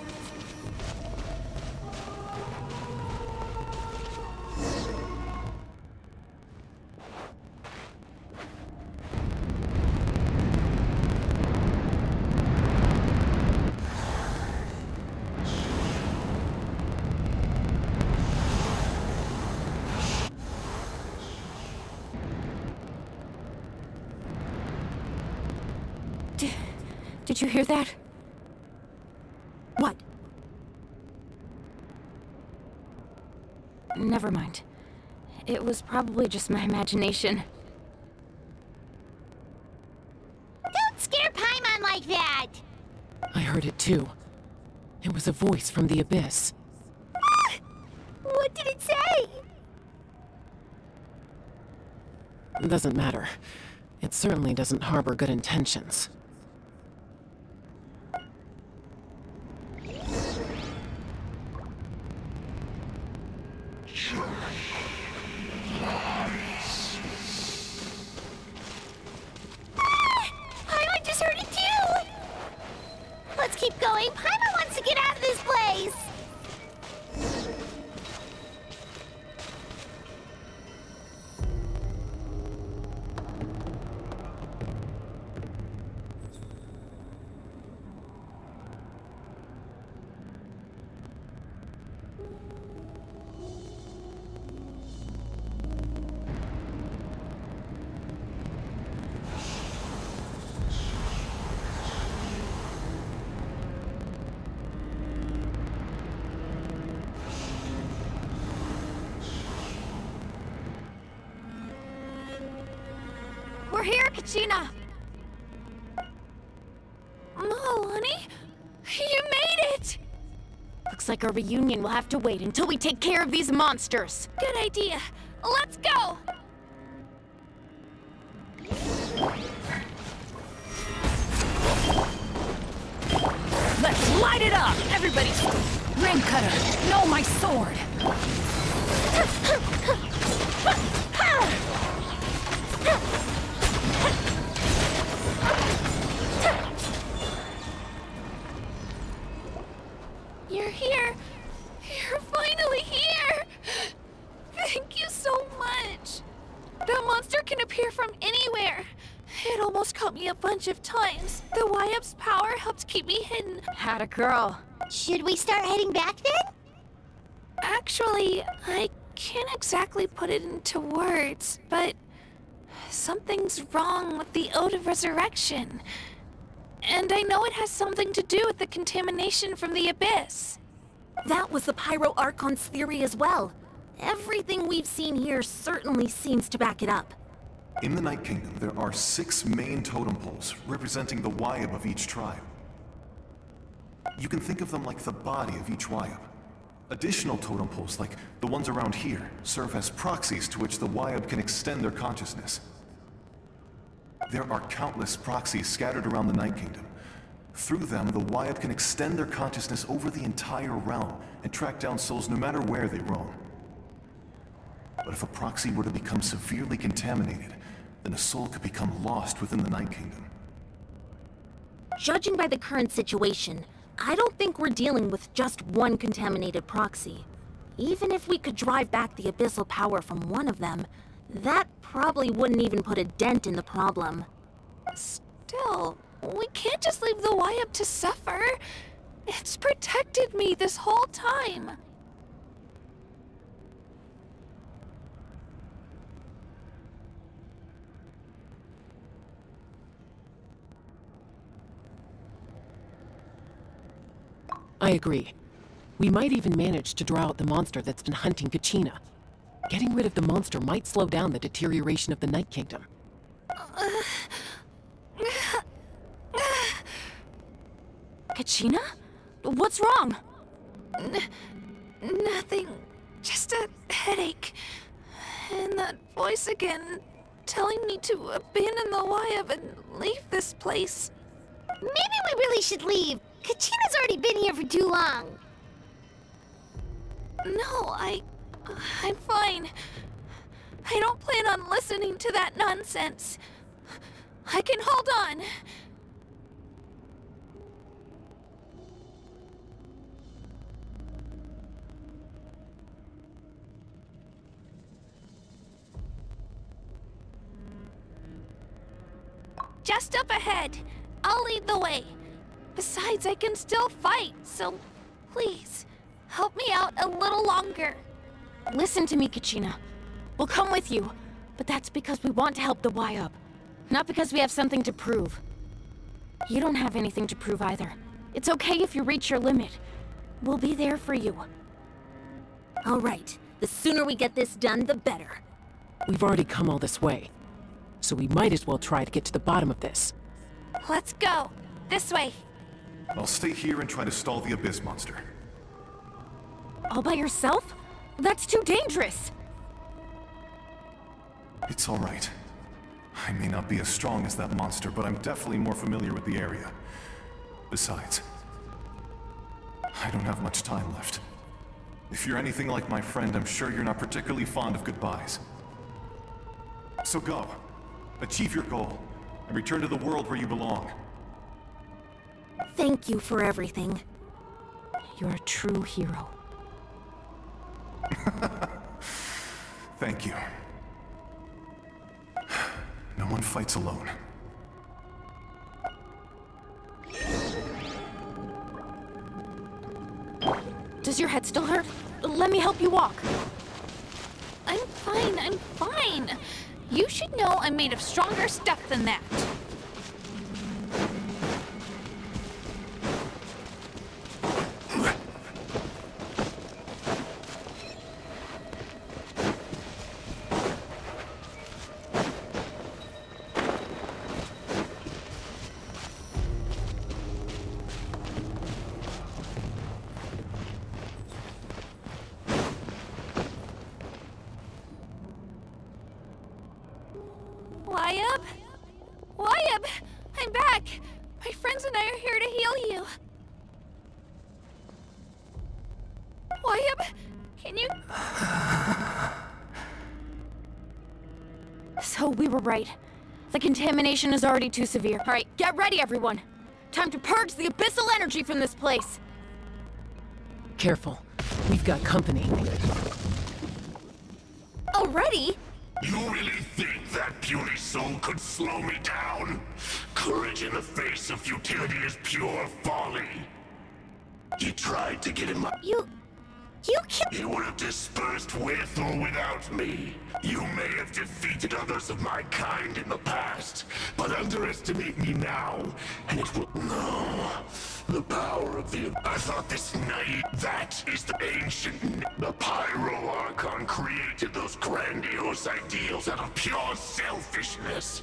Did you hear that? What? Never mind. It was probably just my imagination. Don't scare Paimon like that! I heard it too. It was a voice from the abyss. What did it say? It doesn't matter. It certainly doesn't harbor good intentions. Paimon just heard it too! Let's keep going. Paimon wants to get out of this place! We're here, Kachina! Honey? You made it! Looks like our reunion will have to wait until we take care of these monsters. Good idea. Let's go! Let's light it up! Everybody! Ring cutter! No, my sword! You're here! You're finally here! Thank you so much! That monster can appear from anywhere. It almost caught me a bunch of times. The Y-Up's power helped keep me hidden. Had a girl. Should we start heading back then? Actually, I can't exactly put it into words, but something's wrong with the Ode of Resurrection. And I know it has something to do with the contamination from the Abyss. That was the Pyro Archon's theory as well. Everything we've seen here certainly seems to back it up. In the Night Kingdom, there are 6 main totem poles representing the Wayab of each tribe. You can think of them like the body of each Wayab. Additional totem poles, like the ones around here, serve as proxies to which the Wayab can extend their consciousness. There are countless proxies scattered around the Night Kingdom. Through them, the Wayab can extend their consciousness over the entire realm and track down souls no matter where they roam. But if a proxy were to become severely contaminated, then a soul could become lost within the Night Kingdom. Judging by the current situation, I don't think we're dealing with just one contaminated proxy. Even if we could drive back the abyssal power from one of them, that probably wouldn't even put a dent in the problem. Still, we can't just leave the Wayab to suffer. It's protected me this whole time. I agree. We might even manage to draw out the monster that's been hunting Kachina. Getting rid of the monster might slow down the deterioration of the Night Kingdom. Kachina? What's wrong? Nothing. Just a headache. And that voice again, telling me to abandon the Wayab and leave this place. Maybe we really should leave. Kachina's already been here for too long. No, I'm fine. I don't plan on listening to that nonsense. I can hold on. Just up ahead. I'll lead the way. Besides, I can still fight, so please, help me out a little longer. Listen to me, Kachina. We'll come with you, but that's because we want to help the Wayab, not because we have something to prove. You don't have anything to prove either. It's okay if you reach your limit. We'll be there for you. All right. The sooner we get this done, the better. We've already come all this way, so we might as well try to get to the bottom of this. Let's go. This way. I'll stay here and try to stall the Abyss monster. All by yourself? That's too dangerous. It's all right. I may not be as strong as that monster, but I'm definitely more familiar with the area. Besides, I don't have much time left. If you're anything like my friend, I'm sure you're not particularly fond of goodbyes. So go. Achieve your goal, and return to the world where you belong. Thank you for everything. You're a true hero. Thank you. No one fights alone. Does your head still hurt? Let me help you walk. I'm fine, I'm fine. You should know I'm made of stronger stuff than that. Wayab? Wayab! I'm back! My friends and I are here to heal you. Wayab, can you... So we were right. The contamination is already too severe. All right, get ready, everyone. Time to purge the abyssal energy from this place. Careful. We've got company. Already? You really think that puny soul could slow me down? Courage in the face of futility is pure folly. You tried to get in my... You killed— You would have dispersed with or without me. You may have defeated others of my kind in the past, but underestimate me now, and it will— No. The power of the— I thought this night— That is the ancient— The Pyro Archon created those grandiose ideals out of pure selfishness.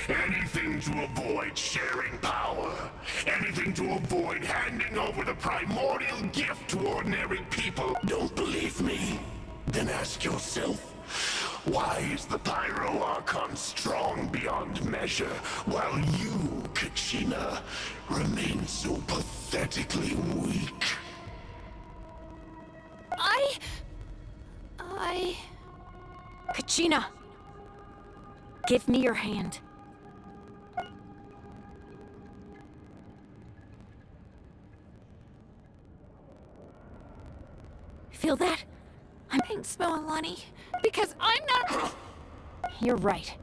Anything to avoid sharing power. Anything to avoid handing over the primordial gift to ordinary people. Don't believe me? Then ask yourself, why is the Pyro Archon strong beyond measure, while you, Kachina, remain so pathetically weak? Kachina! Give me your hand. Feel that? Thanks, Moalani. Because I'm not— You're right.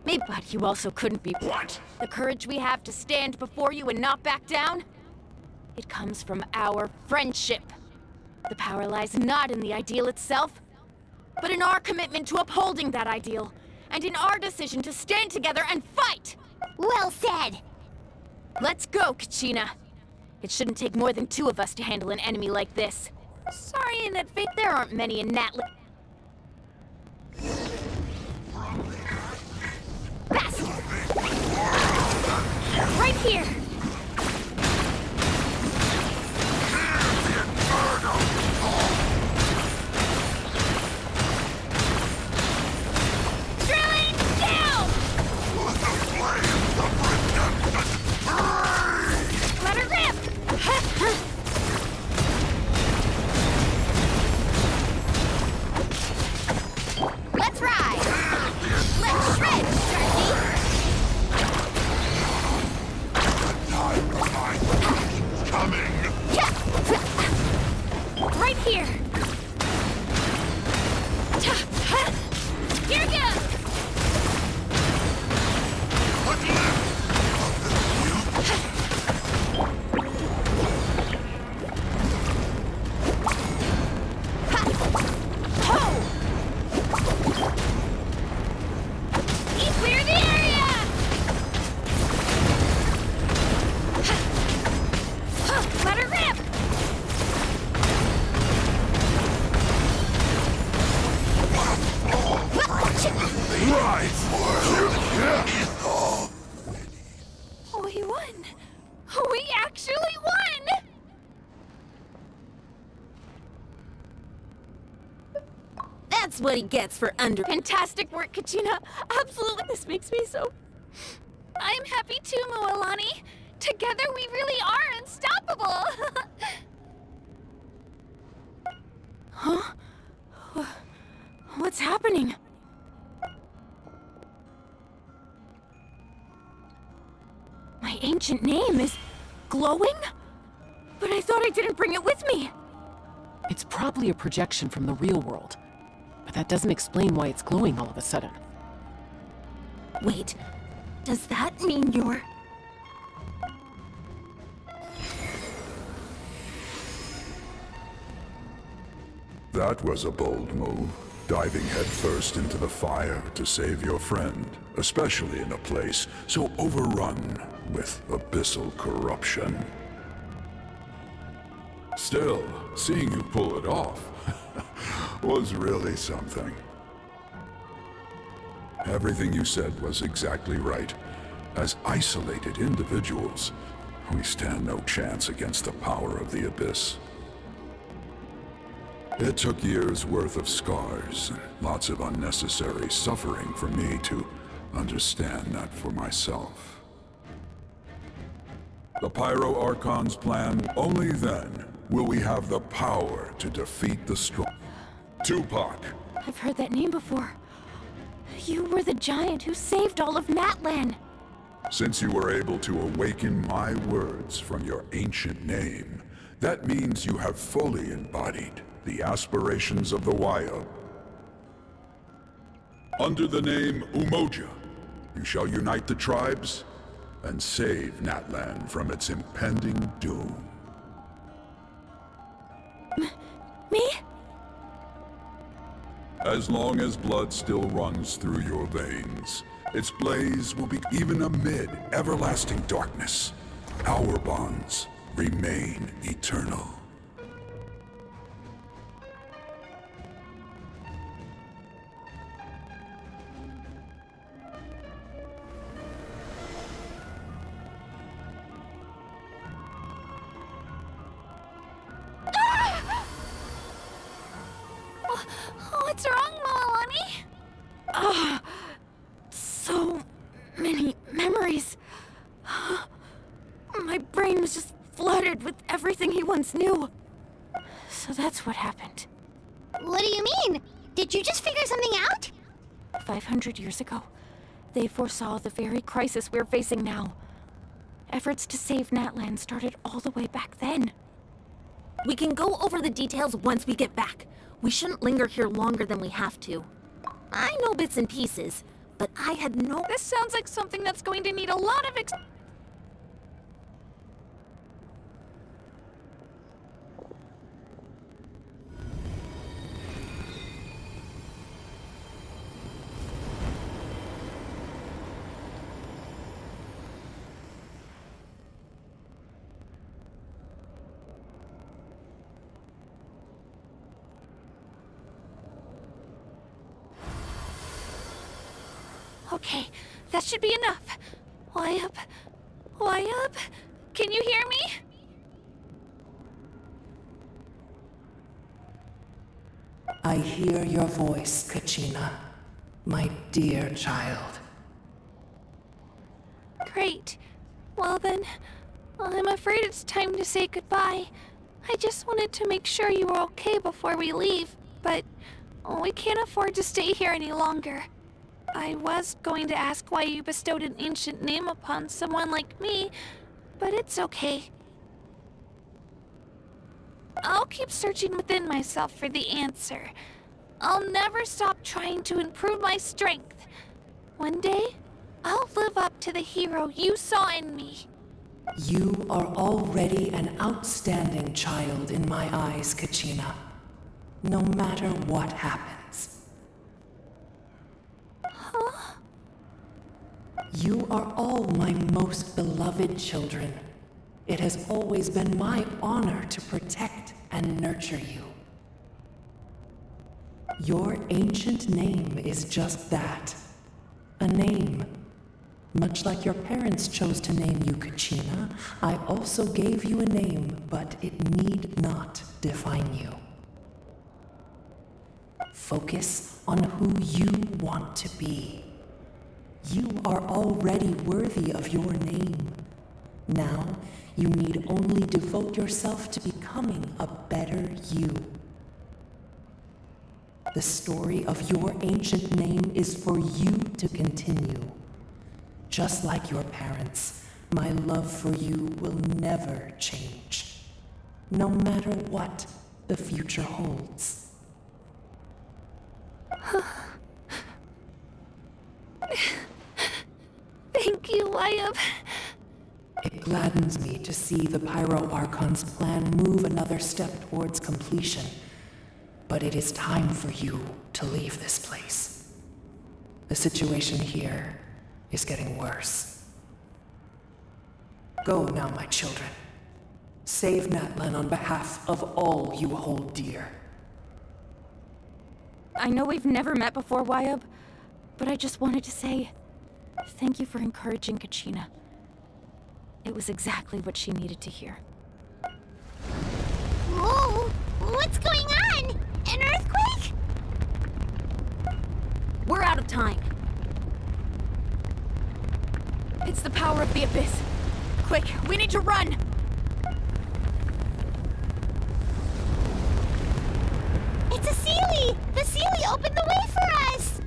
Maybe, but you also couldn't be— What? The courage we have to stand before you and not back down? It comes from our friendship. The power lies not in the ideal itself, but in our commitment to upholding that ideal, and in our decision to stand together and fight! Well said! Let's go, Kachina. It shouldn't take more than 2 of us to handle an enemy like this. Sorry in advance, there aren't many in Natlan. Right here! Drilling down! Let her rip! Let's ride! Let's shred, Sharky! Coming! Right here! Here goes! Clear the area! Let her rip! We won! We actually won! That's what he gets for under— Fantastic work, Kachina! Absolutely, this makes me so— I'm happy too, Moalani! Together we really are unstoppable! Huh? What's happening? My ancient name is glowing? But I thought I didn't bring it with me! It's probably a projection from the real world. But that doesn't explain why it's glowing all of a sudden. Wait, does that mean you're— That was a bold move, diving headfirst into the fire to save your friend, especially in a place so overrun with abyssal corruption. Still, seeing you pull it off was really something. Everything you said was exactly right. As isolated individuals, we stand no chance against the power of the Abyss. It took years' worth of scars and lots of unnecessary suffering for me to understand that for myself. The Pyro Archon's plan, only then will we have the power to defeat the strong. Tupac! I've heard that name before. You were the giant who saved all of Natlan. Since you were able to awaken my words from your ancient name, that means you have fully embodied the aspirations of the Waiab. Under the name Umoja, you shall unite the tribes and save Natlan from its impending doom. Me? As long as blood still runs through your veins, its blaze will be even amid everlasting darkness. Our bonds remain eternal. What's wrong, Malani? Ah, so many memories. My brain was just flooded with everything he once knew. So that's what happened. What do you mean? Did you just figure something out? 500 years ago, they foresaw the very crisis we're facing now. Efforts to save Natlan started all the way back then. We can go over the details once we get back. We shouldn't linger here longer than we have to. I know bits and pieces, but I had no... This sounds like something that's going to need a lot of Okay, that should be enough. Wyatt? Wyatt? Can you hear me? I hear your voice, Kachina, my dear child. Great. Well then, I'm afraid it's time to say goodbye. I just wanted to make sure you were okay before we leave, but we can't afford to stay here any longer. I was going to ask why you bestowed an ancient name upon someone like me, but it's okay. I'll keep searching within myself for the answer. I'll never stop trying to improve my strength. One day, I'll live up to the hero you saw in me. You are already an outstanding child in my eyes, Kachina. No matter what happens. Huh? You are all my most beloved children. It has always been my honor to protect and nurture you. Your ancient name is just that. A name. Much like your parents chose to name you Kachina, I also gave you a name, but it need not define you. Focus on who you want to be. You are already worthy of your name. Now, you need only devote yourself to becoming a better you. The story of your ancient name is for you to continue. Just like your parents, my love for you will never change, no matter what the future holds. Thank you, Wyatt. It gladdens me to see the Pyro Archon's plan move another step towards completion. But it is time for you to leave this place. The situation here is getting worse. Go now, my children. Save Natlan on behalf of all you hold dear. I know we've never met before, Wyatt, but I just wanted to say thank you for encouraging Kachina. It was exactly what she needed to hear. Whoa! What's going on? An earthquake? We're out of time. It's the power of the Abyss. Quick, we need to run! It's a Sealy! The Sealy opened the way for us!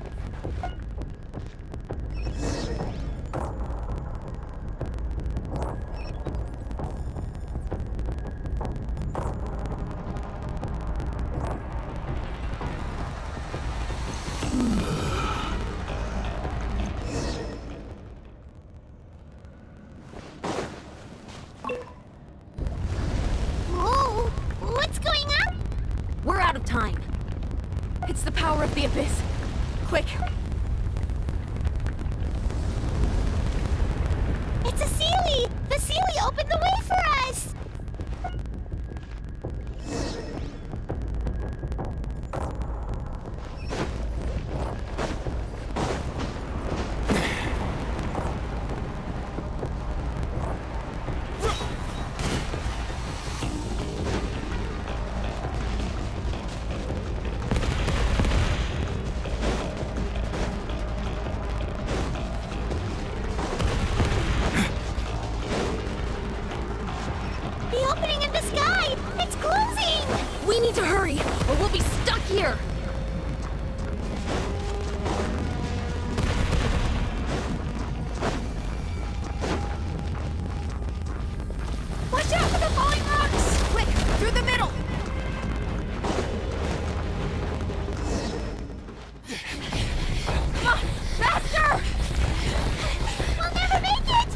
Whoa! What's going on? We're abyss. Quick! It's a Sealy! The Sealy opened the way for us! The opening in the sky! It's closing! We need to hurry, or we'll be stuck here! Watch out for the falling rocks! Quick, through the middle! Come on, faster! We'll never make it!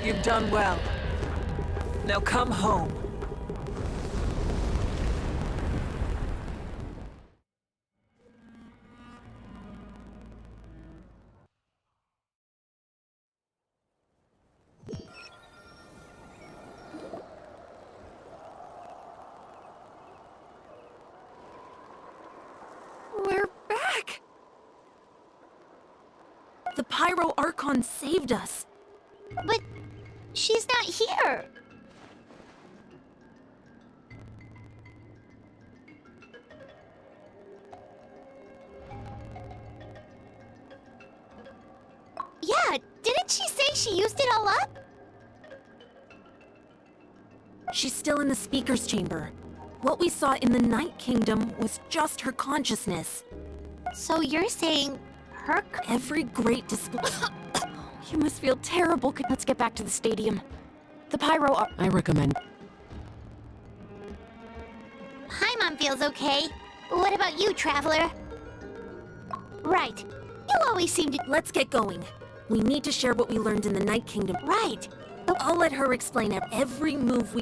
You've done well. Now come home. We're back! The Pyro Archon saved us. But she's not here. Yeah, didn't she say she used it all up? She's still in the speaker's chamber. What we saw in the Night Kingdom was just her consciousness. So you're saying her... Every great display... You must feel terrible. Let's get back to the stadium. The Pyro are... I recommend... Paimon feels okay. What about you, Traveler? Right. You always seem to... Let's get going. We need to share what we learned in the Night Kingdom. Right. I'll let her explain every move we...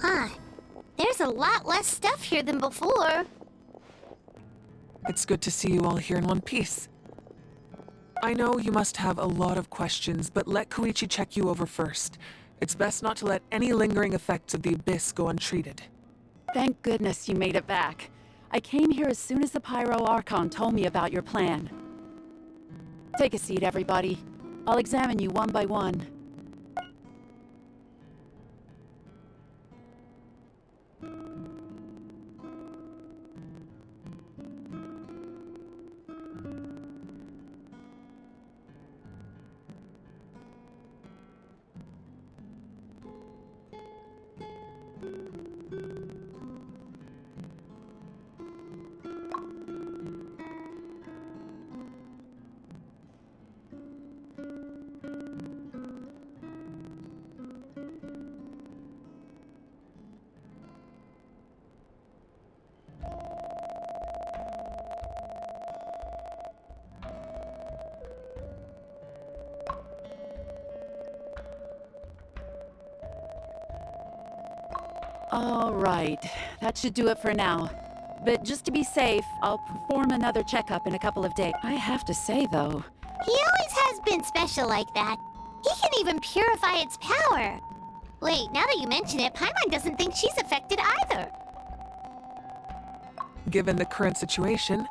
Huh. There's a lot less stuff here than before. It's good to see you all here in one piece. I know you must have a lot of questions, but let Koichi check you over first. It's best not to let any lingering effects of the Abyss go untreated. Thank goodness you made it back. I came here as soon as the Pyro Archon told me about your plan. Take a seat, everybody. I'll examine you one by one. All right, that should do it for now. But just to be safe, I'll perform another checkup in a couple of days. I have to say, though... He always has been special like that. He can even purify its power. Wait, now that you mention it, Paimon doesn't think she's affected either. Given the current situation,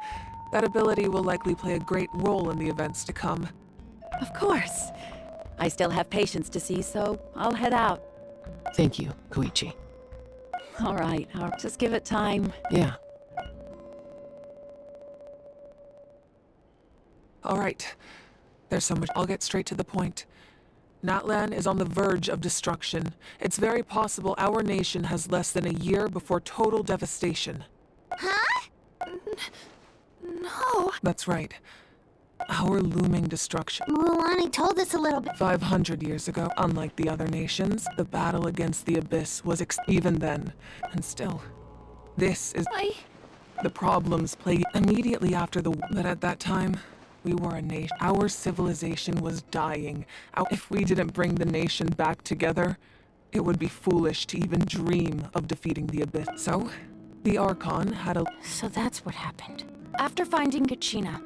that ability will likely play a great role in the events to come. Of course. I still have patients to see, so I'll head out. Thank you, Koichi. All right, I'll just give it time. Yeah. All right. There's so much. I'll get straight to the point. Natlan is on the verge of destruction. It's very possible our nation has less than a year before total devastation. Huh? No. That's right. Our looming destruction. Mualani told us a little bit. 500 years ago, unlike the other nations, the battle against the Abyss was even then. And still, this is... The problems plagued immediately after the... But at that time, we were a nation. Our civilization was dying. If we didn't bring the nation back together, it would be foolish to even dream of defeating the Abyss. So, the Archon had a... So that's what happened. After finding Kachina,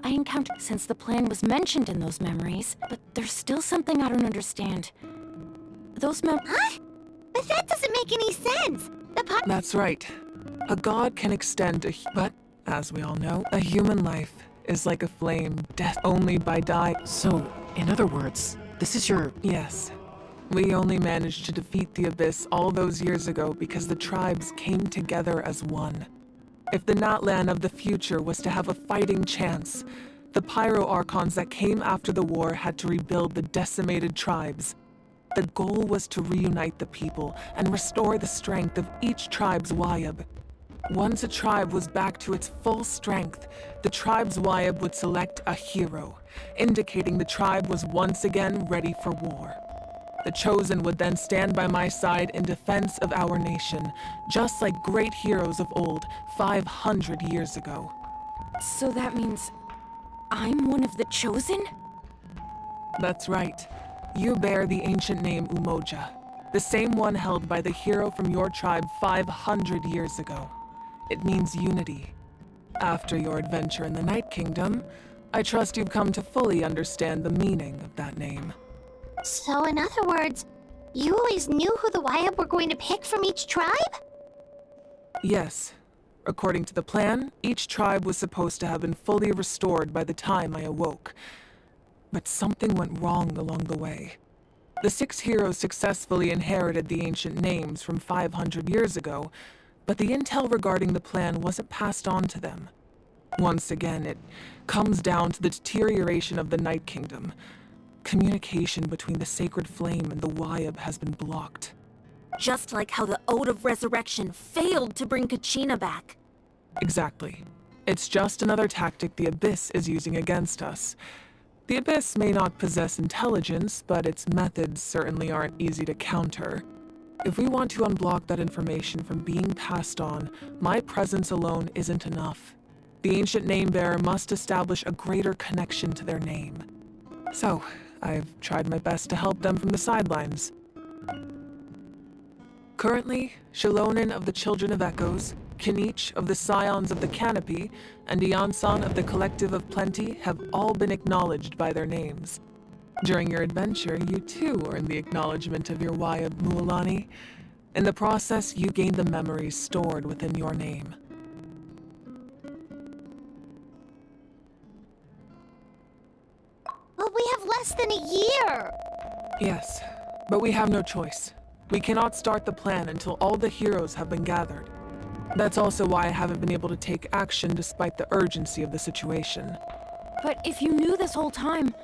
I encountered... Since the plan was mentioned in those memories, but there's still something I don't understand. Those Huh? But that doesn't make any sense! That's right. A god can extend but, as we all know, a human life is like a flame, death only by die. So, in other words, this is your... Yes. We only managed to defeat the Abyss all those years ago because the tribes came together as one. If the Natlan of the future was to have a fighting chance, the Pyro Archons that came after the war had to rebuild the decimated tribes. The goal was to reunite the people and restore the strength of each tribe's Wayab. Once a tribe was back to its full strength, the tribe's Wayab would select a hero, indicating the tribe was once again ready for war. The Chosen would then stand by my side in defense of our nation, just like great heroes of old, 500 years ago. So that means I'm one of the Chosen? That's right. You bear the ancient name Umoja, the same one held by the hero from your tribe 500 years ago. It means unity. After your adventure in the Night Kingdom, I trust you've come to fully understand the meaning of that name. So in other words, you always knew who the Wayab were going to pick from each tribe? Yes. According to the plan, each tribe was supposed to have been fully restored by the time I awoke. But something went wrong along the way. The 6 heroes successfully inherited the ancient names from 500 years ago, but the intel regarding the plan wasn't passed on to them. Once again, it comes down to the deterioration of the Night Kingdom. Communication between the Sacred Flame and the Wayab has been blocked. Just like how the Ode of Resurrection failed to bring Kachina back. Exactly. It's just another tactic the Abyss is using against us. The Abyss may not possess intelligence, but its methods certainly aren't easy to counter. If we want to unblock that information from being passed on, my presence alone isn't enough. The ancient name-bearer must establish a greater connection to their name. So, I've tried my best to help them from the sidelines. Currently, Shilonin of the Children of Echoes, Kinich of the Scions of the Canopy, and Iansan of the Collective of Plenty have all been acknowledged by their names. During your adventure, you too earned the acknowledgement of your Wayab Mualani. In the process, you gained the memories stored within your name. But we have less than a year! Yes, but we have no choice. We cannot start the plan until all the heroes have been gathered. That's also why I haven't been able to take action despite the urgency of the situation. But if you knew this whole time,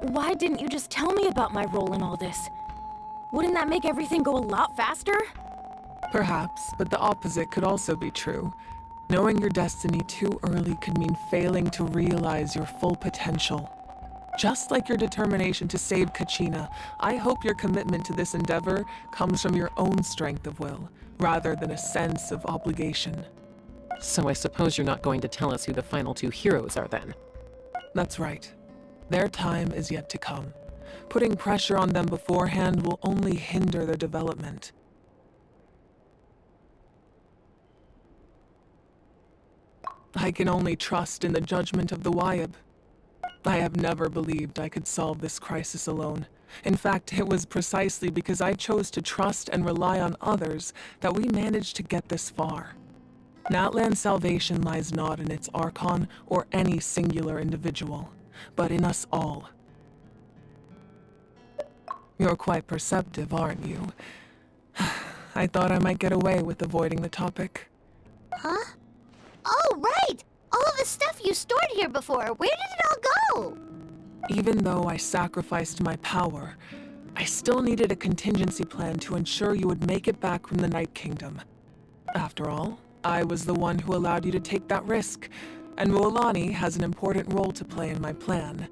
why didn't you just tell me about my role in all this? Wouldn't that make everything go a lot faster? Perhaps, but the opposite could also be true. Knowing your destiny too early could mean failing to realize your full potential. Just like your determination to save Kachina, I hope your commitment to this endeavor comes from your own strength of will, rather than a sense of obligation. So I suppose you're not going to tell us who the final 2 heroes are then? That's right. Their time is yet to come. Putting pressure on them beforehand will only hinder their development. I can only trust in the judgment of the Wyab. I have never believed I could solve this crisis alone. In fact, it was precisely because I chose to trust and rely on others that we managed to get this far. Natlan's salvation lies not in its Archon or any singular individual, but in us all. You're quite perceptive, aren't you? I thought I might get away with avoiding the topic. Huh? Oh, right! All of the stuff you stored here before, where did it all go? Even though I sacrificed my power, I still needed a contingency plan to ensure you would make it back from the Night Kingdom. After all, I was the one who allowed you to take that risk, and Mualani has an important role to play in my plan.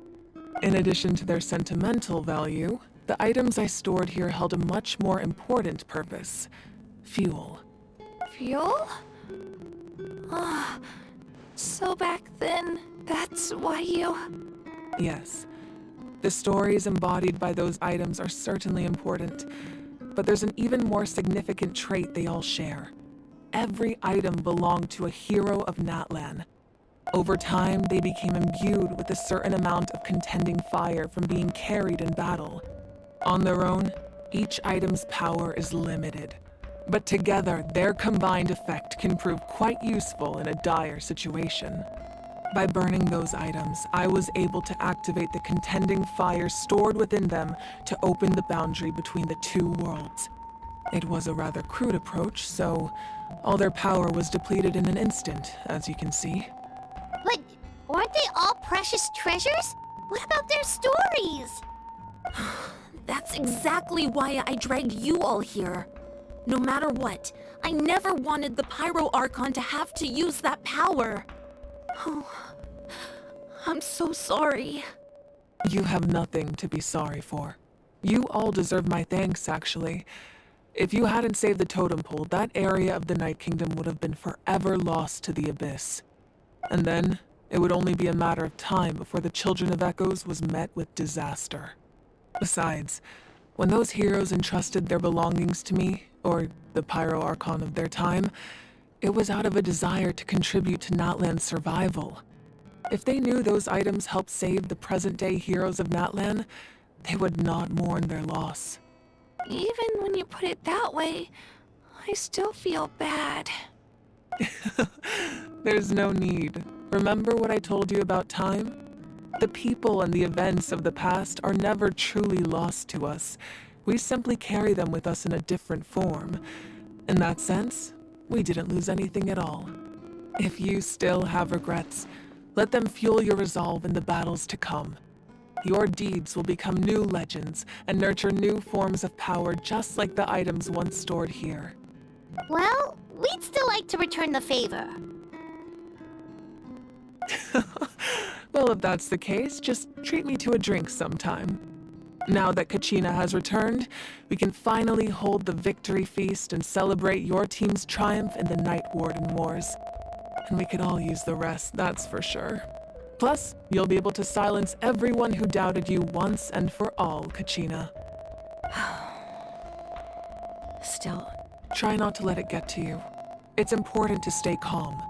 In addition to their sentimental value, the items I stored here held a much more important purpose: fuel. Fuel? Ah, so back then, that's why you... Yes. The stories embodied by those items are certainly important, but there's an even more significant trait they all share. Every item belonged to a hero of Natlan. Over time, they became imbued with a certain amount of contending fire from being carried in battle. On their own, each item's power is limited, but together, their combined effect can prove quite useful in a dire situation. By burning those items, I was able to activate the contending fire stored within them to open the boundary between the two worlds. It was a rather crude approach, so all their power was depleted in an instant, as you can see. But weren't they all precious treasures? What about their stories? That's exactly why I dragged you all here. No matter what, I never wanted the Pyro Archon to have to use that power. Oh, I'm so sorry. You have nothing to be sorry for. You all deserve my thanks, actually. If you hadn't saved the totem pole, that area of the Night Kingdom would have been forever lost to the Abyss. And then, it would only be a matter of time before the Children of Echoes was met with disaster. Besides, when those heroes entrusted their belongings to me, or the Pyro Archon of their time, it was out of a desire to contribute to Natlan's survival. If they knew those items helped save the present-day heroes of Natlan, they would not mourn their loss. Even when you put it that way, I still feel bad. There's no need. Remember what I told you about time? The people and the events of the past are never truly lost to us. We simply carry them with us in a different form. In that sense, we didn't lose anything at all. If you still have regrets, let them fuel your resolve in the battles to come. Your deeds will become new legends and nurture new forms of power just like the items once stored here. Well, we'd still like to return the favor. Well, if that's the case, just treat me to a drink sometime. Now that Kachina has returned, we can finally hold the victory feast and celebrate your team's triumph in the Night Warden Wars. And we could all use the rest, that's for sure. Plus, you'll be able to silence everyone who doubted you once and for all, Kachina. Still... Try not to let it get to you. It's important to stay calm.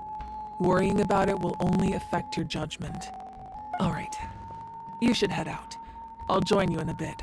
Worrying about it will only affect your judgment. All right, you should head out. I'll join you in a bit.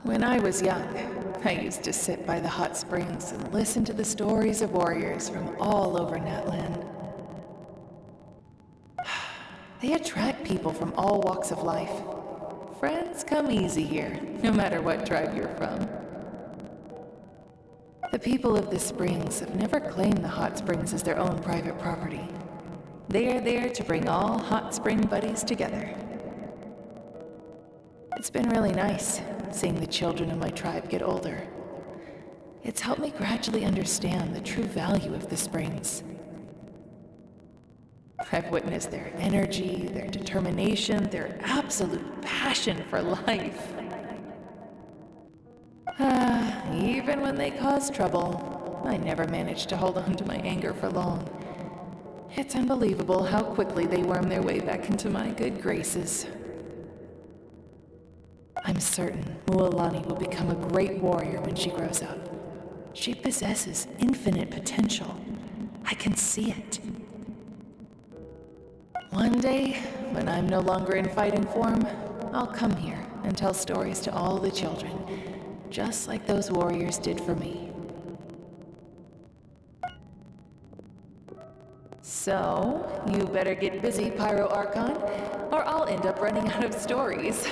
When I was young, I used to sit by the hot springs and listen to the stories of warriors from all over Natlan. They attract people from all walks of life. Friends come easy here, no matter what tribe you're from. The people of the springs have never claimed the hot springs as their own private property. They are there to bring all hot spring buddies together. It's been really nice, seeing the children of my tribe get older. It's helped me gradually understand the true value of the springs. I've witnessed their energy, their determination, their absolute passion for life. Even when they cause trouble, I never managed to hold on to my anger for long. It's unbelievable how quickly they worm their way back into my good graces. I'm certain Mualani will become a great warrior when she grows up. She possesses infinite potential. I can see it. One day, when I'm no longer in fighting form, I'll come here and tell stories to all the children, just like those warriors did for me. So, you better get busy, Pyro Archon, or I'll end up running out of stories.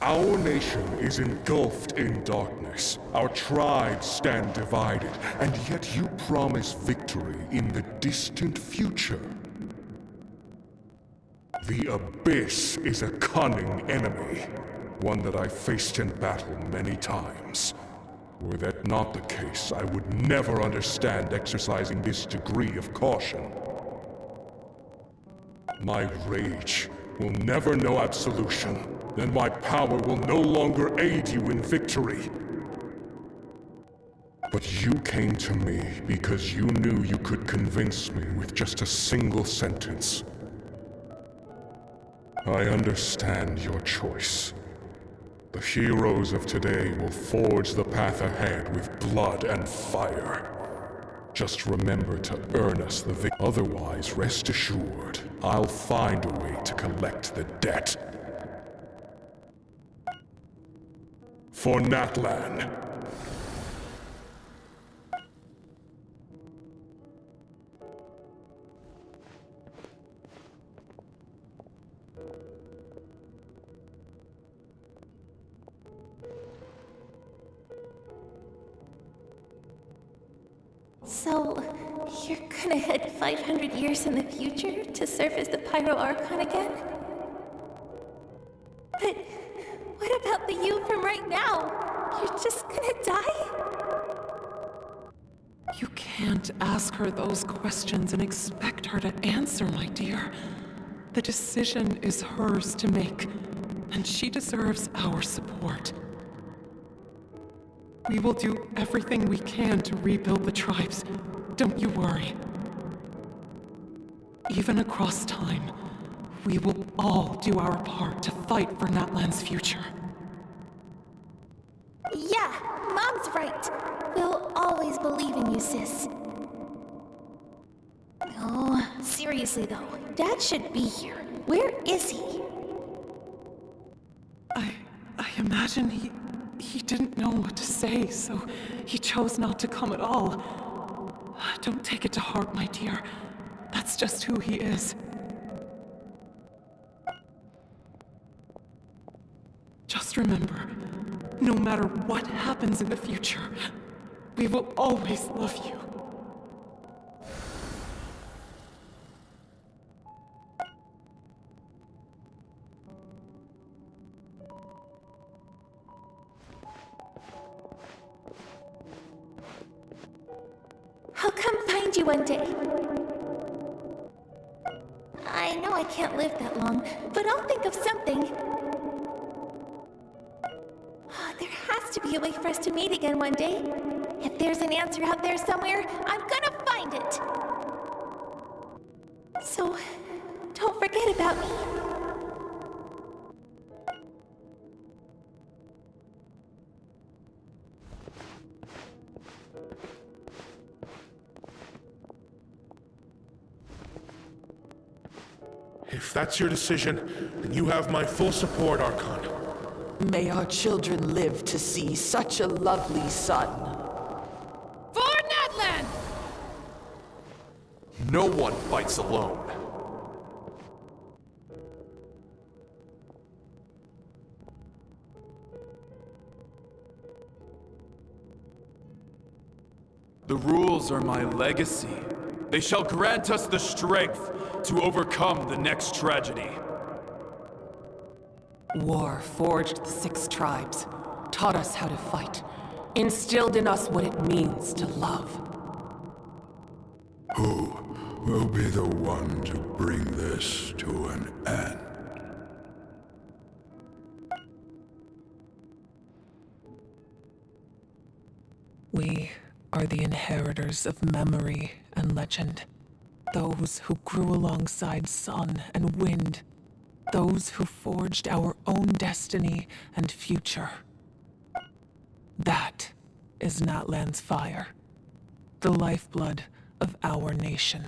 Our nation is engulfed in darkness. Our tribes stand divided, and yet you promise victory in the distant future. The Abyss is a cunning enemy, one that I faced in battle many times. Were that not the case, I would never understand exercising this degree of caution. My rage will never know absolution. Then my power will no longer aid you in victory. But you came to me because you knew you could convince me with just a single sentence. I understand your choice. The heroes of today will forge the path ahead with blood and fire. Just remember to earn us the victory. Otherwise, rest assured, I'll find a way to collect the debt. For Natlan. So, you're gonna head 500 years in the future to serve as the Pyro Archon again? But what about the you from right now? You're just gonna die? You can't ask her those questions and expect her to answer, my dear. The decision is hers to make, and she deserves our support. We will do everything we can to rebuild the tribes. Don't you worry. Even across time, we will all do our part to fight for Natlan's future. Yeah, Mom's right. We'll always believe in you, sis. Oh, seriously though, Dad should be here. Where is he? I imagine he didn't know what to say, so he chose not to come at all. Don't take it to heart, my dear. That's just who he is. Just remember, no matter what happens in the future, we will always love you. I'll come find you one day. I know I can't live that long, but I'll think of something. There has to be a way for us to meet again one day. If there's an answer out there somewhere, I'm gonna find it. So, don't forget about me. If that's your decision, then you have my full support, Archon. May our children live to see such a lovely son. For Natlan! No one fights alone. The rules are my legacy. They shall grant us the strength to overcome the next tragedy. War forged the 6 tribes, taught us how to fight, instilled in us what it means to love. Who will be the one to bring this to an end? We are the inheritors of memory and legend. Those who grew alongside sun and wind. Those who forged our own destiny and future. That is Natlan's fire. The lifeblood of our nation.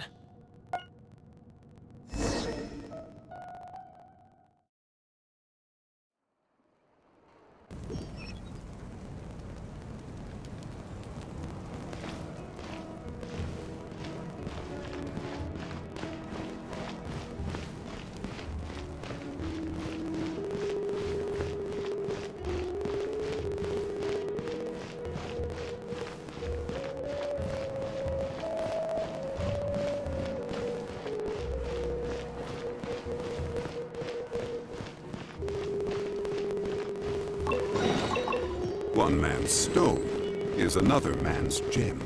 One man's stone is another man's gem.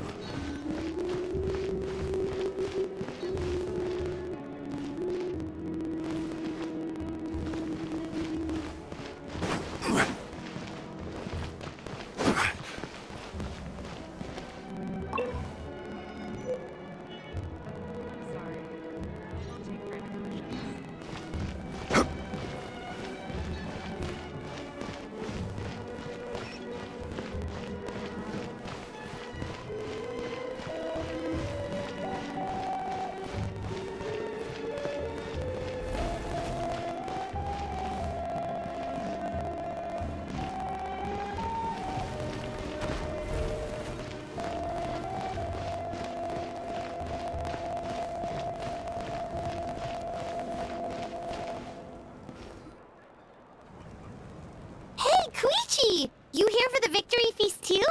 You here for the victory feast too?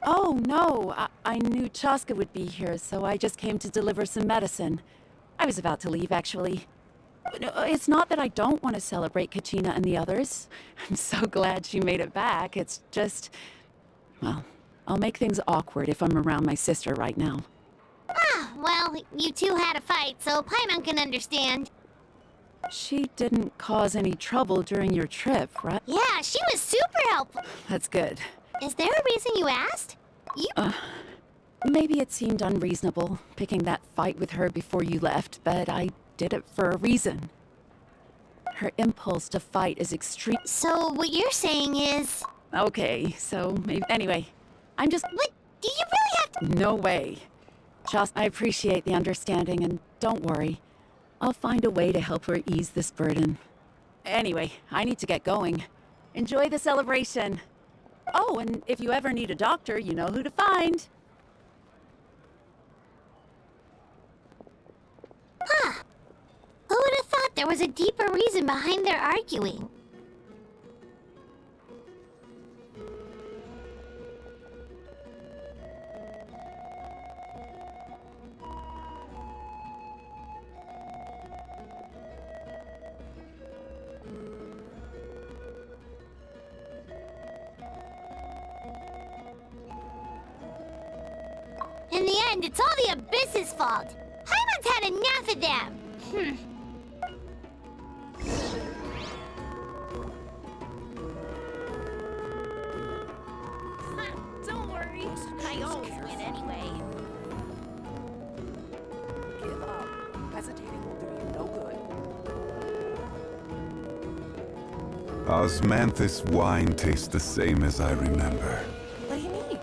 Oh, no. I knew Chaska would be here, so I just came to deliver some medicine. I was about to leave, actually. It's not that I don't want to celebrate Kachina and the others. I'm so glad she made it back. It's just... well, I'll make things awkward if I'm around my sister right now. Ah, well, you two had a fight, so Paimon can understand. She didn't cause any trouble during your trip, right? Yeah, she was super helpful. That's good. Is there a reason you asked? Maybe it seemed unreasonable, picking that fight with her before you left, but I did it for a reason. Her impulse to fight is extreme. So what you're saying is... Okay, so maybe... Anyway, I'm just... What? Do you really have to... No way. Just, I appreciate the understanding, and don't worry. I'll find a way to help her ease this burden. Anyway, I need to get going. Enjoy the celebration. Oh, and if you ever need a doctor, you know who to find. Huh. Who would have thought there was a deeper reason behind their arguing? In the end, it's all the Abyss's fault. Paimon's had enough of them. Don't worry, I always win anyway. Give up. Hesitating will do you no good. Osmanthus wine tastes the same as I remember. What do you need?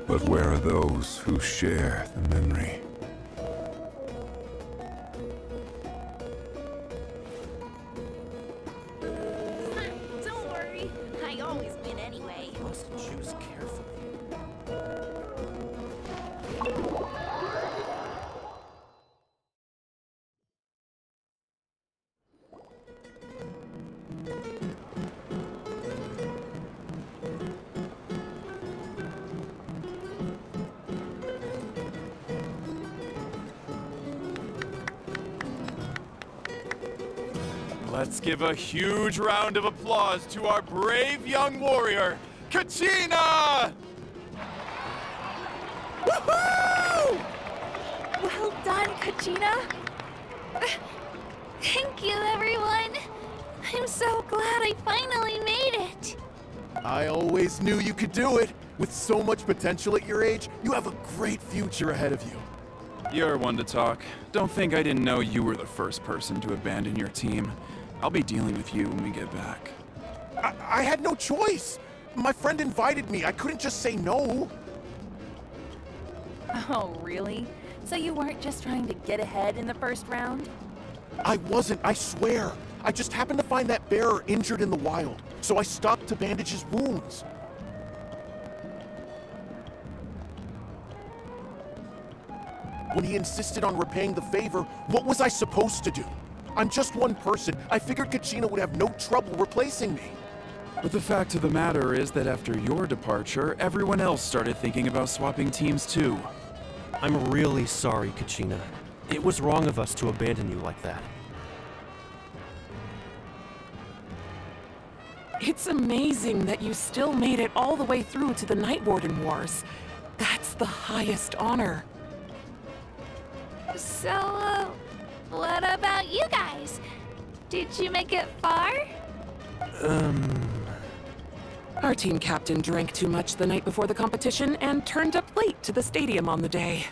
But where are those who share the memory? Don't worry, Let's give a huge round of applause to our brave young warrior, Kachina! Woohoo! Well done, Kachina. Thank you, everyone. I'm so glad I finally made it. I always knew you could do it. With so much potential at your age, you have a great future ahead of you. You're one to talk. Don't think I didn't know you were the first person to abandon your team. I'll be dealing with you when we get back. I had no choice. My friend invited me. I couldn't just say no. Oh, really? So you weren't just trying to get ahead in the first round? I wasn't, I swear. I just happened to find that bearer injured in the wild, so I stopped to bandage his wounds. When he insisted on repaying the favor, what was I supposed to do? I'm just one person. I figured Kachina would have no trouble replacing me. But the fact of the matter is that after your departure, everyone else started thinking about swapping teams too. I'm really sorry, Kachina. It was wrong of us to abandon you like that. It's amazing that you still made it all the way through to the Night Warden Wars. That's the highest honor. So, what about you guys? Did you make it far? Our team captain drank too much the night before the competition and turned up late to the stadium on the day.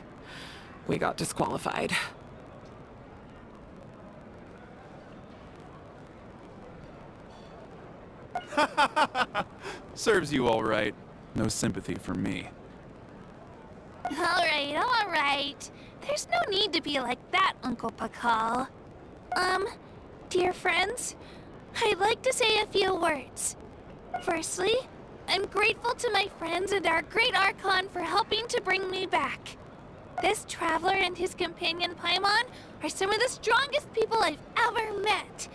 We got disqualified. Serves you all right. No sympathy for me. All right. There's no need to be like that, Uncle Pakal. Dear friends, I'd like to say a few words. Firstly, I'm grateful to my friends and our great Archon for helping to bring me back. This traveler and his companion Paimon are some of the strongest people I've ever met.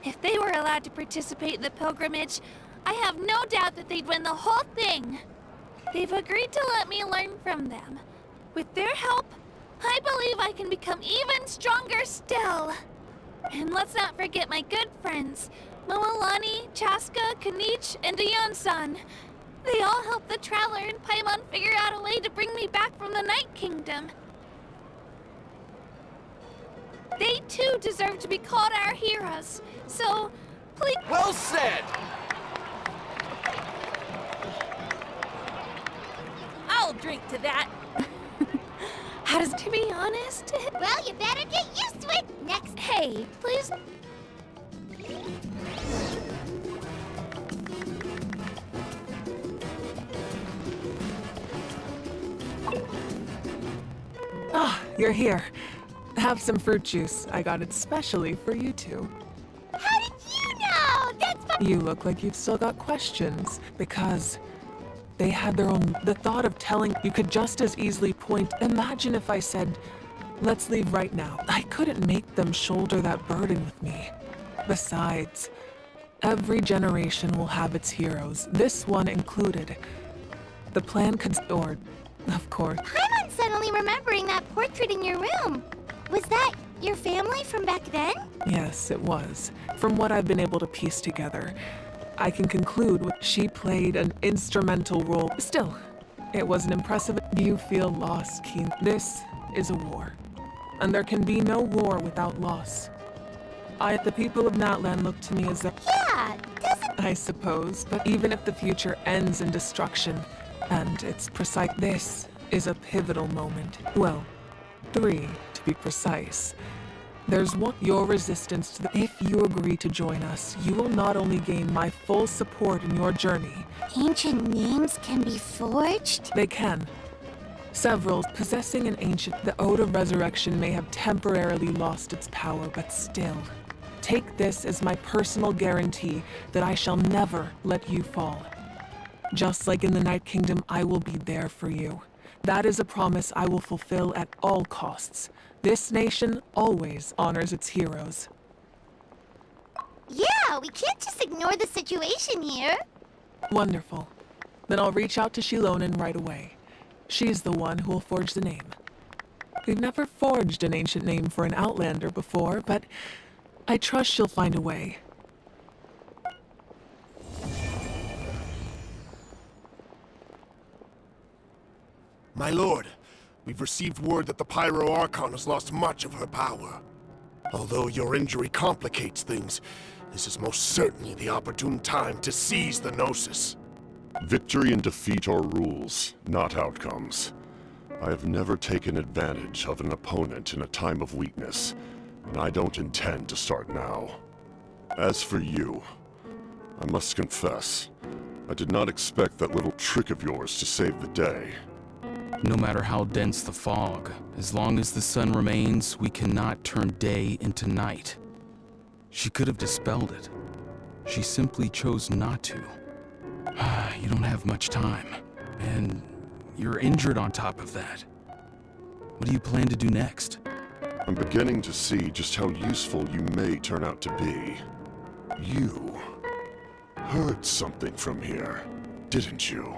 If they were allowed to participate in the pilgrimage, I have no doubt that they'd win the whole thing. They've agreed to let me learn from them. With their help, I believe I can become even stronger still. And let's not forget my good friends, Moalani, Chaska, Kanich, and Dion-san. They all helped the Traveler and Paimon figure out a way to bring me back from the Night Kingdom. They too deserve to be called our heroes, so please— Well said! I'll drink to that. How does— to be honest— Well, you better get used to it. Next. Hey, please— Ah, you're here. Have some fruit juice. I got it specially for you two. How did you know? That's You look like you've still got questions, because they had their own— The thought of telling you could just as easily point— Imagine if I said, let's leave right now. I couldn't make them shoulder that burden with me. Besides, every generation will have its heroes, this one included. The plan could— or, of course— I'm suddenly remembering that portrait in your room. Was that your family from back then? Yes, it was. From what I've been able to piece together, I can conclude she played an instrumental role. Still, it was an impressive— You feel lost, Keen. This is a war, and there can be no war without loss. The people of Natlan look to me as a— Yeah, doesn't— I suppose, but even if the future ends in destruction, and it's precise— This is a pivotal moment. Well, 3, to be precise. There's one— Your resistance to the— If you agree to join us, you will not only gain my full support in your journey— Ancient names can be forged? They can. Several possessing an ancient— The Ode of Resurrection may have temporarily lost its power, but still. Take this as my personal guarantee that I shall never let you fall. Just like in the Night Kingdom, I will be there for you. That is a promise I will fulfill at all costs. This nation always honors its heroes. Yeah, we can't just ignore the situation here. Wonderful. Then I'll reach out to Shilonen right away. She's the one who will forge the name. We've never forged an ancient name for an Outlander before, but I trust she'll find a way. My lord, we've received word that the Pyro Archon has lost much of her power. Although your injury complicates things, this is most certainly the opportune time to seize the Gnosis. Victory and defeat are rules, not outcomes. I have never taken advantage of an opponent in a time of weakness, and I don't intend to start now. As for you, I must confess, I did not expect that little trick of yours to save the day. No matter how dense the fog, as long as the sun remains, we cannot turn day into night. She could have dispelled it. She simply chose not to. You don't have much time, and you're injured on top of that. What do you plan to do next? I'm beginning to see just how useful you may turn out to be. You heard something from here, didn't you?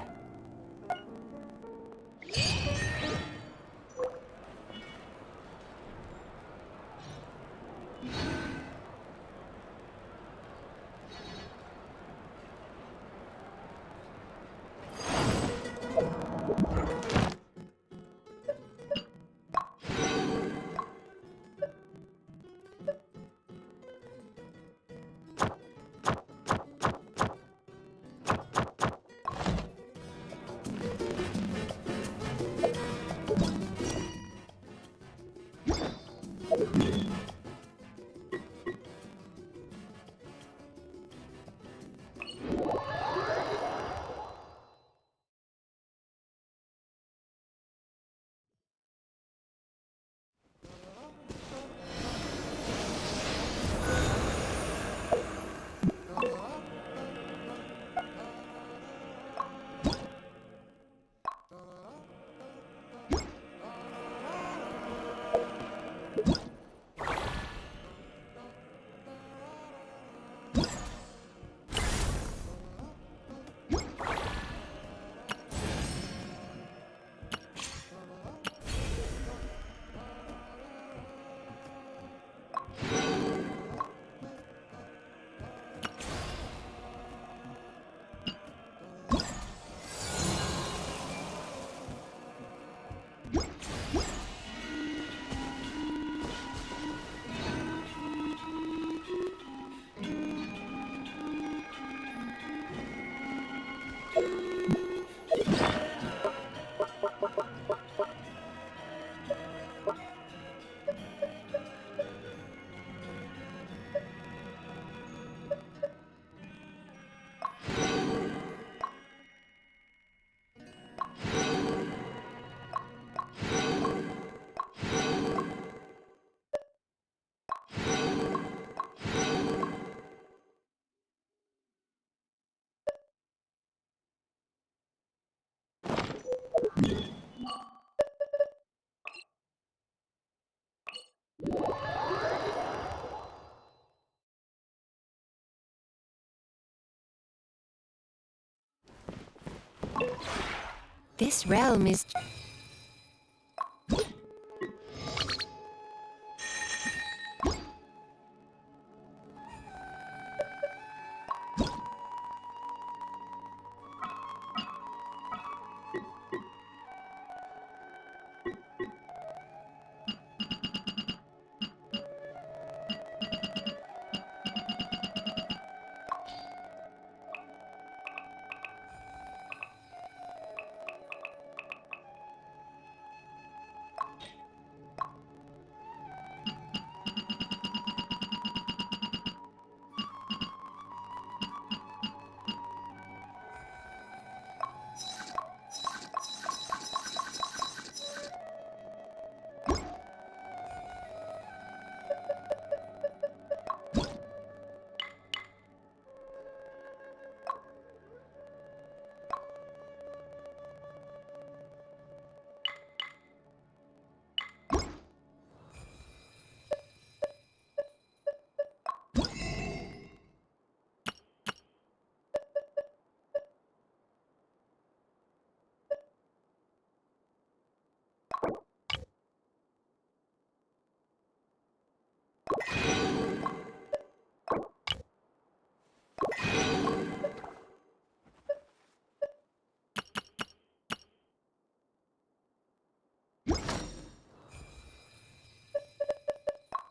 This realm is...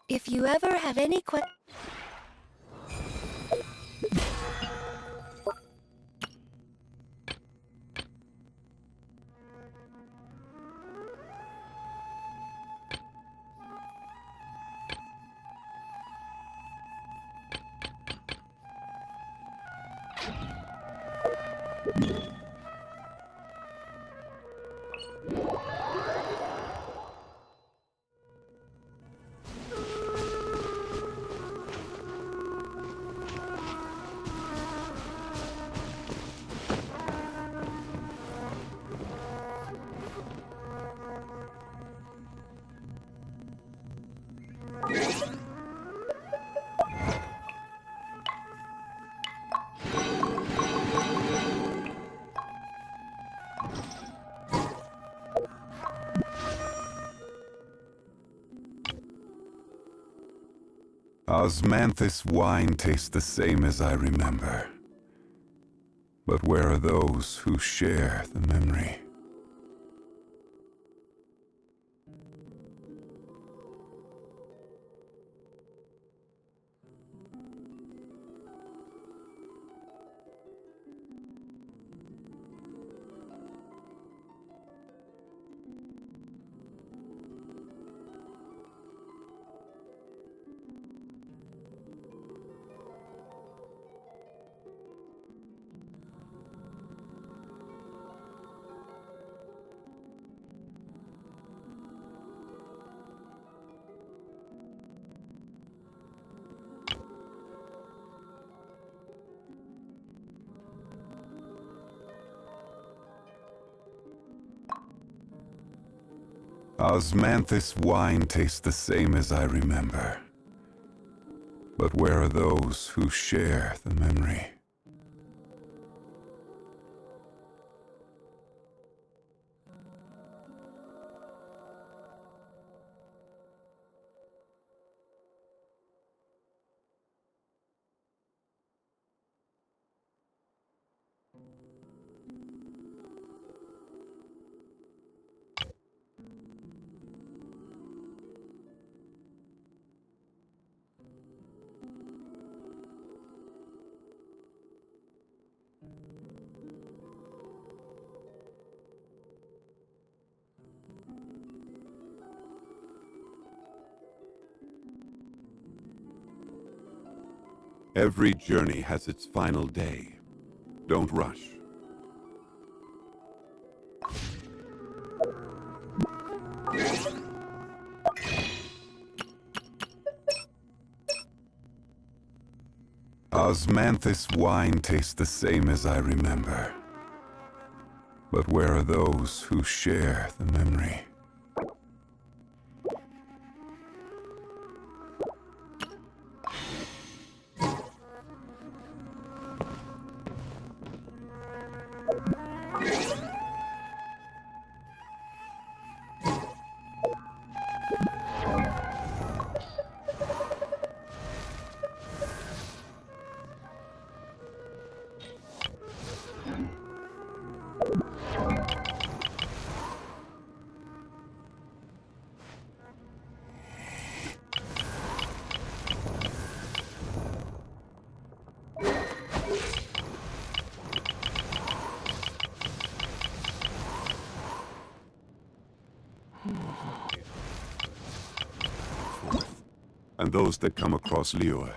If you ever have any Osmanthus wine tastes the same as I remember. But where are those who share the memory? Osmanthus wine tastes the same as I remember. But where are those who share the memory? Every journey has its final day. Don't rush. Osmanthus wine tastes the same as I remember. But where are those who share the memory? And those that come across Liyue.